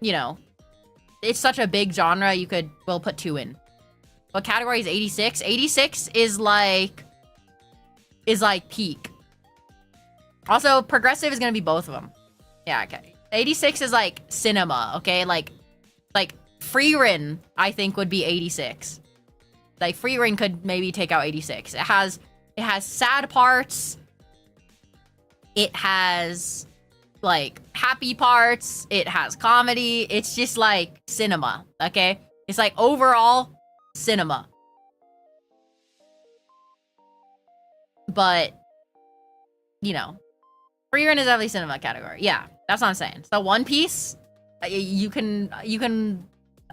you know, it's such a big genre, we'll put 2 in. What category is 86? 86 is like peak. Also, progressive is gonna be both of them. Yeah, okay. 86 is like cinema, okay? Like Kathwrynn, I think, would be 86. Like Kathwrynn could maybe take out 86. It has sad parts. It has like happy parts. It has comedy. It's just like cinema, okay? It's like overall cinema. But, you know, Kathwrynn is definitely cinema category. Yeah, that's what I'm saying. So One Piece, you can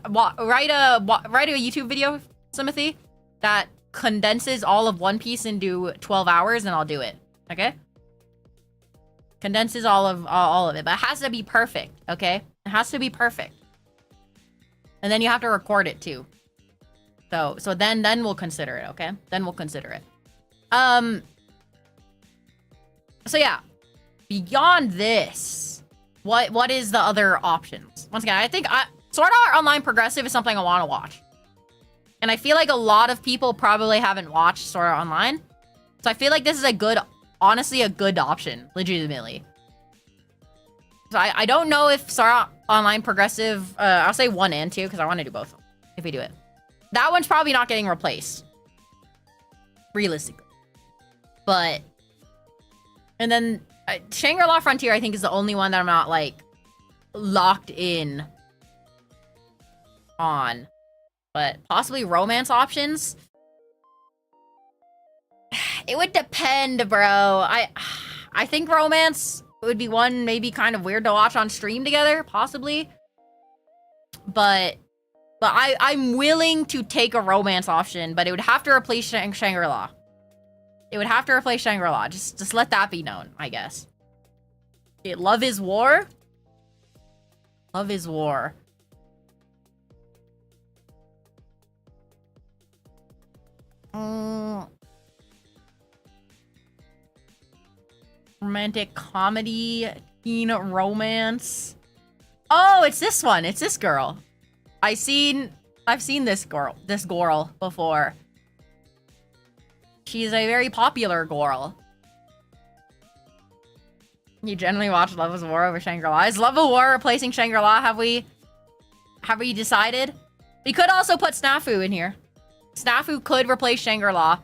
write a YouTube video, Timothy, that condenses all of One Piece into 12 hours, and I'll do it. Okay? Condenses all of it, but it has to be perfect. Okay? It has to be perfect, and then you have to record it too. So then we'll consider it. Okay? Then we'll consider it. So yeah. Beyond this, what is the other options? Once again, I think Sword Art Online Progressive is something I want to watch. And I feel like a lot of people probably haven't watched Sword Art Online. So I feel like this is honestly a good option, legitimately. So I don't know if Sword Art Online Progressive, I'll say 1 and 2, because I want to do both if we do it. That one's probably not getting replaced, realistically. But, and then Shangri-La Frontier, I think, is the only one that I'm not, like, locked in on. But possibly romance options? It would depend, bro. I think romance would be one maybe kind of weird to watch on stream together, possibly. But I'm willing to take a romance option, but it would have to replace Shangri-La. It would have to replace Shangri-La. Just let that be known, I guess. Okay, Love is War? Love is War. Romantic comedy, teen romance. Oh, it's this one. It's this girl. I've seen this girl before. She's a very popular girl. You generally watch Love is War over Shangri-La. Is Love of War replacing Shangri-La? Have we decided? We could also put Snafu in here. Snafu could replace Shangri-La.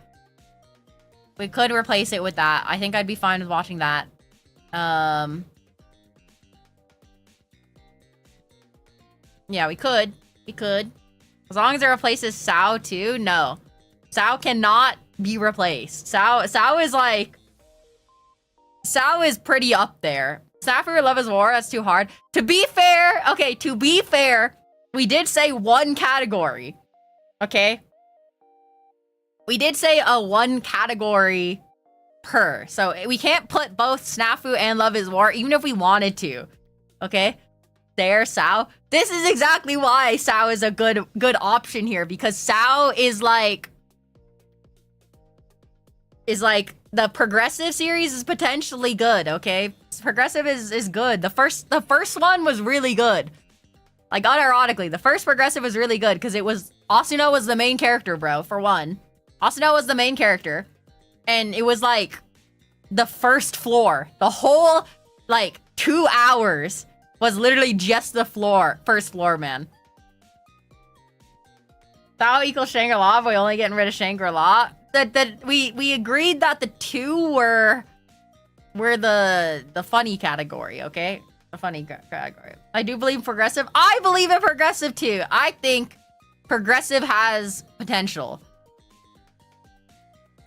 We could replace it with that. I think I'd be fine with watching that. Yeah, we could. We could. As long as it replaces Sao too. No. Sao cannot be replaced. Sao is like... Sao is pretty up there. Snafu or Love is War, that's too hard. To be fair, okay, to be fair, we did say one category. Okay? We did say a one category per. So we can't put both Snafu and Love is War, even if we wanted to. Okay? There, Sao. This is exactly why Sao is a good option here, because Sao is like the progressive series is potentially good, okay? Progressive is good. The first one was really good. Like, unironically, the first progressive was really good because it was Asuna was the main character, bro, for one. Asuna was the main character. And it was like the first floor. The whole like 2 hours was literally just the first floor, man. Sao equals Shangri-La, but we only getting rid of Shangri-La. We agreed that the two were the funny category, okay? The funny category. I do believe in progressive. I believe in progressive too. I think progressive has potential.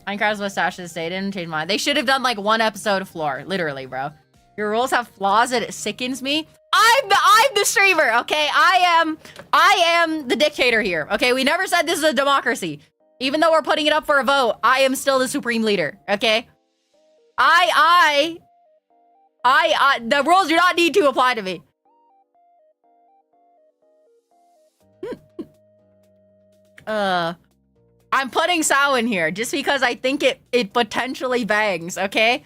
Minecraft's mustaches, they didn't change mine. They should have done like one episode of Floor, literally, bro. Your rules have flaws and it sickens me. I'm the streamer, okay? I am the dictator here, okay? We never said this is a democracy. Even though we're putting it up for a vote, I am still the supreme leader, okay? The rules do not need to apply to me. I'm putting Sao in here just because I think it potentially bangs, okay?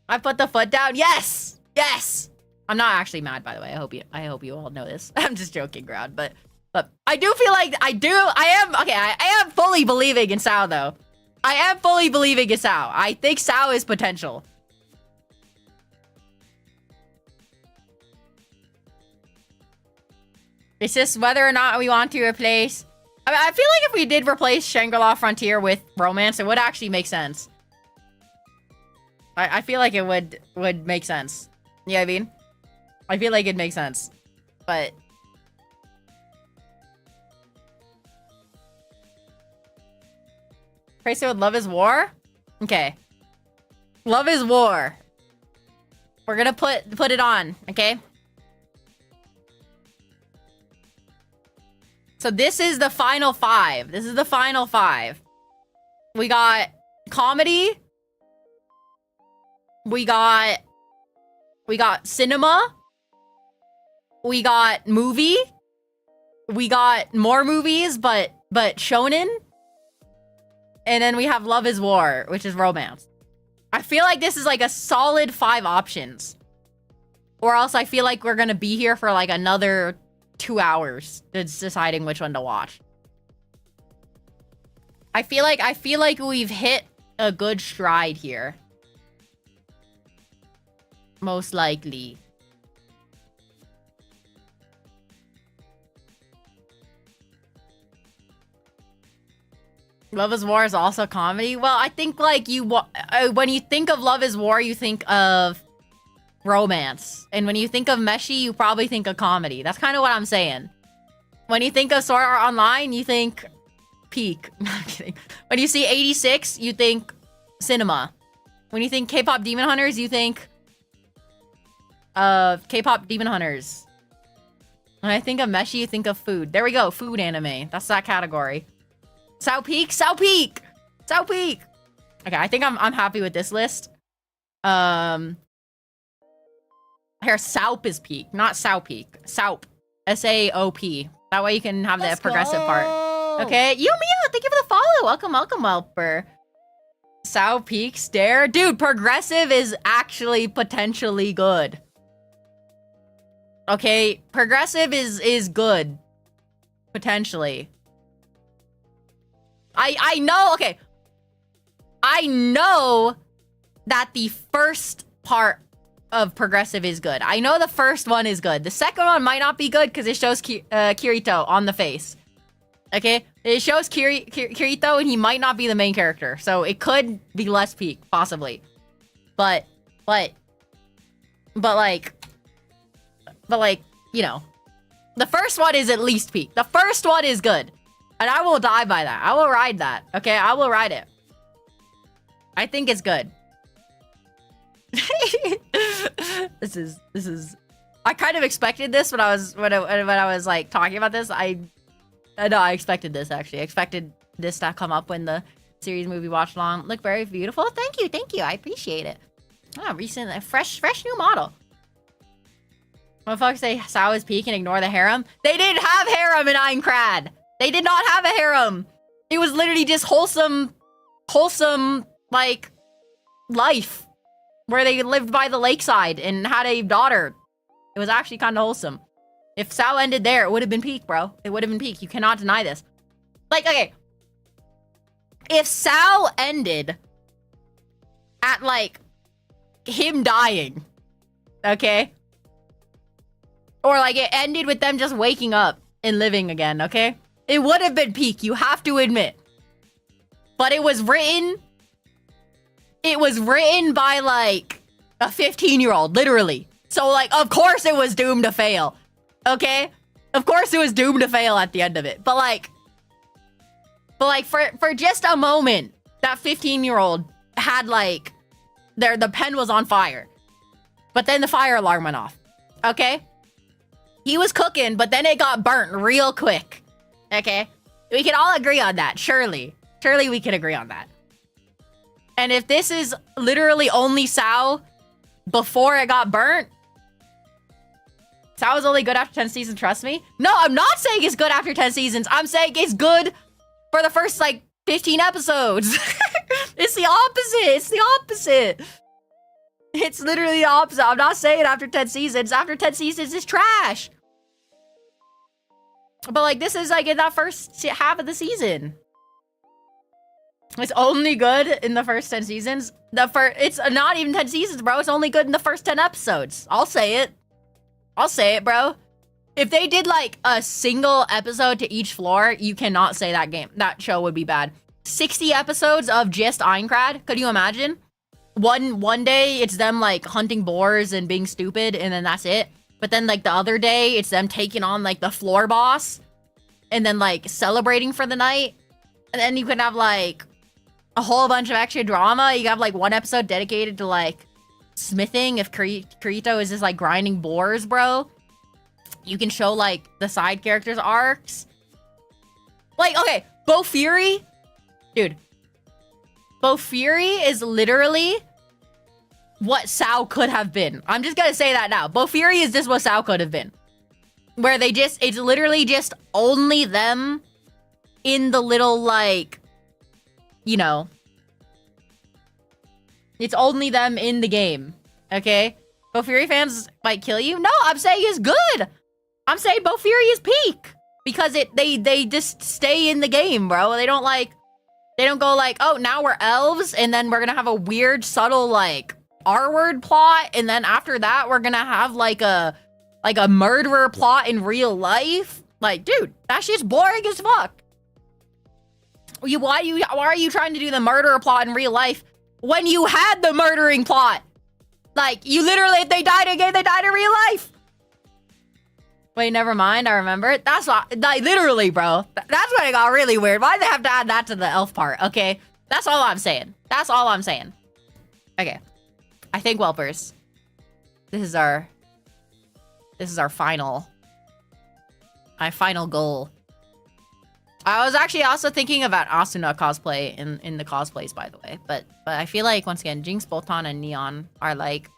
I put the foot down. Yes! Yes! I'm not actually mad, by the way. I hope you all know this. I'm just joking around, but I do feel like I am fully believing in Sao though. I am fully believing in Sao. I think Sao is potential. It's just whether or not we want to replace... I mean, I feel like if we did replace Shangri-La Frontier with Romance, it would actually make sense. I feel like it would make sense. You know what I mean? I feel like it makes sense. But... Replace it with Love is War? Okay. Love is War. We're gonna put it on, okay? So this is the final 5. This is the final 5. We got comedy. We got cinema. We got movie. We got more movies, but shonen. And then we have Love is War, which is romance. I feel like this is like a solid 5 options. Or else I feel like we're gonna be here for like another 2 hours deciding which one to watch. I feel like we've hit a good stride here. Most likely. Love is War is also comedy. Well, I think like when you think of Love is War, you think of romance, and when you think of Meshi, you probably think of comedy. That's kind of what I'm saying. When you think of Sword Art Online, you think peak. No, I'm kidding. When you see 86, you think cinema. When you think K-pop Demon Hunters, you think K-pop Demon Hunters. When I think of Meshi, you think of food. There we go, food anime. That's that category. Sao Peak, Sao Peak, Sao Peak. Okay, I think I'm happy with this list. Here, Saup is peak, not Sao Peak. Saup, S-A-O-P. That way you can have the progressive part. Okay, Yumiya, thank you for the follow. Welcome, welcome, Whelper. Sao Peak, Stare. Dude, progressive is actually potentially good. Okay, progressive is good. Potentially. I know, okay. I know that the first part of Progressive is good. I know the first one is good. The second one might not be good because it shows Kirito on the face. Okay? It shows Kirito and he might not be the main character. So it could be less peak, possibly. But like, you know. The first one is at least peak. The first one is good. And I will die by that. I will ride that. Okay? I will ride it. I think it's good. This is I kind of expected this when I was like talking about this. I know I expected this actually. I expected this to come up when the series movie watch along. Look very beautiful. Thank you. I appreciate it. Oh, recent fresh new model. Motherfuckers say Sao is peak and ignore the harem. They didn't have harem in Aincrad. They did not have a harem. It was literally just wholesome like life. Where they lived by the lakeside and had a daughter. It was actually kind of wholesome. If Sao ended there, it would have been peak, bro. It would have been peak. You cannot deny this. Like, okay. If Sao ended at, like, him dying, okay? Or, like, it ended with them just waking up and living again, okay? It would have been peak, you have to admit. But it was written... It was written by, like, a 15-year-old, literally. So, like, of course it was doomed to fail. Okay? Of course it was doomed to fail at the end of it. But, like, for just a moment, that 15-year-old had, like, the pen was on fire. But then the fire alarm went off. Okay? He was cooking, but then it got burnt real quick. Okay? We can all agree on that, surely. Surely we can agree on that. And if this is literally only Sao before it got burnt, Sao is only good after 10 seasons, trust me. No, I'm not saying it's good after 10 seasons. I'm saying it's good for the first, like, 15 episodes. It's the opposite. It's the opposite. It's literally the opposite. I'm not saying after 10 seasons. After 10 seasons, it's trash. But, like, this is, like, in that first half of the season. It's only good in the first 10 seasons. It's not even 10 seasons, bro. It's only good in the first 10 episodes. I'll say it. I'll say it, bro. If they did, like, a single episode to each floor, you cannot say that show would be bad. 60 episodes of just Aincrad. Could you imagine? One day, it's them, like, hunting boars and being stupid, and then that's it. But then, like, the other day, it's them taking on, like, the floor boss. And then, like, celebrating for the night. And then you can have, like... a whole bunch of extra drama. You have, like, one episode dedicated to, like, smithing if Kirito is just, like, grinding boars, bro. You can show, like, the side characters' arcs. Like, okay, Bo Fury. Dude. Bo Fury is literally what Sao could have been. I'm just gonna say that now. Bo Fury is just what Sao could have been. Where they just... it's literally just only them in the little, like... you know, it's only them in the game, okay? Bo Fury fans might kill you. No, I'm saying it's good. I'm saying Bo Fury is peak because they just stay in the game, bro. They don't go like, oh, now we're elves and then we're gonna have a weird, subtle, like, R-word plot, and then after that we're gonna have like a murderer plot in real life. Like, dude, that shit's boring as fuck. Why are you trying to do the murder plot in real life when you had the murdering plot? Like, you literally, if they died again, they died in real life. Wait, never mind. I remember it. That's what, like, literally, bro. That's when it got really weird. Why'd they have to add that to the elf part? Okay, that's all I'm saying. That's all I'm saying. Okay, I think whelpers. This is our final goal. I was actually also thinking about Asuna cosplay in the cosplays, by the way. But I feel like, once again, Jinx, Bolton, and Neon are, like,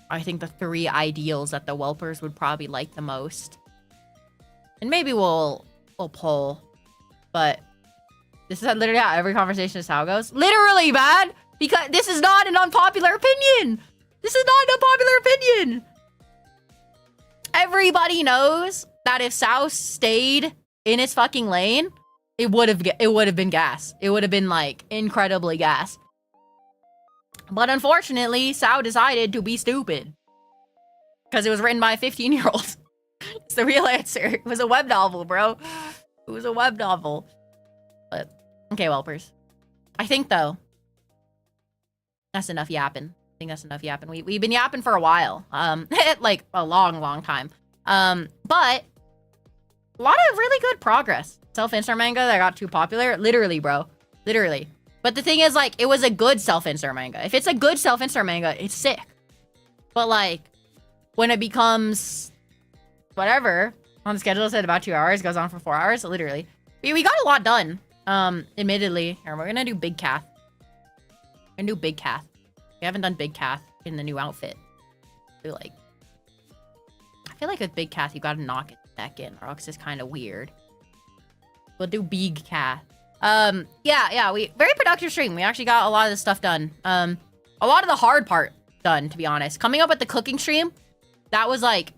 I think the 3 ideals that the whelpers would probably like the most. And maybe we'll poll. But this is literally how every conversation is how it goes. Literally, man! Because this is not an unpopular opinion! This is not an unpopular opinion! Everybody knows that if Sao stayed in its fucking lane, it would have been gas. It would have been like incredibly gas. But unfortunately, Sao decided to be stupid because it was written by a 15-year-old. It's the real answer. It was a web novel, bro. It was a web novel. But okay, whelpers. I think though, that's enough yapping. I think that's enough yapping. We've been yapping for a while. Like a long time. But a lot of really good progress. Self-insert manga that got too popular. Literally, bro. Literally. But the thing is, like, it was a good self-insert manga. If it's a good self-insert manga, it's sick. But, like, when it becomes whatever, on the schedule, it said about 2 hours, goes on for 4 hours, literally. We got a lot done. Admittedly. Here, we're gonna do Big Kath. We're gonna do Big Kath. We haven't done Big Kath in the new outfit. I feel like with Big Kath, you gotta knock it back in, or else it's kind of weird. We'll do Big Kath. Yeah, we very productive stream. We actually got a lot of this stuff done. A lot of the hard part done, to be honest. Coming up with the cooking stream, that was like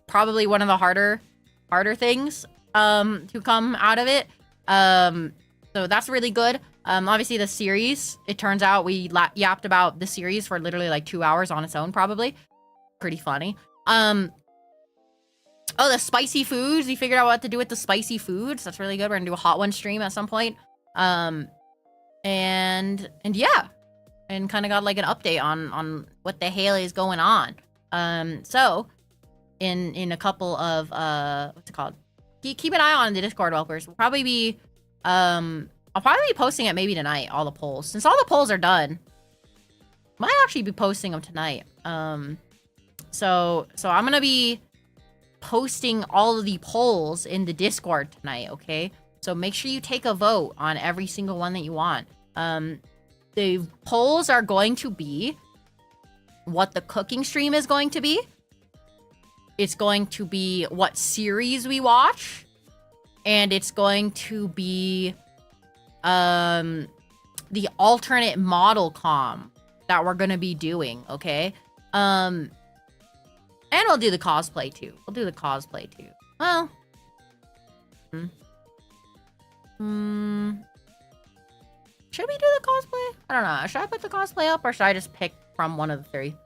probably one of the harder things to come out of it. So that's really good. Obviously the series, it turns out we yapped about the series for literally like 2 hours on its own, probably. Pretty funny. Oh, the spicy foods. We figured out what to do with the spicy foods. That's really good. We're gonna do a hot one stream at some point. And yeah. And kind of got like an update on what the hell is going on. So in a couple of what's it called? Keep an eye on the Discord whelpers. We'll probably be I'll probably be posting it maybe tonight, all the polls. Since all the polls are done, might actually be posting them tonight. So I'm gonna be posting all of the polls in the Discord tonight, okay? So make sure you take a vote on every single one that you want. The polls are going to be what the cooking stream is going to be. It's going to be what series we watch. And it's going to be the alternate model comm that we're going to be doing, okay? And we'll do the cosplay, too. We'll do the cosplay, too. Well. Should we do the cosplay? I don't know. Should I put the cosplay up, or should I just pick from one of the three?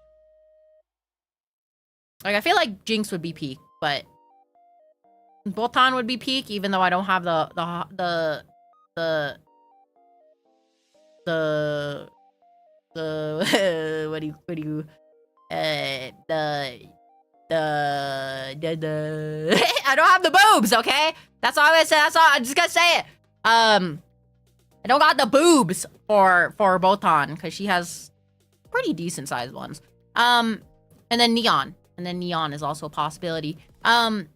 Like, I feel like Jinx would be peak, but Botan would be peak, even though I don't have the what do you I don't have the boobs, okay? That's all I'm gonna say. That's all. I'm just gonna say it. I don't got the boobs for Botan, because she has pretty decent sized ones. And then Neon. And then Neon is also a possibility. But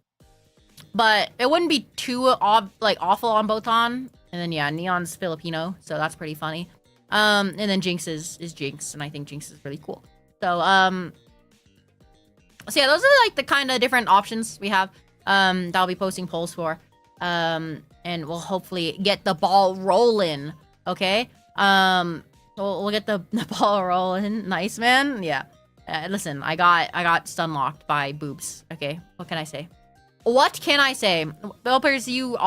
it wouldn't be too awful on Botan. And then yeah, Neon's Filipino, so that's pretty funny. And then Jinx is Jinx, and I think Jinx is really cool. So so yeah, those are like the kind of different options we have that I'll be posting polls for. And we'll hopefully get the ball rolling, okay? We'll get the ball rolling. Nice, man. Yeah. Listen, I got stun locked by boobs, okay? What can I say? What can I say? Whelpers, you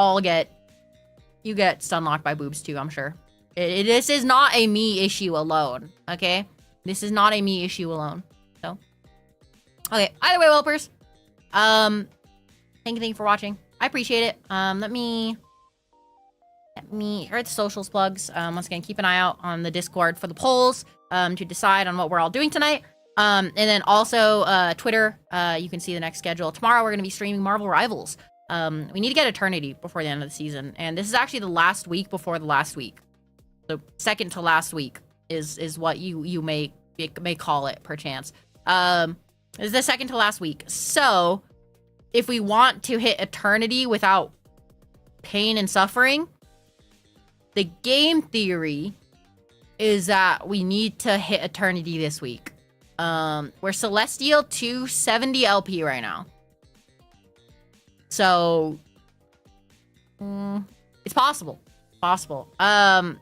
get stun locked by boobs too, I'm sure. This is not a me issue alone, okay? This is not a me issue alone. So, okay. Either way, whelpers. Thank you for watching. I appreciate it. Let me here are the socials plugs. Once again, keep an eye out on the Discord for the polls to decide on what we're all doing tonight. And then also Twitter. You can see the next schedule. Tomorrow we're gonna be streaming Marvel Rivals. We need to get Eternity before the end of the season, and this is actually the last week before the last week. So second to last week is what you may call it, perchance. This is the second to last week. So if we want to hit Eternity without pain and suffering, the game theory is that we need to hit Eternity this week. We're Celestial 270 LP right now. So it's possible. But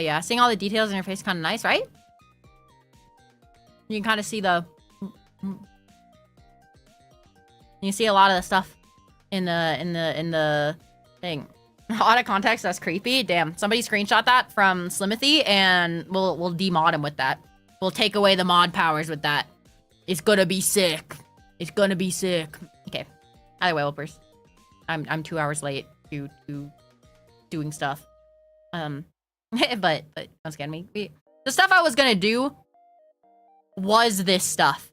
yeah, seeing all the details in your face is kind of nice, right? You can kind of see the... You see a lot of the stuff in the thing. Out of context, that's creepy. Damn, somebody screenshot that from Slimothy, and we'll demod him with that. We'll take away the mod powers with that. It's gonna be sick. It's gonna be sick. Okay. Either way, whelpers. I'm 2 hours late to doing stuff. But don't scare me. The stuff I was gonna do was this stuff.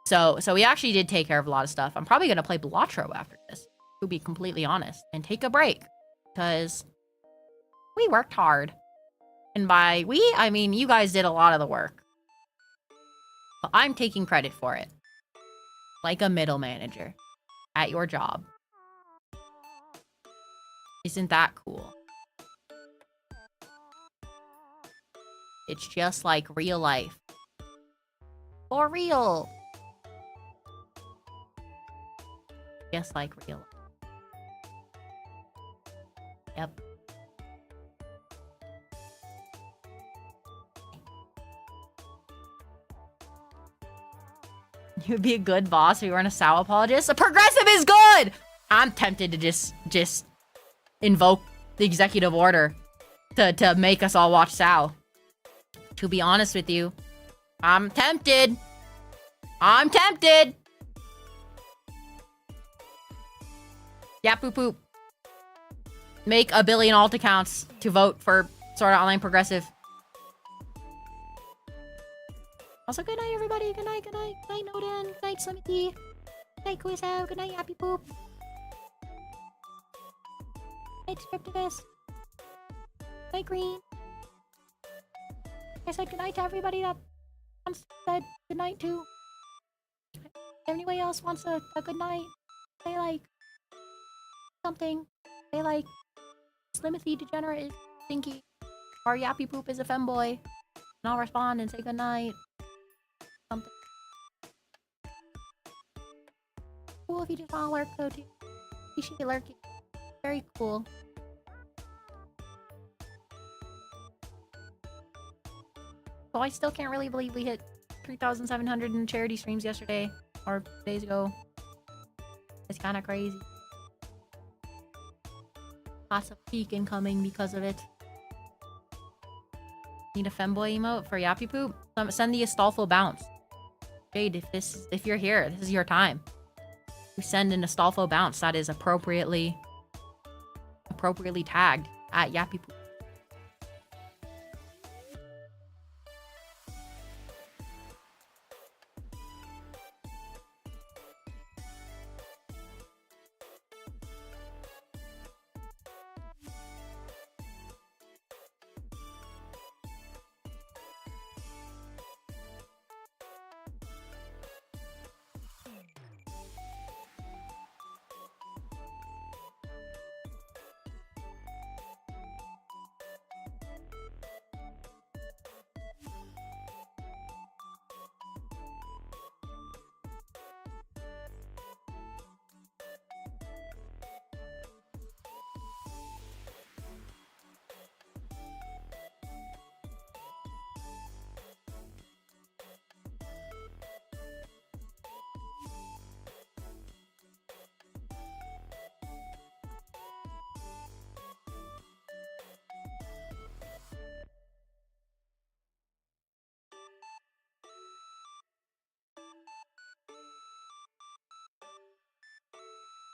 So we actually did take care of a lot of stuff. I'm probably gonna play Blotro after this, to be completely honest, and take a break. Because we worked hard. And by we, I mean you guys did a lot of the work. But I'm taking credit for it. Like a middle manager at your job. Isn't that cool? It's just like real life. For real. Just like real life. Yep. You'd be a good boss if you weren't a sow apologist. A progressive is good! I'm tempted to just invoke the executive order to make us all watch Sow. To be honest with you, I'm tempted. I'm tempted. Yeah, poop poop. Make 1 billion alt accounts to vote for Sword Art Online Progressive. Also, good night, everybody. Good night, good night. Good night, Noden. Good night, Slimity. Good night, Quizzo. Good night, Happy Poop. Good night, Scriptivus. Good night, Green. I said good night to everybody that wants to say good night to. If anybody else wants a good night, say like something. Say like Slimothy Degenerate is stinky. Or Yappy Poop is a femboy. And I'll respond and say good night. Something. Cool if you just want to lurk though too. Appreciate lurking. Very cool. So I still can't really believe we hit 3,700 in charity streams yesterday. Or 2 days ago. It's kind of crazy. Lots of peak incoming because of it. Need a femboy emote for Yappy Poop? Send the Astolfo bounce. Jade, if you're here, this is your time. You send an Astolfo bounce that is appropriately tagged at Yappy Poop.